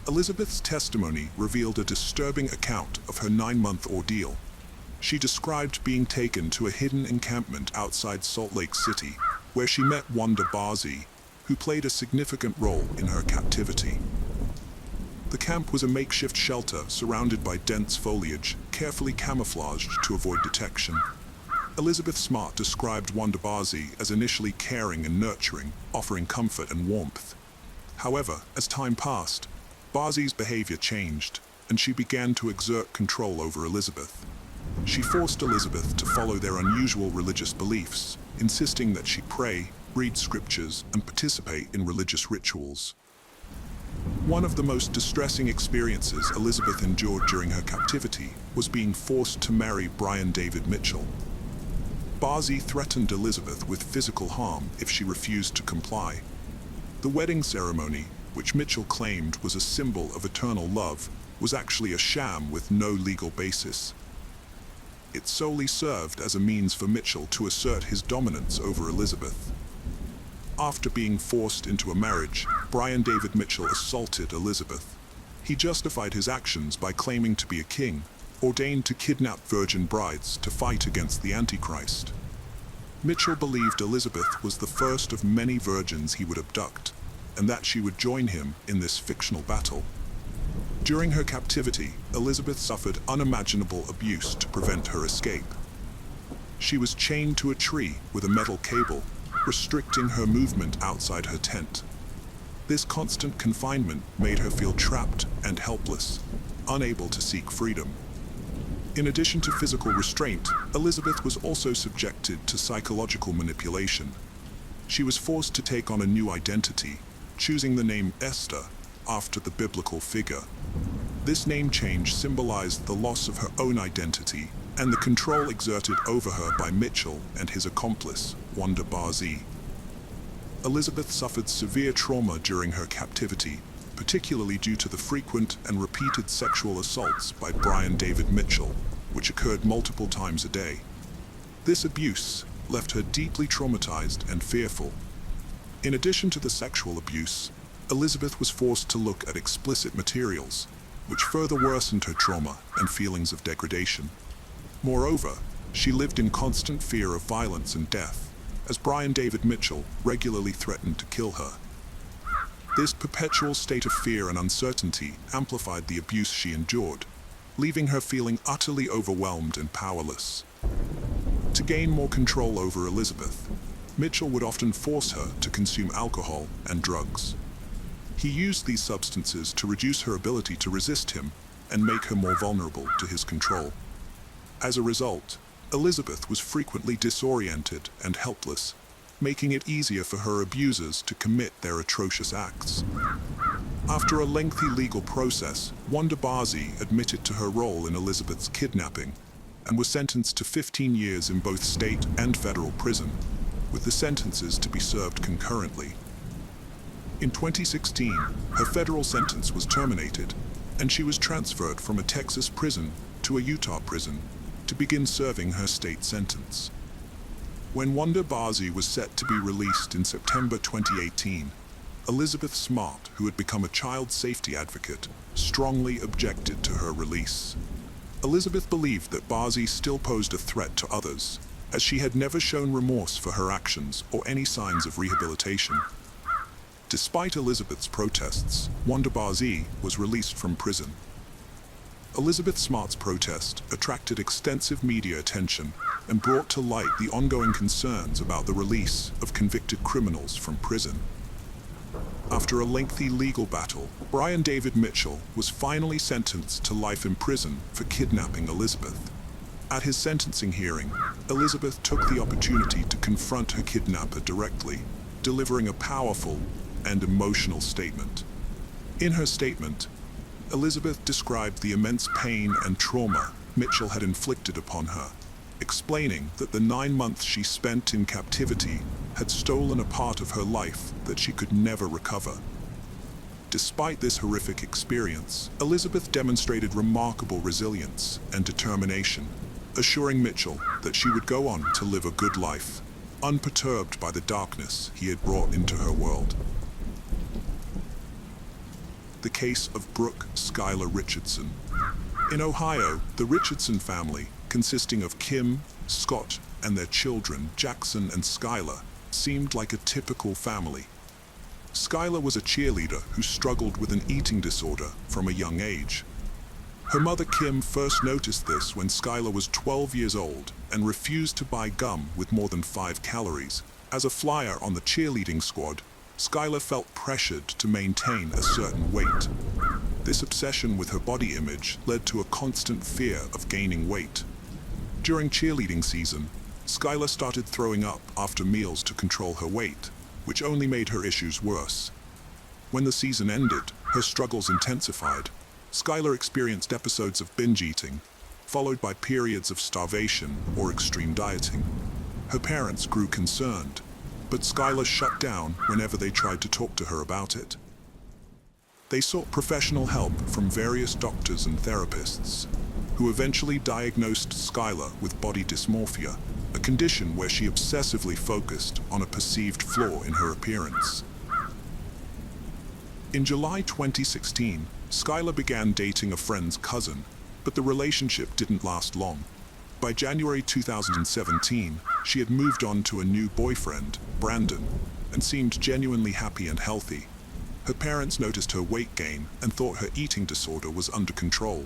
Elizabeth's testimony revealed a disturbing account of her 9-month ordeal. She described being taken to a hidden encampment outside Salt Lake City, where she met Wanda Barzee, who played a significant role in her captivity. The camp was a makeshift shelter surrounded by dense foliage, carefully camouflaged to avoid detection. Elizabeth Smart described Wanda Barzee as initially caring and nurturing, offering comfort and warmth. However, as time passed, Barzee's behavior changed, and she began to exert control over Elizabeth. She forced Elizabeth to follow their unusual religious beliefs, insisting that she pray, read scriptures, and participate in religious rituals. One of the most distressing experiences Elizabeth endured during her captivity was being forced to marry Brian David Mitchell. Barzee threatened Elizabeth with physical harm if she refused to comply. The wedding ceremony, which Mitchell claimed was a symbol of eternal love, was actually a sham with no legal basis. It solely served as a means for Mitchell to assert his dominance over Elizabeth. After being forced into a marriage, Brian David Mitchell assaulted Elizabeth. He justified his actions by claiming to be a king, ordained to kidnap virgin brides to fight against the Antichrist. Mitchell believed Elizabeth was the first of many virgins he would abduct, and that she would join him in this fictional battle. During her captivity, Elizabeth suffered unimaginable abuse to prevent her escape. She was chained to a tree with a metal cable, restricting her movement outside her tent. This constant confinement made her feel trapped and helpless, unable to seek freedom. In addition to physical restraint, Elizabeth was also subjected to psychological manipulation. She was forced to take on a new identity, choosing the name Esther after the biblical figure. This name change symbolized the loss of her own identity and the control exerted over her by Mitchell and his accomplice, Wanda Barzee. Elizabeth suffered severe trauma during her captivity, particularly due to the frequent and repeated sexual assaults by Brian David Mitchell, which occurred multiple times a day. This abuse left her deeply traumatized and fearful. In addition to the sexual abuse, Elizabeth was forced to look at explicit materials, which further worsened her trauma and feelings of degradation. Moreover, she lived in constant fear of violence and death, as Brian David Mitchell regularly threatened to kill her. This perpetual state of fear and uncertainty amplified the abuse she endured, leaving her feeling utterly overwhelmed and powerless. To gain more control over Elizabeth, Mitchell would often force her to consume alcohol and drugs. He used these substances to reduce her ability to resist him and make her more vulnerable to his control. As a result, Elizabeth was frequently disoriented and helpless, making it easier for her abusers to commit their atrocious acts. After a lengthy legal process, Wanda Barzee admitted to her role in Elizabeth's kidnapping and was sentenced to 15 years in both state and federal prison, with the sentences to be served concurrently. In 2016, her federal sentence was terminated, and she was transferred from a Texas prison to a Utah prison to begin serving her state sentence. When Wanda Barzee was set to be released in September 2018, Elizabeth Smart, who had become a child safety advocate, strongly objected to her release. Elizabeth believed that Barzee still posed a threat to others, as she had never shown remorse for her actions or any signs of rehabilitation. Despite Elizabeth's protests, Wanda Barzee was released from prison. Elizabeth Smart's protest attracted extensive media attention and brought to light the ongoing concerns about the release of convicted criminals from prison. After a lengthy legal battle, Brian David Mitchell was finally sentenced to life in prison for kidnapping Elizabeth. At his sentencing hearing, Elizabeth took the opportunity to confront her kidnapper directly, delivering a powerful and emotional statement. In her statement, Elizabeth described the immense pain and trauma Mitchell had inflicted upon her, explaining that the 9 months she spent in captivity had stolen a part of her life that she could never recover. Despite this horrific experience, Elizabeth demonstrated remarkable resilience and determination, assuring Mitchell that she would go on to live a good life, unperturbed by the darkness he had brought into her world. The case of Brooke Skylar Richardson. In Ohio, the Richardson family, consisting of Kim, Scott, and their children, Jackson and Skylar, seemed like a typical family. Skylar was a cheerleader who struggled with an eating disorder from a young age. Her mother Kim first noticed this when Skylar was 12 years old and refused to buy gum with more than 5 calories. As a flyer on the cheerleading squad, Skylar felt pressured to maintain a certain weight. This obsession with her body image led to a constant fear of gaining weight. During cheerleading season, Skylar started throwing up after meals to control her weight, which only made her issues worse. When the season ended, her struggles intensified. Skylar experienced episodes of binge eating, followed by periods of starvation or extreme dieting. Her parents grew concerned, but Skylar shut down whenever they tried to talk to her about it. They sought professional help from various doctors and therapists, who eventually diagnosed Skylar with body dysmorphia, a condition where she obsessively focused on a perceived flaw in her appearance. In July 2016, Skylar began dating a friend's cousin, but the relationship didn't last long. By January 2017, she had moved on to a new boyfriend, Brandon, and seemed genuinely happy and healthy. Her parents noticed her weight gain and thought her eating disorder was under control.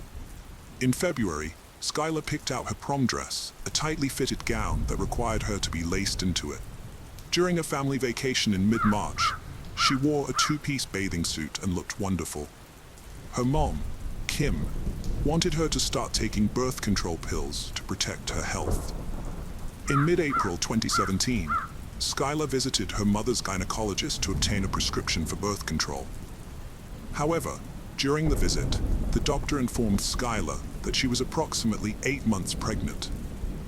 In February, Skylar picked out her prom dress, a tightly fitted gown that required her to be laced into it. During a family vacation in mid-March, she wore a 2-piece bathing suit and looked wonderful. Her mom, Kim, wanted her to start taking birth control pills to protect her health. In mid-April 2017, Skylar visited her mother's gynecologist to obtain a prescription for birth control. However, during the visit, the doctor informed Skylar that she was approximately 8 months pregnant.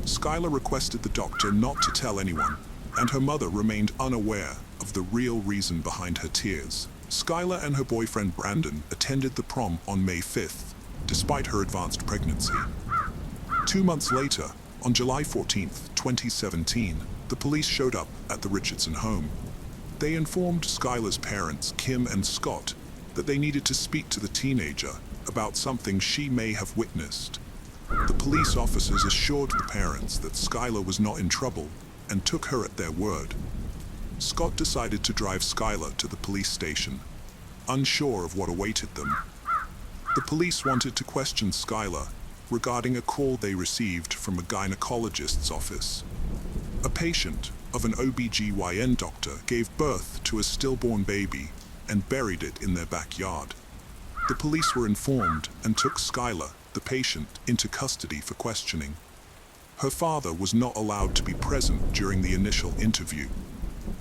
Skylar requested the doctor not to tell anyone, and her mother remained unaware of the real reason behind her tears. Skylar and her boyfriend Brandon attended the prom on May 5th, despite her advanced pregnancy. 2 months later, on July 14th, 2017, the police showed up at the Richardson home. They informed Skylar's parents, Kim and Scott, that they needed to speak to the teenager about something she may have witnessed. The police officers assured the parents that Skylar was not in trouble and took her at their word. Scott decided to drive Skylar to the police station, unsure of what awaited them. The police wanted to question Skylar regarding a call they received from a gynecologist's office. A patient of an OB/GYN doctor gave birth to a stillborn baby and buried it in their backyard. The police were informed and took Skylar, the patient, into custody for questioning. Her father was not allowed to be present during the initial interview.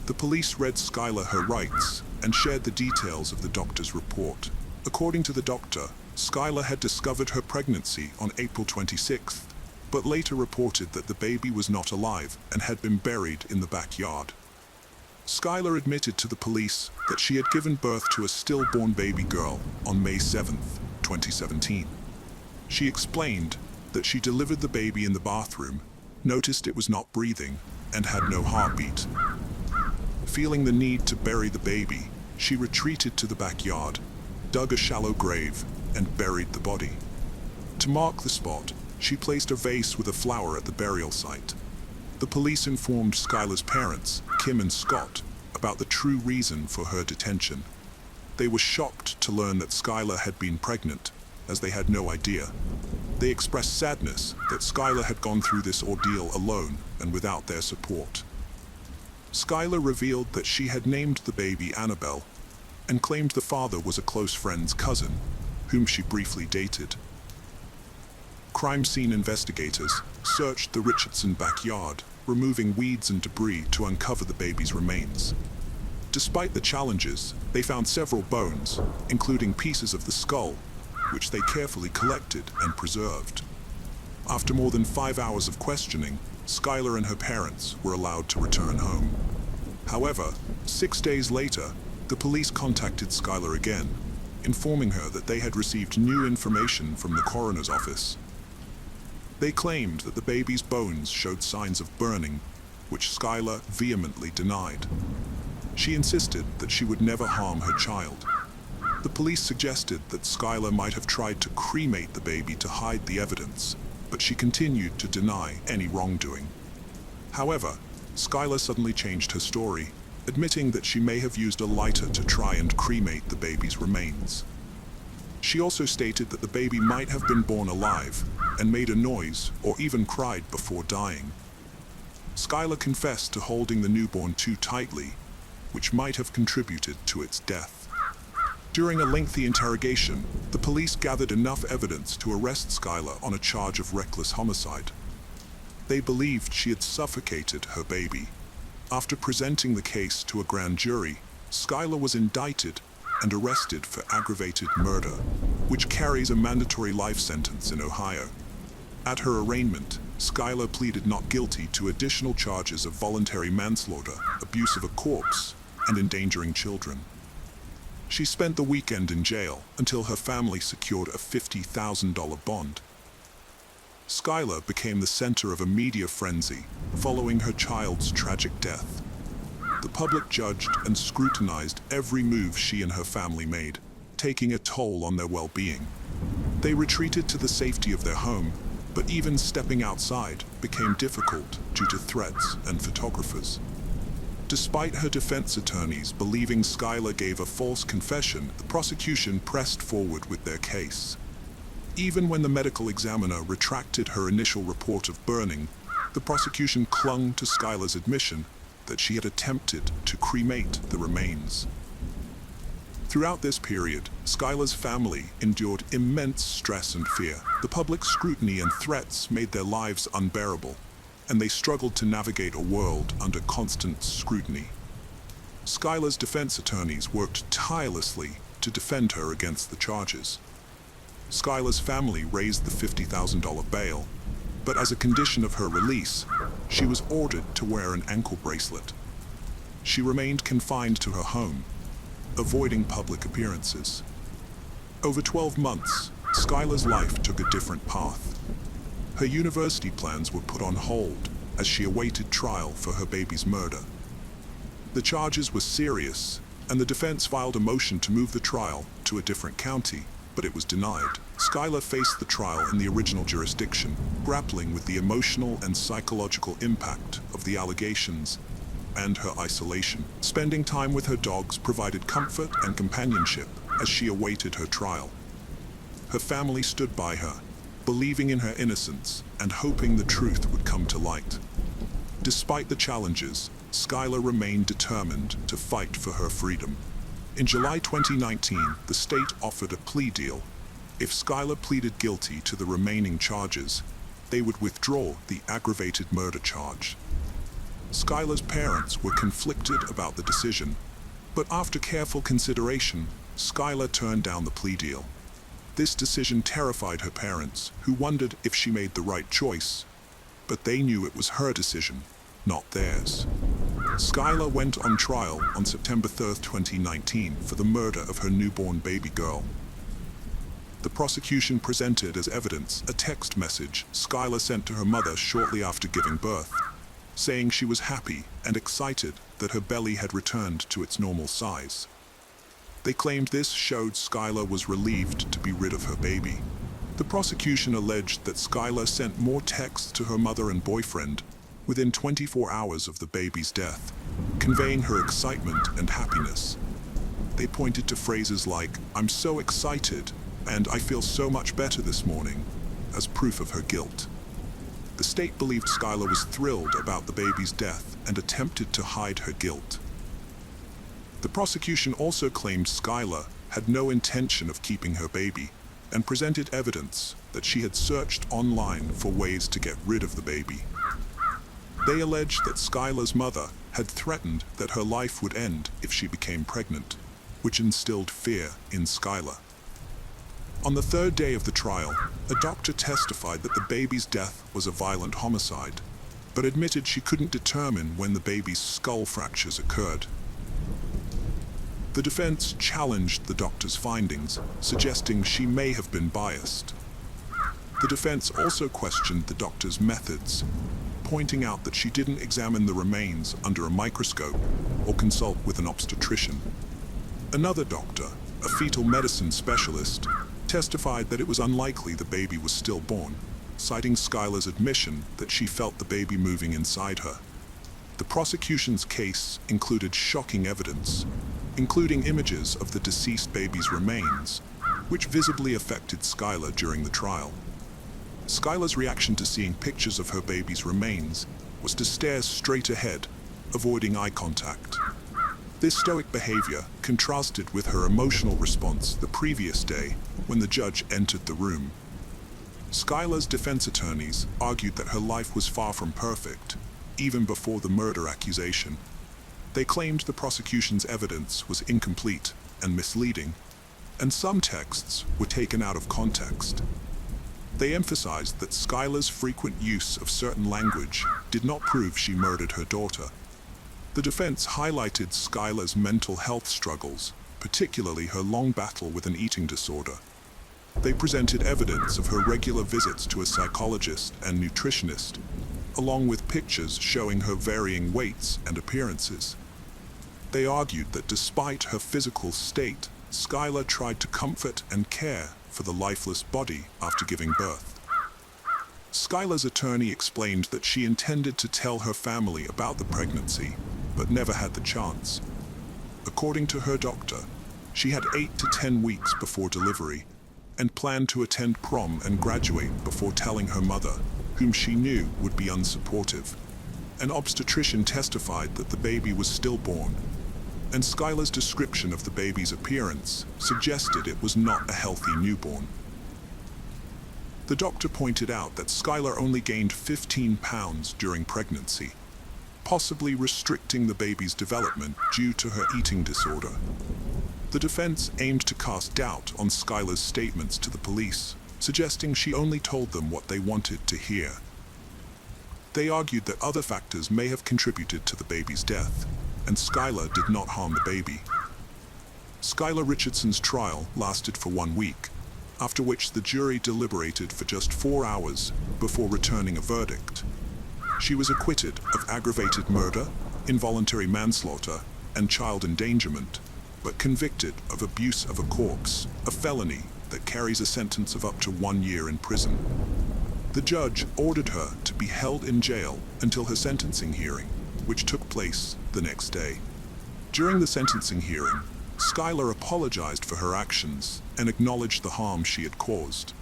The police read Skylar her rights and shared the details of the doctor's report. According to the doctor, Skylar had discovered her pregnancy on April 26th, but later reported that the baby was not alive and had been buried in the backyard. Skylar admitted to the police that she had given birth to a stillborn baby girl on May 7th, 2017. She explained that she delivered the baby in the bathroom, noticed it was not breathing, and had no heartbeat. Feeling the need to bury the baby, she retreated to the backyard, dug a shallow grave, and buried the body. To mark the spot, she placed a vase with a flower at the burial site. The police informed Skylar's parents, Kim and Scott, about the true reason for her detention. They were shocked to learn that Skylar had been pregnant, as they had no idea. They expressed sadness that Skylar had gone through this ordeal alone and without their support. Skylar revealed that she had named the baby Annabelle and claimed the father was a close friend's cousin, whom she briefly dated. Crime scene investigators searched the Richardson backyard, removing weeds and debris to uncover the baby's remains. Despite the challenges, they found several bones, including pieces of the skull, which they carefully collected and preserved. After more than 5 hours of questioning, Skylar and her parents were allowed to return home. However, 6 days later, the police contacted Skylar again, informing her that they had received new information from the coroner's office. They claimed that the baby's bones showed signs of burning, which Skylar vehemently denied. She insisted that she would never harm her child. The police suggested that Skylar might have tried to cremate the baby to hide the evidence, but she continued to deny any wrongdoing. However, Skylar suddenly changed her story, admitting that she may have used a lighter to try and cremate the baby's remains. She also stated that the baby might have been born alive and made a noise or even cried before dying. Skylar confessed to holding the newborn too tightly, which might have contributed to its death. During a lengthy interrogation, the police gathered enough evidence to arrest Skylar on a charge of reckless homicide. They believed she had suffocated her baby. After presenting the case to a grand jury, Skylar was indicted and arrested for aggravated murder, which carries a mandatory life sentence in Ohio. At her arraignment, Skylar pleaded not guilty to additional charges of voluntary manslaughter, abuse of a corpse, and endangering children. She spent the weekend in jail until her family secured a $50,000 bond. Skylar became the center of a media frenzy following her child's tragic death. The public judged and scrutinized every move she and her family made, taking a toll on their well-being. They retreated to the safety of their home, but even stepping outside became difficult due to threats and photographers. Despite her defense attorneys believing Skylar gave a false confession, the prosecution pressed forward with their case. Even when the medical examiner retracted her initial report of burning, the prosecution clung to Skylar's admission that she had attempted to cremate the remains. Throughout this period, Skylar's family endured immense stress and fear. The public scrutiny and threats made their lives unbearable, and they struggled to navigate a world under constant scrutiny. Skylar's defense attorneys worked tirelessly to defend her against the charges. Skylar's family raised the $50,000 bail, but as a condition of her release, she was ordered to wear an ankle bracelet. She remained confined to her home, avoiding public appearances. Over 12 months, Skylar's life took a different path. Her university plans were put on hold as she awaited trial for her baby's murder. The charges were serious, and the defense filed a motion to move the trial to a different county, but it was denied. Skylar faced the trial in the original jurisdiction, grappling with the emotional and psychological impact of the allegations and her isolation. Spending time with her dogs provided comfort and companionship as she awaited her trial. Her family stood by her, believing in her innocence and hoping the truth would come to light. Despite the challenges, Skylar remained determined to fight for her freedom. In July 2019, the state offered a plea deal. If Skylar pleaded guilty to the remaining charges, they would withdraw the aggravated murder charge. Skylar's parents were conflicted about the decision, but after careful consideration, Skylar turned down the plea deal. This decision terrified her parents, who wondered if she made the right choice, but they knew it was her decision, not theirs. Skylar went on trial on September 3, 2019 for the murder of her newborn baby girl. The prosecution presented as evidence a text message Skylar sent to her mother shortly after giving birth, saying she was happy and excited that her belly had returned to its normal size. They claimed this showed Skylar was relieved to be rid of her baby. The prosecution alleged that Skylar sent more texts to her mother and boyfriend within 24 hours of the baby's death, conveying her excitement and happiness. They pointed to phrases like, "I'm so excited," and "I feel so much better this morning," as proof of her guilt. The state believed Skylar was thrilled about the baby's death and attempted to hide her guilt. The prosecution also claimed Skylar had no intention of keeping her baby and presented evidence that she had searched online for ways to get rid of the baby. They alleged that Skylar's mother had threatened that her life would end if she became pregnant, which instilled fear in Skylar. On the third day of the trial, a doctor testified that the baby's death was a violent homicide, but admitted she couldn't determine when the baby's skull fractures occurred. The defense challenged the doctor's findings, suggesting she may have been biased. The defense also questioned the doctor's methods, pointing out that she didn't examine the remains under a microscope or consult with an obstetrician. Another doctor, a fetal medicine specialist, testified that it was unlikely the baby was stillborn, citing Skylar's admission that she felt the baby moving inside her. The prosecution's case included shocking evidence, including images of the deceased baby's remains, which visibly affected Skylar during the trial. Skylar's reaction to seeing pictures of her baby's remains was to stare straight ahead, avoiding eye contact. This stoic behavior contrasted with her emotional response the previous day when the judge entered the room. Skylar's defense attorneys argued that her life was far from perfect, even before the murder accusation. They claimed the prosecution's evidence was incomplete and misleading, and some texts were taken out of context. They emphasized that Skylar's frequent use of certain language did not prove she murdered her daughter. The defense highlighted Skylar's mental health struggles, particularly her long battle with an eating disorder. They presented evidence of her regular visits to a psychologist and nutritionist, along with pictures showing her varying weights and appearances. They argued that despite her physical state, Skylar tried to comfort and care for the lifeless body after giving birth. Skylar's attorney explained that she intended to tell her family about the pregnancy, but never had the chance. According to her doctor, she had 8 to 10 weeks before delivery and planned to attend prom and graduate before telling her mother, whom she knew would be unsupportive. An obstetrician testified that the baby was stillborn, and Skylar's description of the baby's appearance suggested it was not a healthy newborn. The doctor pointed out that Skylar only gained 15 pounds during pregnancy, possibly restricting the baby's development due to her eating disorder. The defense aimed to cast doubt on Skylar's statements to the police, suggesting she only told them what they wanted to hear. They argued that other factors may have contributed to the baby's death, and Skylar did not harm the baby. Skylar Richardson's trial lasted for 1 week, after which the jury deliberated for just 4 hours before returning a verdict. She was acquitted of aggravated murder, involuntary manslaughter, and child endangerment, but convicted of abuse of a corpse, a felony that carries a sentence of up to 1 year in prison. The judge ordered her to be held in jail until her sentencing hearing, which took place the next day. During the sentencing hearing, Skylar apologized for her actions and acknowledged the harm she had caused.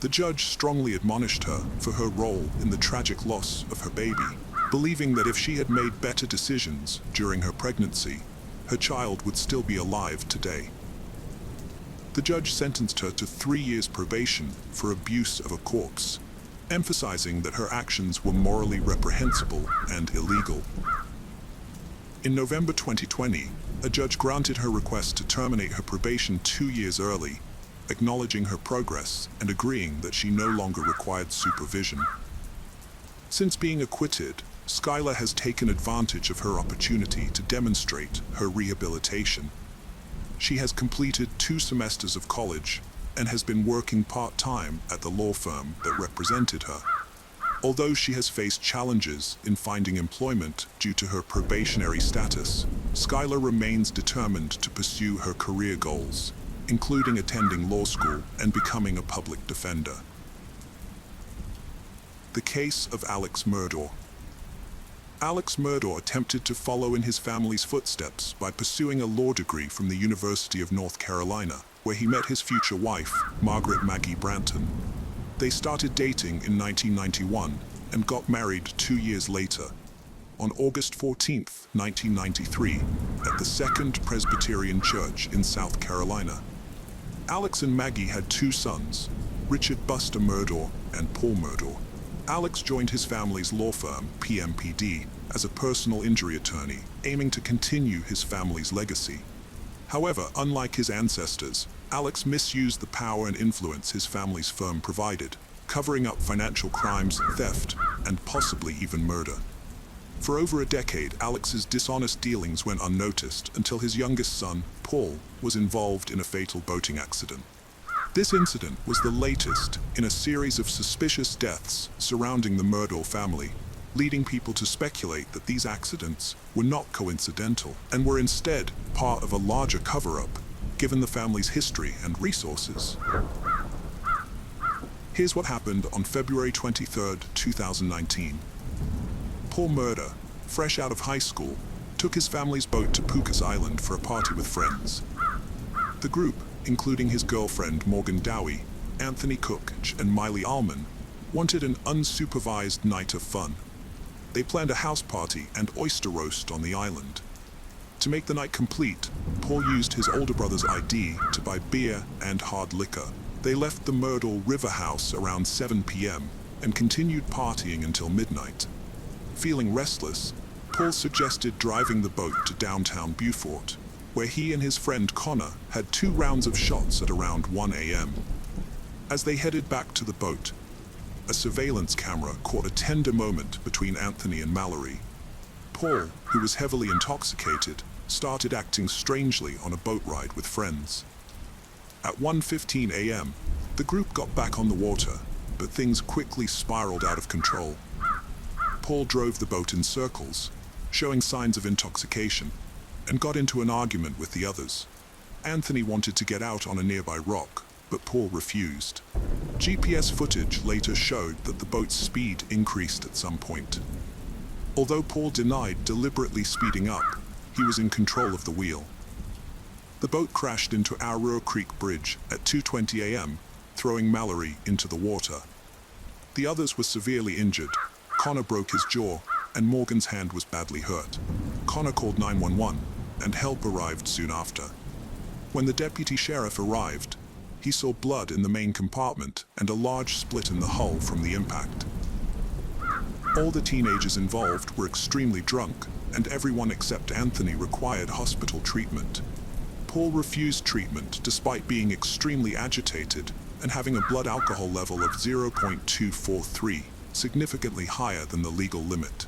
The judge strongly admonished her for her role in the tragic loss of her baby, believing that if she had made better decisions during her pregnancy, her child would still be alive today. The judge sentenced her to 3 years probation for abuse of a corpse, emphasizing that her actions were morally reprehensible and illegal. In November 2020, a judge granted her request to terminate her probation 2 years early, acknowledging her progress and agreeing that she no longer required supervision. Since being acquitted, Skylar has taken advantage of her opportunity to demonstrate her rehabilitation. She has completed 2 semesters of college and has been working part-time at the law firm that represented her. Although she has faced challenges in finding employment due to her probationary status, Skylar remains determined to pursue her career goals, including attending law school and becoming a public defender. The case of Alex Murdaugh. Alex Murdaugh attempted to follow in his family's footsteps by pursuing a law degree from the University of North Carolina, where he met his future wife, Margaret Maggie Branton. They started dating in 1991 and got married 2 years later, on August 14, 1993, at the Second Presbyterian Church in South Carolina. Alex and Maggie had 2 sons, Richard Buster Murdaugh and Paul Murdaugh. Alex joined his family's law firm, PMPD, as a personal injury attorney, aiming to continue his family's legacy. However, unlike his ancestors, Alex misused the power and influence his family's firm provided, covering up financial crimes, theft, and possibly even murder. For over a decade, Alex's dishonest dealings went unnoticed until his youngest son, Paul, was involved in a fatal boating accident. This incident was the latest in a series of suspicious deaths surrounding the Murdaugh family, leading people to speculate that these accidents were not coincidental and were instead part of a larger cover-up, given the family's history and resources. Here's what happened on February 23, 2019. Paul Murdaugh, fresh out of high school, took his family's boat to Pucas Island for a party with friends. The group, including his girlfriend Morgan Dowie, Anthony Cook, and Miley Allman, wanted an unsupervised night of fun. They planned a house party and oyster roast on the island. To make the night complete, Paul used his older brother's ID to buy beer and hard liquor. They left the Murdaugh River House around 7 p.m. and continued partying until midnight. Feeling restless, Paul suggested driving the boat to downtown Beaufort, where he and his friend Connor had 2 rounds of shots at around 1 a.m. As they headed back to the boat, a surveillance camera caught a tender moment between Anthony and Mallory. Paul, who was heavily intoxicated, started acting strangely on a boat ride with friends. At 1:15 a.m., the group got back on the water, but things quickly spiraled out of control. Paul drove the boat in circles, showing signs of intoxication, and got into an argument with the others. Anthony wanted to get out on a nearby rock, but Paul refused. GPS footage later showed that the boat's speed increased at some point. Although Paul denied deliberately speeding up, he was in control of the wheel. The boat crashed into Arroyo Creek Bridge at 2:20 a.m., throwing Mallory into the water. The others were severely injured. Connor broke his jaw, and Morgan's hand was badly hurt. Connor called 911, and help arrived soon after. When the deputy sheriff arrived, he saw blood in the main compartment and a large split in the hull from the impact. All the teenagers involved were extremely drunk, and everyone except Anthony required hospital treatment. Paul refused treatment despite being extremely agitated and having a blood alcohol level of 0.243, significantly higher than the legal limit.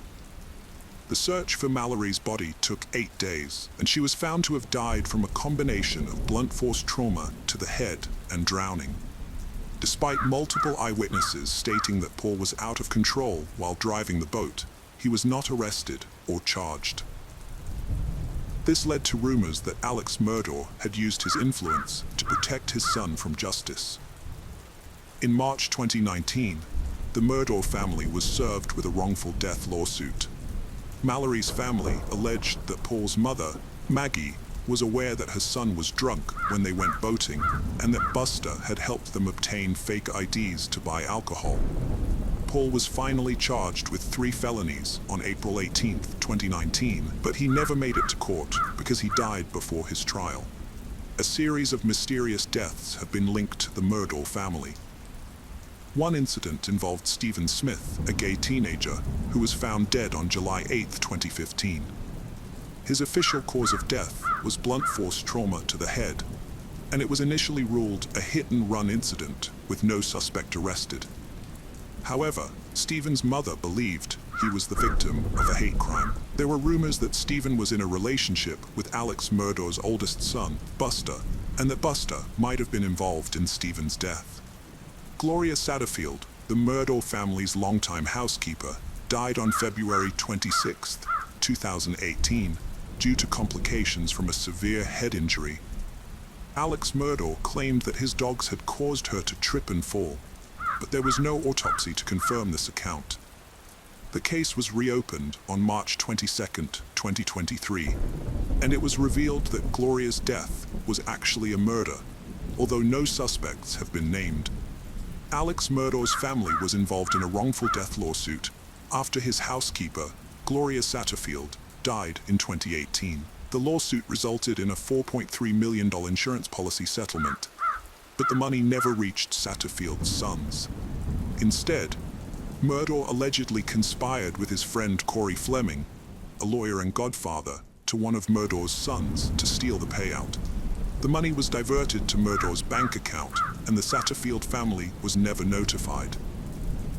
The search for Mallory's body took 8 days, and she was found to have died from a combination of blunt force trauma to the head and drowning. Despite multiple eyewitnesses stating that Paul was out of control while driving the boat, he was not arrested or charged. This led to rumors that Alex Murdaugh had used his influence to protect his son from justice. In March 2019, the Murdaugh family was served with a wrongful death lawsuit. Mallory's family alleged that Paul's mother, Maggie, was aware that her son was drunk when they went boating and that Buster had helped them obtain fake IDs to buy alcohol. Paul was finally charged with 3 felonies on April 18, 2019, but he never made it to court because he died before his trial. A series of mysterious deaths have been linked to the Murdaugh family. One incident involved Stephen Smith, a gay teenager, who was found dead on July 8, 2015. His official cause of death was blunt force trauma to the head, and it was initially ruled a hit-and-run incident with no suspect arrested. However, Stephen's mother believed he was the victim of a hate crime. There were rumors that Stephen was in a relationship with Alex Murdaugh's oldest son, Buster, and that Buster might have been involved in Stephen's death. Gloria Satterfield, the Murdaugh family's longtime housekeeper, died on February 26, 2018, due to complications from a severe head injury. Alex Murdaugh claimed that his dogs had caused her to trip and fall, but there was no autopsy to confirm this account. The case was reopened on March 22, 2023, and it was revealed that Gloria's death was actually a murder, although no suspects have been named. Alex Murdaugh's family was involved in a wrongful death lawsuit after his housekeeper, Gloria Satterfield, died in 2018. The lawsuit resulted in a $4.3 million insurance policy settlement, but the money never reached Satterfield's sons. Instead, Murdaugh allegedly conspired with his friend Corey Fleming, a lawyer and godfather to one of Murdaugh's sons, to steal the payout. The money was diverted to Murdaugh's bank account, and the Satterfield family was never notified.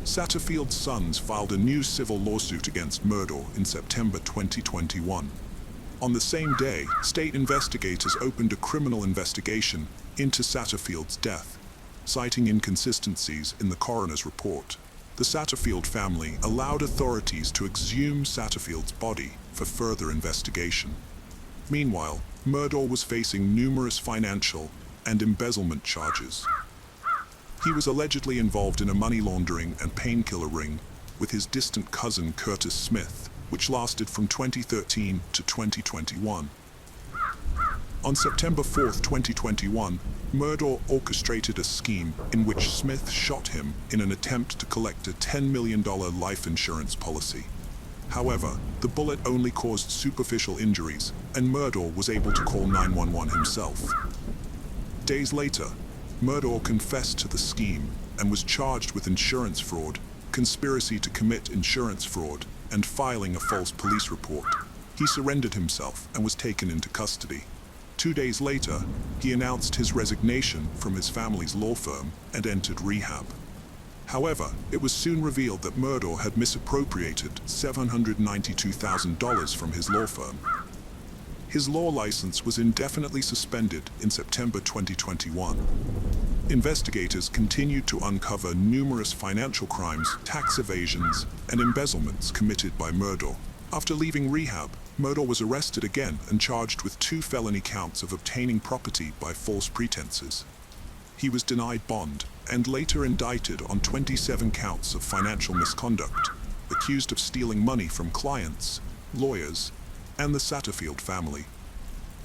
Satterfield's sons filed a new civil lawsuit against Murdaugh in September 2021. On the same day, state investigators opened a criminal investigation into Satterfield's death, citing inconsistencies in the coroner's report. The Satterfield family allowed authorities to exhume Satterfield's body for further investigation. Meanwhile, Murdaugh was facing numerous financial and embezzlement charges. He was allegedly involved in a money laundering and painkiller ring with his distant cousin Curtis Smith, which lasted from 2013 to 2021. On September 4, 2021, Murdaugh orchestrated a scheme in which Smith shot him in an attempt to collect a $10 million life insurance policy. However, the bullet only caused superficial injuries, and Murdaugh was able to call 911 himself. Days later, Murdaugh confessed to the scheme and was charged with insurance fraud, conspiracy to commit insurance fraud, and filing a false police report. He surrendered himself and was taken into custody. 2 days later, he announced his resignation from his family's law firm and entered rehab. However, it was soon revealed that Murdaugh had misappropriated $792,000 from his law firm. His law license was indefinitely suspended in September 2021. Investigators continued to uncover numerous financial crimes, tax evasions, and embezzlements committed by Murdaugh. After leaving rehab, Murdaugh was arrested again and charged with 2 felony counts of obtaining property by false pretenses. He was denied bond and later indicted on 27 counts of financial misconduct, accused of stealing money from clients, lawyers, and the Satterfield family.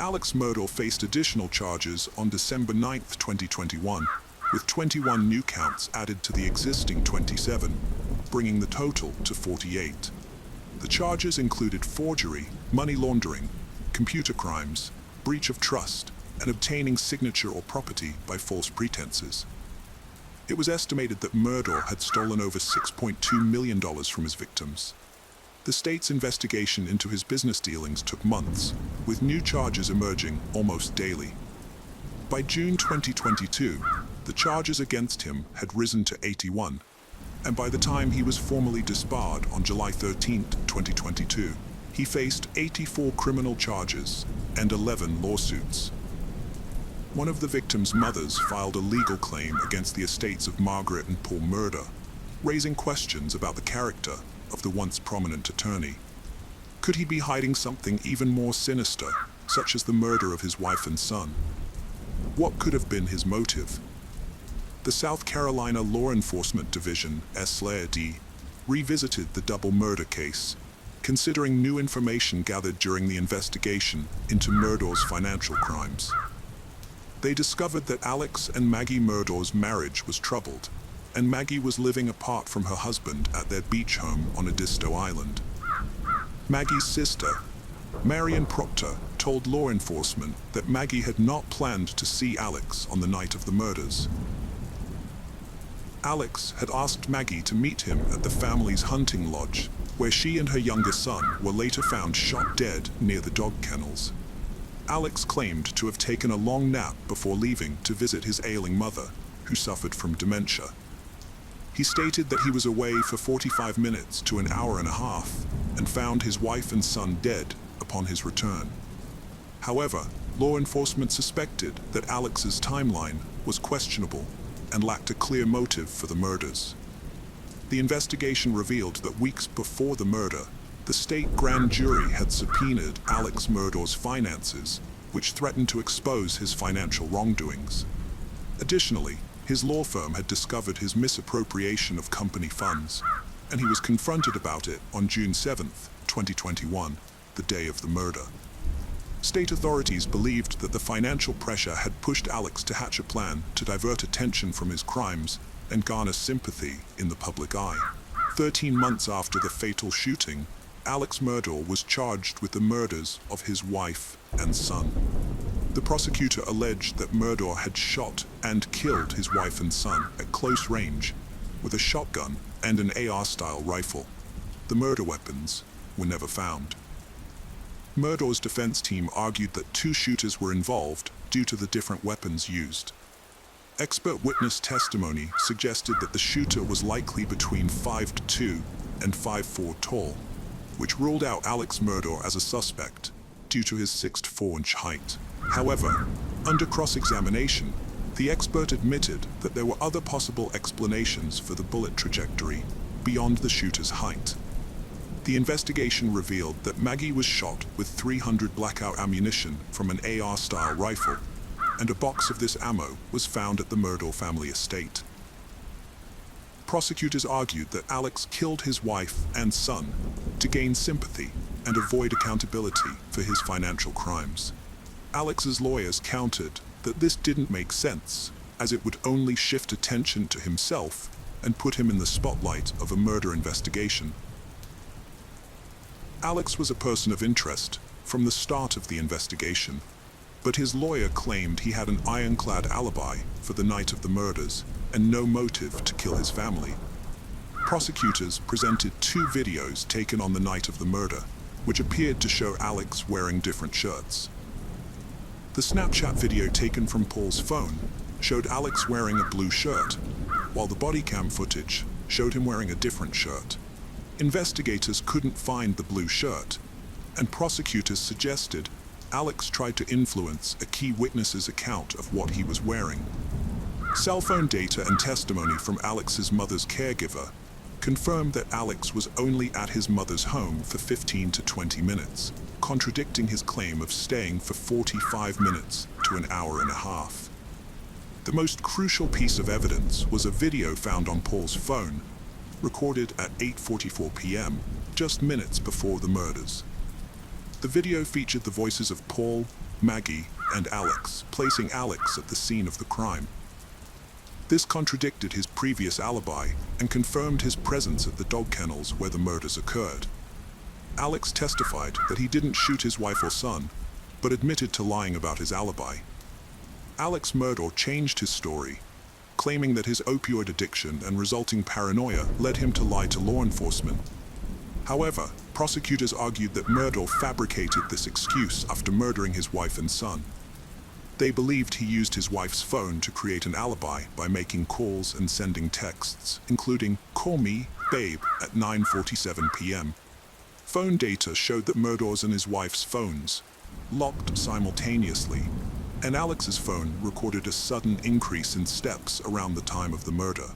Alex Murdaugh faced additional charges on December 9, 2021, with 21 new counts added to the existing 27, bringing the total to 48. The charges included forgery, money laundering, computer crimes, breach of trust, and obtaining signature or property by false pretenses. It was estimated that Murdaugh had stolen over $6.2 million from his victims. The state's investigation into his business dealings took months, with new charges emerging almost daily. By June 2022, the charges against him had risen to 81, and by the time he was formally disbarred on July 13, 2022, he faced 84 criminal charges and 11 lawsuits. One of the victims' mothers filed a legal claim against the estates of Margaret and Paul Murder, raising questions about the character of the once prominent attorney. Could he be hiding something even more sinister, such as the murder of his wife and son? What could have been his motive? The South Carolina Law Enforcement Division, SLAD, revisited the double murder case, considering new information gathered during the investigation into Murdo's financial crimes. They discovered that Alex and Maggie Murdo's marriage was troubled, and Maggie was living apart from her husband at their beach home on Edisto Island. Maggie's sister, Marion Proctor, told law enforcement that Maggie had not planned to see Alex on the night of the murders. Alex had asked Maggie to meet him at the family's hunting lodge, where she and her younger son were later found shot dead near the dog kennels. Alex claimed to have taken a long nap before leaving to visit his ailing mother, who suffered from dementia. He stated that he was away for 45 minutes to an hour and a half and found his wife and son dead upon his return. However, law enforcement suspected that Alex's timeline was questionable and lacked a clear motive for the murders. The investigation revealed that weeks before the murder, the state grand jury had subpoenaed Alex Murdo's finances, which threatened to expose his financial wrongdoings. Additionally, his law firm had discovered his misappropriation of company funds, and he was confronted about it on June 7, 2021, the day of the murder. State authorities believed that the financial pressure had pushed Alex to hatch a plan to divert attention from his crimes and garner sympathy in the public eye. 13 months after the fatal shooting, Alex Murdo was charged with the murders of his wife and son. The prosecutor alleged that Murdo had shot and killed his wife and son at close range with a shotgun and an AR-style rifle. The murder weapons were never found. Murdo's defense team argued that two shooters were involved due to the different weapons used. Expert witness testimony suggested that the shooter was likely between 5'2" and 5'4" tall, which ruled out Alex Murdo as a suspect due to his 6'4" height. However, under cross-examination, the expert admitted that there were other possible explanations for the bullet trajectory beyond the shooter's height. The investigation revealed that Maggie was shot with 300 blackout ammunition from an AR-style rifle, and a box of this ammo was found at the Murdo family estate. Prosecutors argued that Alex killed his wife and son to gain sympathy and avoid accountability for his financial crimes. Alex's lawyers countered that this didn't make sense, as it would only shift attention to himself and put him in the spotlight of a murder investigation. Alex was a person of interest from the start of the investigation, but his lawyer claimed he had an ironclad alibi for the night of the murders and no motive to kill his family. Prosecutors presented two videos taken on the night of the murder, which appeared to show Alex wearing different shirts. The Snapchat video taken from Paul's phone showed Alex wearing a blue shirt, while the body cam footage showed him wearing a different shirt. Investigators couldn't find the blue shirt, and prosecutors suggested Alex tried to influence a key witness's account of what he was wearing. Cell phone data and testimony from Alex's mother's caregiver confirmed that Alex was only at his mother's home for 15 to 20 minutes, contradicting his claim of staying for 45 minutes to an hour and a half. The most crucial piece of evidence was a video found on Paul's phone, recorded at 8:44 p.m., just minutes before the murders. The video featured the voices of Paul, Maggie, and Alex, placing Alex at the scene of the crime. This contradicted his previous alibi and confirmed his presence at the dog kennels where the murders occurred. Alex testified that he didn't shoot his wife or son, but admitted to lying about his alibi. Alex Murdo changed his story, claiming that his opioid addiction and resulting paranoia led him to lie to law enforcement. However, prosecutors argued that Murdaugh fabricated this excuse after murdering his wife and son. They believed he used his wife's phone to create an alibi by making calls and sending texts, including "Call me, babe," at 9:47 p.m. Phone data showed that Murdaugh's and his wife's phones locked simultaneously, and Alex's phone recorded a sudden increase in steps around the time of the murder.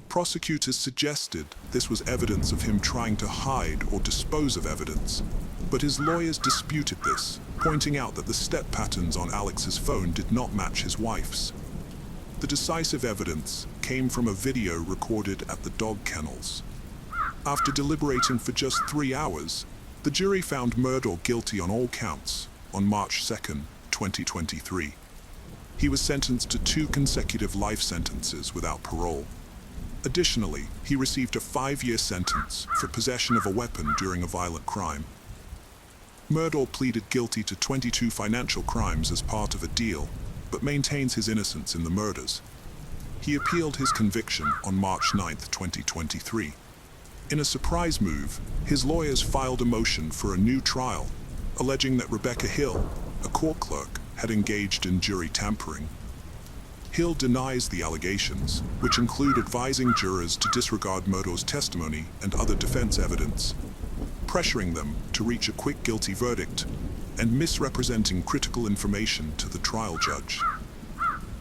Prosecutors suggested this was evidence of him trying to hide or dispose of evidence, but his lawyers disputed this, pointing out that the step patterns on Alex's phone did not match his wife's. The decisive evidence came from a video recorded at the dog kennels. After deliberating for just 3 hours, the jury found Murdaugh guilty on all counts on March 2, 2023. He was sentenced to 2 consecutive life sentences without parole. Additionally, he received a 5-year sentence for possession of a weapon during a violent crime. Murdaugh pleaded guilty to 22 financial crimes as part of a deal, but maintains his innocence in the murders. He appealed his conviction on March 9, 2023. In a surprise move, his lawyers filed a motion for a new trial, alleging that Rebecca Hill, a court clerk, had engaged in jury tampering. Hill denies the allegations, which include advising jurors to disregard Murdaugh's testimony and other defense evidence, pressuring them to reach a quick guilty verdict, and misrepresenting critical information to the trial judge.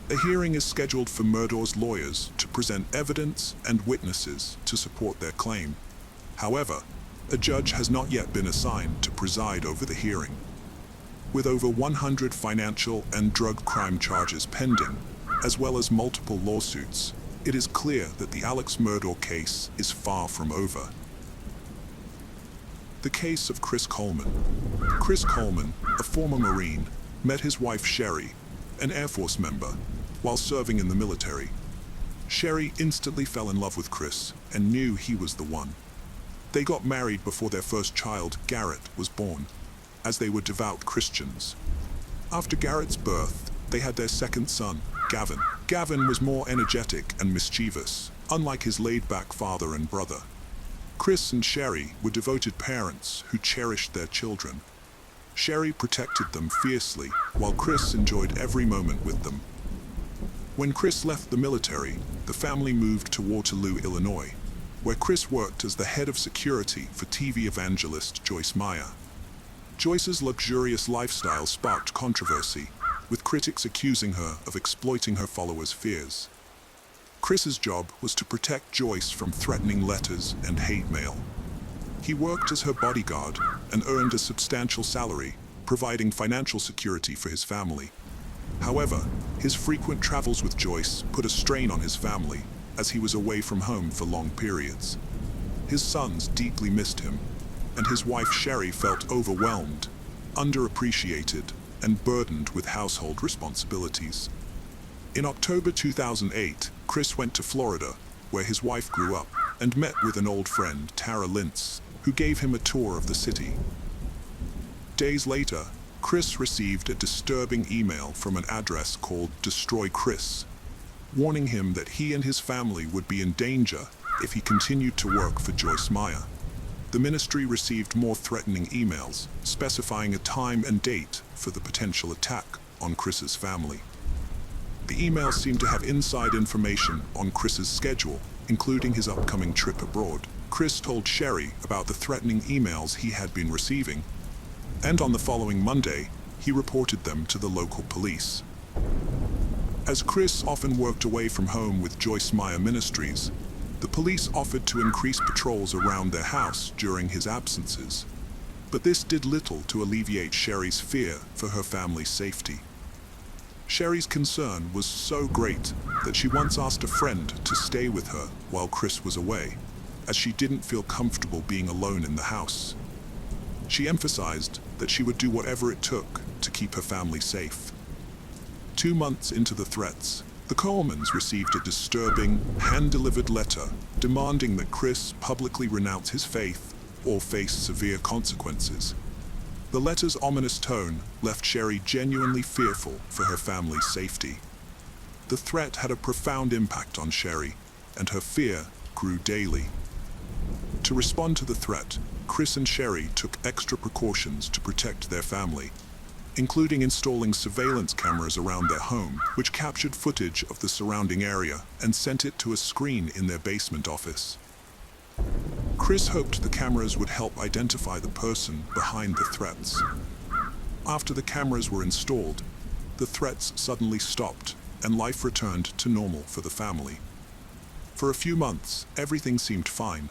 A hearing is scheduled for Murdaugh's lawyers to present evidence and witnesses to support their claim. However, a judge has not yet been assigned to preside over the hearing. With over 100 financial and drug crime charges pending, as well as multiple lawsuits, it is clear that the Alex Murdaugh case is far from over. The case of Chris Coleman. Chris Coleman, a former Marine, met his wife Sherry, an Air Force member, while serving in the military. Sherry instantly fell in love with Chris and knew he was the one. They got married before their first child, Garrett, was born, as they were devout Christians. After Garrett's birth, they had their second son, Gavin. Gavin was more energetic and mischievous, unlike his laid-back father and brother. Chris and Sherry were devoted parents who cherished their children. Sherry protected them fiercely, while Chris enjoyed every moment with them. When Chris left the military, the family moved to Waterloo, Illinois, where Chris worked as the head of security for TV evangelist Joyce Meyer. Joyce's luxurious lifestyle sparked controversy, with critics accusing her of exploiting her followers' fears. Chris's job was to protect Joyce from threatening letters and hate mail. He worked as her bodyguard and earned a substantial salary, providing financial security for his family. However, his frequent travels with Joyce put a strain on his family, as he was away from home for long periods. His sons deeply missed him, and his wife Sherry felt overwhelmed, underappreciated, and burdened with household responsibilities. In October 2008, Chris went to Florida, where his wife grew up, and met with an old friend, Tara Lintz, who gave him a tour of the city. Days later, Chris received a disturbing email from an address called Destroy Chris, warning him that he and his family would be in danger if he continued to work for Joyce Meyer. The ministry received more threatening emails, specifying a time and date for the potential attack on Chris's family. The emails seemed to have inside information on Chris's schedule, including his upcoming trip abroad. Chris told Sherry about the threatening emails he had been receiving, and on the following Monday, he reported them to the local police. As Chris often worked away from home with Joyce Meyer Ministries, the police offered to increase patrols around their house during his absences, but this did little to alleviate Sherry's fear for her family's safety. Sherry's concern was so great that she once asked a friend to stay with her while Chris was away, as she didn't feel comfortable being alone in the house. She emphasized that she would do whatever it took to keep her family safe. 2 months into the threats, the Colemans received a disturbing, hand-delivered letter demanding that Chris publicly renounce his faith or face severe consequences. The letter's ominous tone left Sherry genuinely fearful for her family's safety. The threat had a profound impact on Sherry, and her fear grew daily. To respond to the threat, Chris and Sherry took extra precautions to protect their family, including installing surveillance cameras around their home, which captured footage of the surrounding area and sent it to a screen in their basement office. Chris hoped the cameras would help identify the person behind the threats. After the cameras were installed, the threats suddenly stopped and life returned to normal for the family. For a few months, everything seemed fine.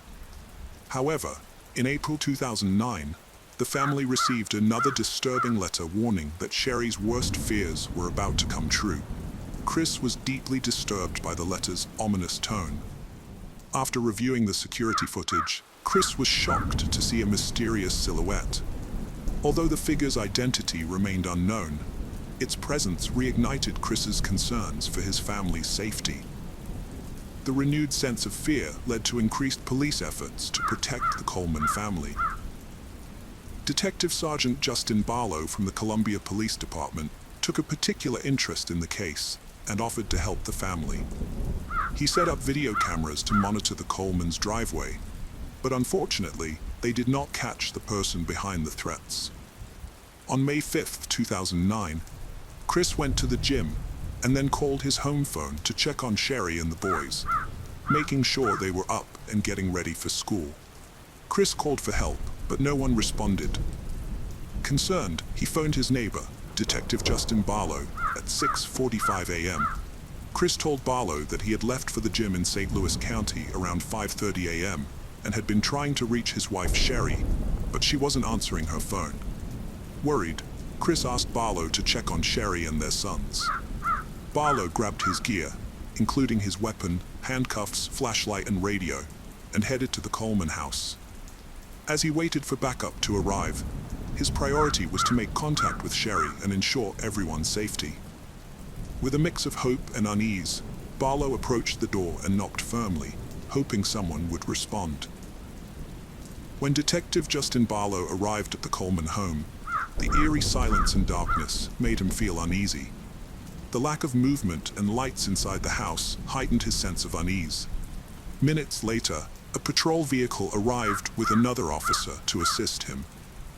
However, in April 2009, the family received another disturbing letter warning that Sherry's worst fears were about to come true. Chris was deeply disturbed by the letter's ominous tone. After reviewing the security footage, Chris was shocked to see a mysterious silhouette. Although the figure's identity remained unknown, its presence reignited Chris's concerns for his family's safety. The renewed sense of fear led to increased police efforts to protect the Coleman family. Detective Sergeant Justin Barlow from the Columbia Police Department took a particular interest in the case and offered to help the family. He set up video cameras to monitor the Coleman's driveway, but unfortunately, they did not catch the person behind the threats. On May 5, 2009, Chris went to the gym and then called his home phone to check on Sherry and the boys, making sure they were up and getting ready for school. Chris called for help, but no one responded. Concerned, he phoned his neighbor, Detective Justin Barlow, at 6:45 a.m. Chris told Barlow that he had left for the gym in St. Louis County around 5:30 a.m. and had been trying to reach his wife Sherry, but she wasn't answering her phone. Worried, Chris asked Barlow to check on Sherry and their sons. Barlow grabbed his gear, including his weapon, handcuffs, flashlight, and radio, and headed to the Coleman house. As he waited for backup to arrive, his priority was to make contact with Sherry and ensure everyone's safety. With a mix of hope and unease, Barlow approached the door and knocked firmly, hoping someone would respond. When Detective Justin Barlow arrived at the Coleman home, the eerie silence and darkness made him feel uneasy. The lack of movement and lights inside the house heightened his sense of unease. Minutes later, a patrol vehicle arrived with another officer to assist him.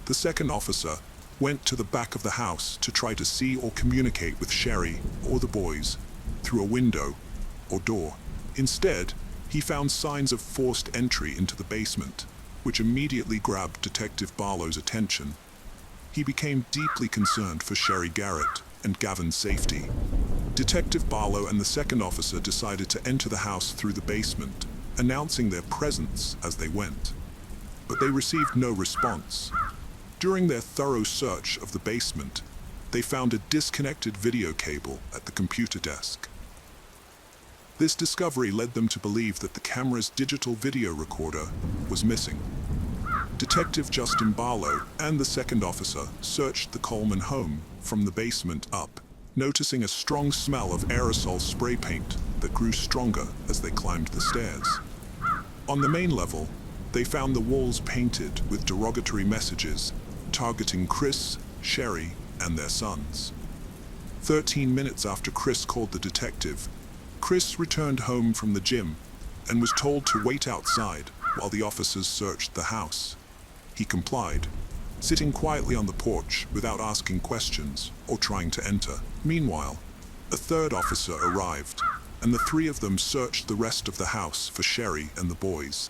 The second officer went to the back of the house to try to see or communicate with Sherry or the boys through a window or door. Instead, he found signs of forced entry into the basement, which immediately grabbed Detective Barlow's attention. He became deeply concerned for Sherry Garrett and Gavin's safety. Detective Barlow and the second officer decided to enter the house through the basement, announcing their presence as they went. But they received no response. During their thorough search of the basement, they found a disconnected video cable at the computer desk. This discovery led them to believe that the camera's digital video recorder was missing. Detective Justin Barlow and the second officer searched the Coleman home from the basement up, noticing a strong smell of aerosol spray paint that grew stronger as they climbed the stairs. On the main level, they found the walls painted with derogatory messages targeting Chris, Sherry, and their sons. 13 minutes after Chris called the detective, Chris returned home from the gym and was told to wait outside while the officers searched the house. He complied, sitting quietly on the porch without asking questions or trying to enter. Meanwhile, a third officer arrived, and the three of them searched the rest of the house for Sherry and the boys.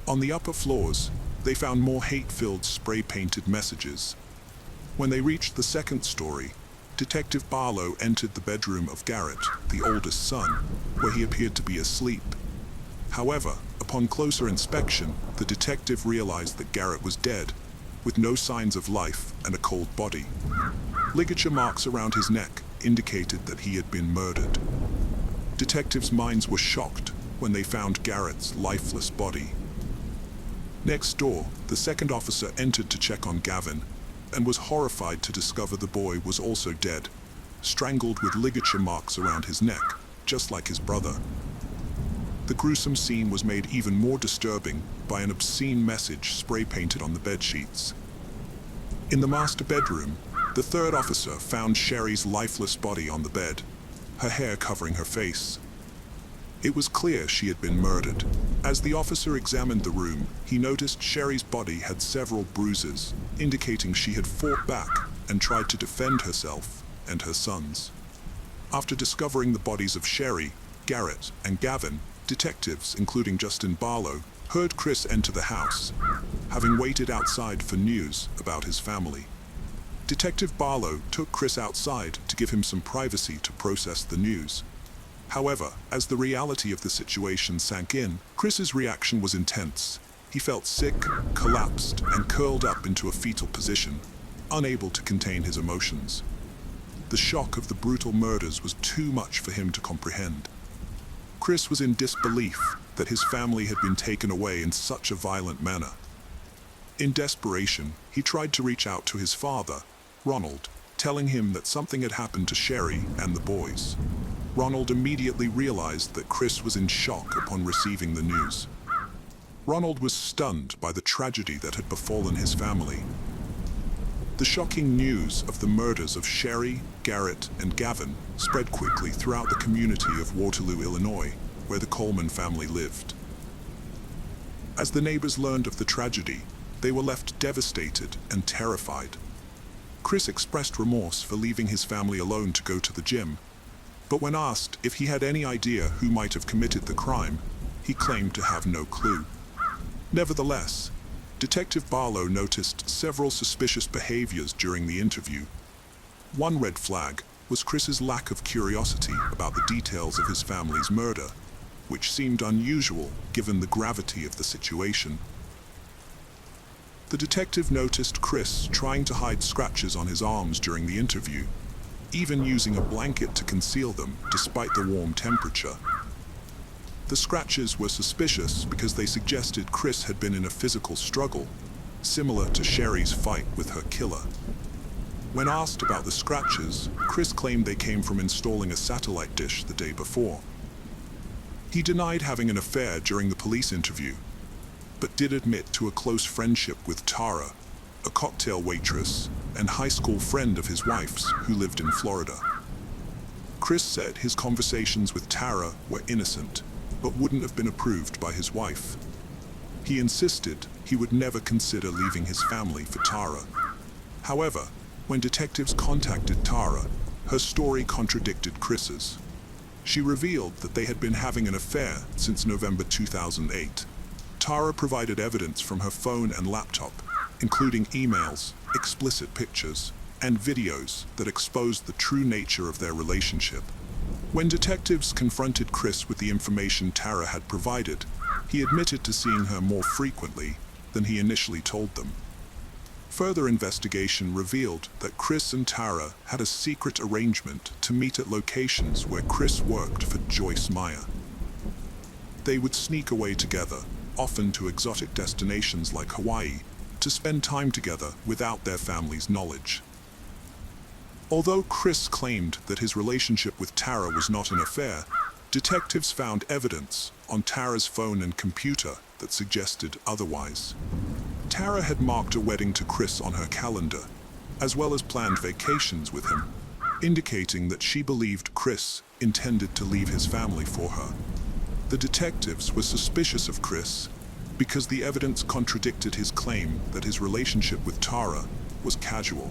On the upper floors, they found more hate-filled spray-painted messages. When they reached the second story, Detective Barlow entered the bedroom of Garrett, the oldest son, where he appeared to be asleep. However, upon closer inspection, the detective realized that Garrett was dead, with no signs of life and a cold body. Ligature marks around his neck indicated that he had been murdered. Detectives' minds were shocked when they found Garrett's lifeless body. Next door, the second officer entered to check on Gavin and was horrified to discover the boy was also dead, strangled with ligature marks around his neck, just like his brother. The gruesome scene was made even more disturbing by an obscene message spray-painted on the bedsheets. In the master bedroom, the third officer found Sherry's lifeless body on the bed, her hair covering her face. It was clear she had been murdered. As the officer examined the room, he noticed Sherry's body had several bruises, indicating she had fought back and tried to defend herself and her sons. After discovering the bodies of Sherry, Garrett, and Gavin, detectives, including Justin Barlow, heard Chris enter the house, having waited outside for news about his family. Detective Barlow took Chris outside to give him some privacy to process the news. However, as the reality of the situation sank in, Chris's reaction was intense. He felt sick, collapsed, and curled up into a fetal position, unable to contain his emotions. The shock of the brutal murders was too much for him to comprehend. Chris was in disbelief that his family had been taken away in such a violent manner. In desperation, he tried to reach out to his father, Ronald, telling him that something had happened to Sherry and the boys. Ronald immediately realized that Chris was in shock upon receiving the news. Ronald was stunned by the tragedy that had befallen his family. The shocking news of the murders of Sherry, Garrett, and Gavin spread quickly throughout the community of Waterloo, Illinois, where the Coleman family lived. As the neighbors learned of the tragedy, they were left devastated and terrified. Chris expressed remorse for leaving his family alone to go to the gym, but when asked if he had any idea who might have committed the crime, he claimed to have no clue. Nevertheless, Detective Barlow noticed several suspicious behaviors during the interview. One red flag was Chris's lack of curiosity about the details of his family's murder, which seemed unusual given the gravity of the situation. The detective noticed Chris trying to hide scratches on his arms during the interview, even using a blanket to conceal them despite the warm temperature. The scratches were suspicious because they suggested Chris had been in a physical struggle, similar to Sherry's fight with her killer. When asked about the scratches, Chris claimed they came from installing a satellite dish the day before. He denied having an affair during the police interview, but did admit to a close friendship with Tara, a cocktail waitress and high school friend of his wife's who lived in Florida. Chris said his conversations with Tara were innocent, but wouldn't have been approved by his wife. He insisted he would never consider leaving his family for Tara. However, when detectives contacted Tara, her story contradicted Chris's. She revealed that they had been having an affair since November 2008. Tara provided evidence from her phone and laptop, including emails, explicit pictures, and videos that exposed the true nature of their relationship. When detectives confronted Chris with the information Tara had provided, he admitted to seeing her more frequently than he initially told them. Further investigation revealed that Chris and Tara had a secret arrangement to meet at locations where Chris worked for Joyce Meyer. They would sneak away together, often to exotic destinations like Hawaii, to spend time together without their family's knowledge. Although Chris claimed that his relationship with Tara was not an affair, detectives found evidence on Tara's phone and computer that suggested otherwise. Tara had marked a wedding to Chris on her calendar, as well as planned vacations with him, indicating that she believed Chris intended to leave his family for her. The detectives were suspicious of Chris because the evidence contradicted his claim that his relationship with Tara was casual.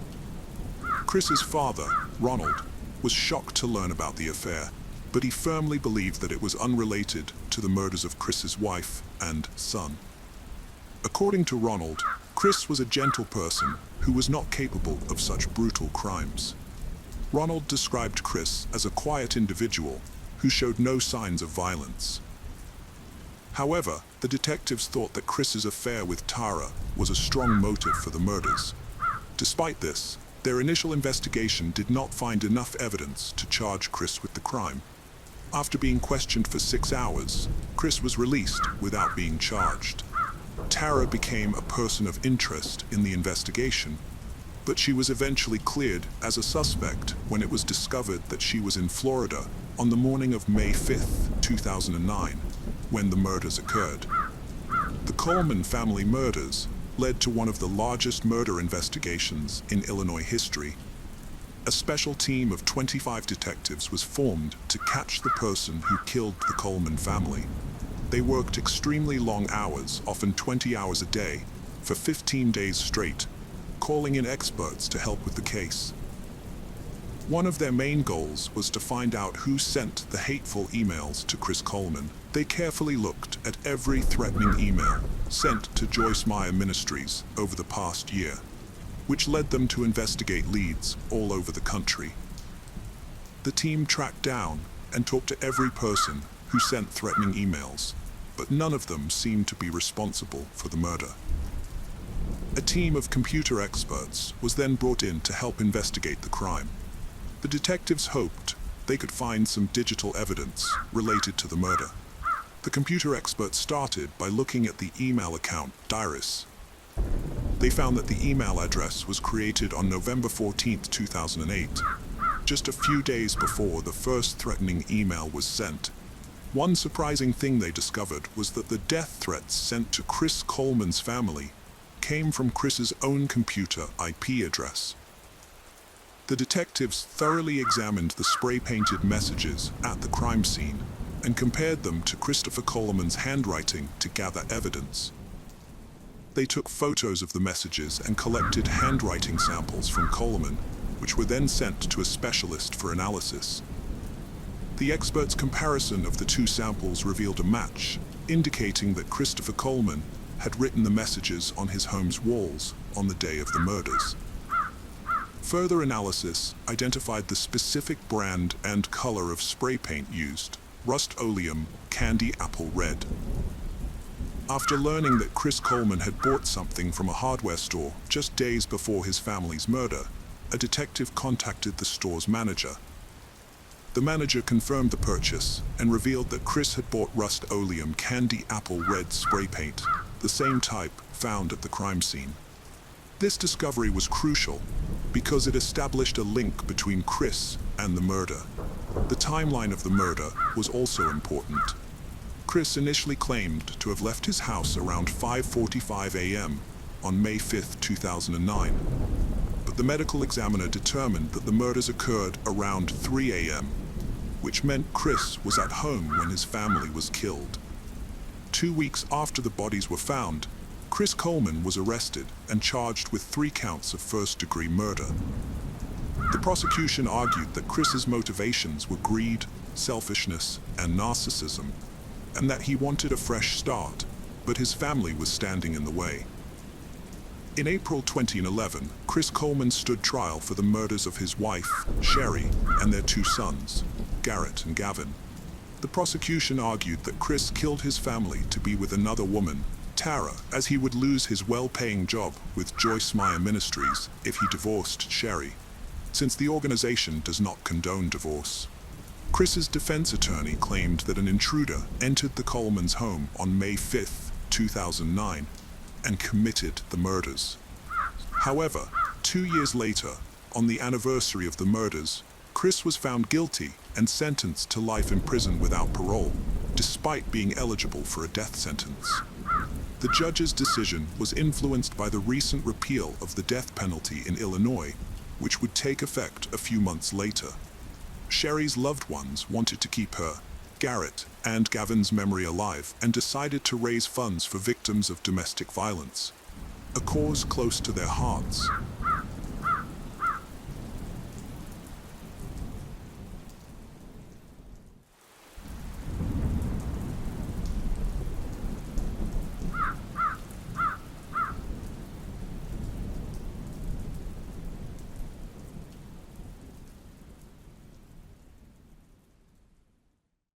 Chris's father, Ronald, was shocked to learn about the affair, but he firmly believed that it was unrelated to the murders of Chris's wife and son. According to Ronald, Chris was a gentle person who was not capable of such brutal crimes. Ronald described Chris as a quiet individual who showed no signs of violence. However, the detectives thought that Chris's affair with Tara was a strong motive for the murders. Despite this, their initial investigation did not find enough evidence to charge Chris with the crime. After being questioned for 6 hours, Chris was released without being charged. Tara became a person of interest in the investigation, but she was eventually cleared as a suspect when it was discovered that she was in Florida on the morning of May 5, 2009, when the murders occurred. The Coleman family murders led to one of the largest murder investigations in Illinois history. A special team of 25 detectives was formed to catch the person who killed the Coleman family. They worked extremely long hours, often 20 hours a day, for 15 days straight, calling in experts to help with the case. One of their main goals was to find out who sent the hateful emails to Chris Coleman. They carefully looked at every threatening email sent to Joyce Meyer Ministries over the past year, which led them to investigate leads all over the country. The team tracked down and talked to every person who sent threatening emails, but none of them seemed to be responsible for the murder. A team of computer experts was then brought in to help investigate the crime. The detectives hoped they could find some digital evidence related to the murder. The computer experts started by looking at the email account Diris. They found that the email address was created on November 14, 2008, just a few days before the first threatening email was sent. One surprising thing they discovered was that the death threats sent to Chris Coleman's family came from Chris's own computer IP address. The detectives thoroughly examined the spray-painted messages at the crime scene and compared them to Christopher Coleman's handwriting to gather evidence. They took photos of the messages and collected handwriting samples from Coleman, which were then sent to a specialist for analysis. The expert's comparison of the two samples revealed a match, indicating that Christopher Coleman had written the messages on his home's walls on the day of the murders. Further analysis identified the specific brand and color of spray paint used, Rust-Oleum Candy Apple Red. After learning that Chris Coleman had bought something from a hardware store just days before his family's murder, a detective contacted the store's manager. The manager confirmed the purchase and revealed that Chris had bought Rust-Oleum Candy Apple Red spray paint, the same type found at the crime scene. This discovery was crucial because it established a link between Chris and the murder. The timeline of the murder was also important. Chris initially claimed to have left his house around 5:45 a.m. on May 5, 2009, but the medical examiner determined that the murders occurred around 3 a.m., which meant Chris was at home when his family was killed. 2 weeks after the bodies were found, Chris Coleman was arrested and charged with 3 counts of first-degree murder. The prosecution argued that Chris's motivations were greed, selfishness, and narcissism, and that he wanted a fresh start, but his family was standing in the way. In April 2011, Chris Coleman stood trial for the murders of his wife, Sherry, and their 2 sons, Garrett and Gavin. The prosecution argued that Chris killed his family to be with another woman, Tara, as he would lose his well-paying job with Joyce Meyer Ministries if he divorced Sherry, since the organization does not condone divorce. Chris's defense attorney claimed that an intruder entered the Coleman's home on May 5, 2009, and committed the murders. However, 2 years later, on the anniversary of the murders, Chris was found guilty and sentenced to life in prison without parole, despite being eligible for a death sentence. The judge's decision was influenced by the recent repeal of the death penalty in Illinois, which would take effect a few months later. Sherry's loved ones wanted to keep her, Garrett, and Gavin's memory alive and decided to raise funds for victims of domestic violence, a cause close to their hearts.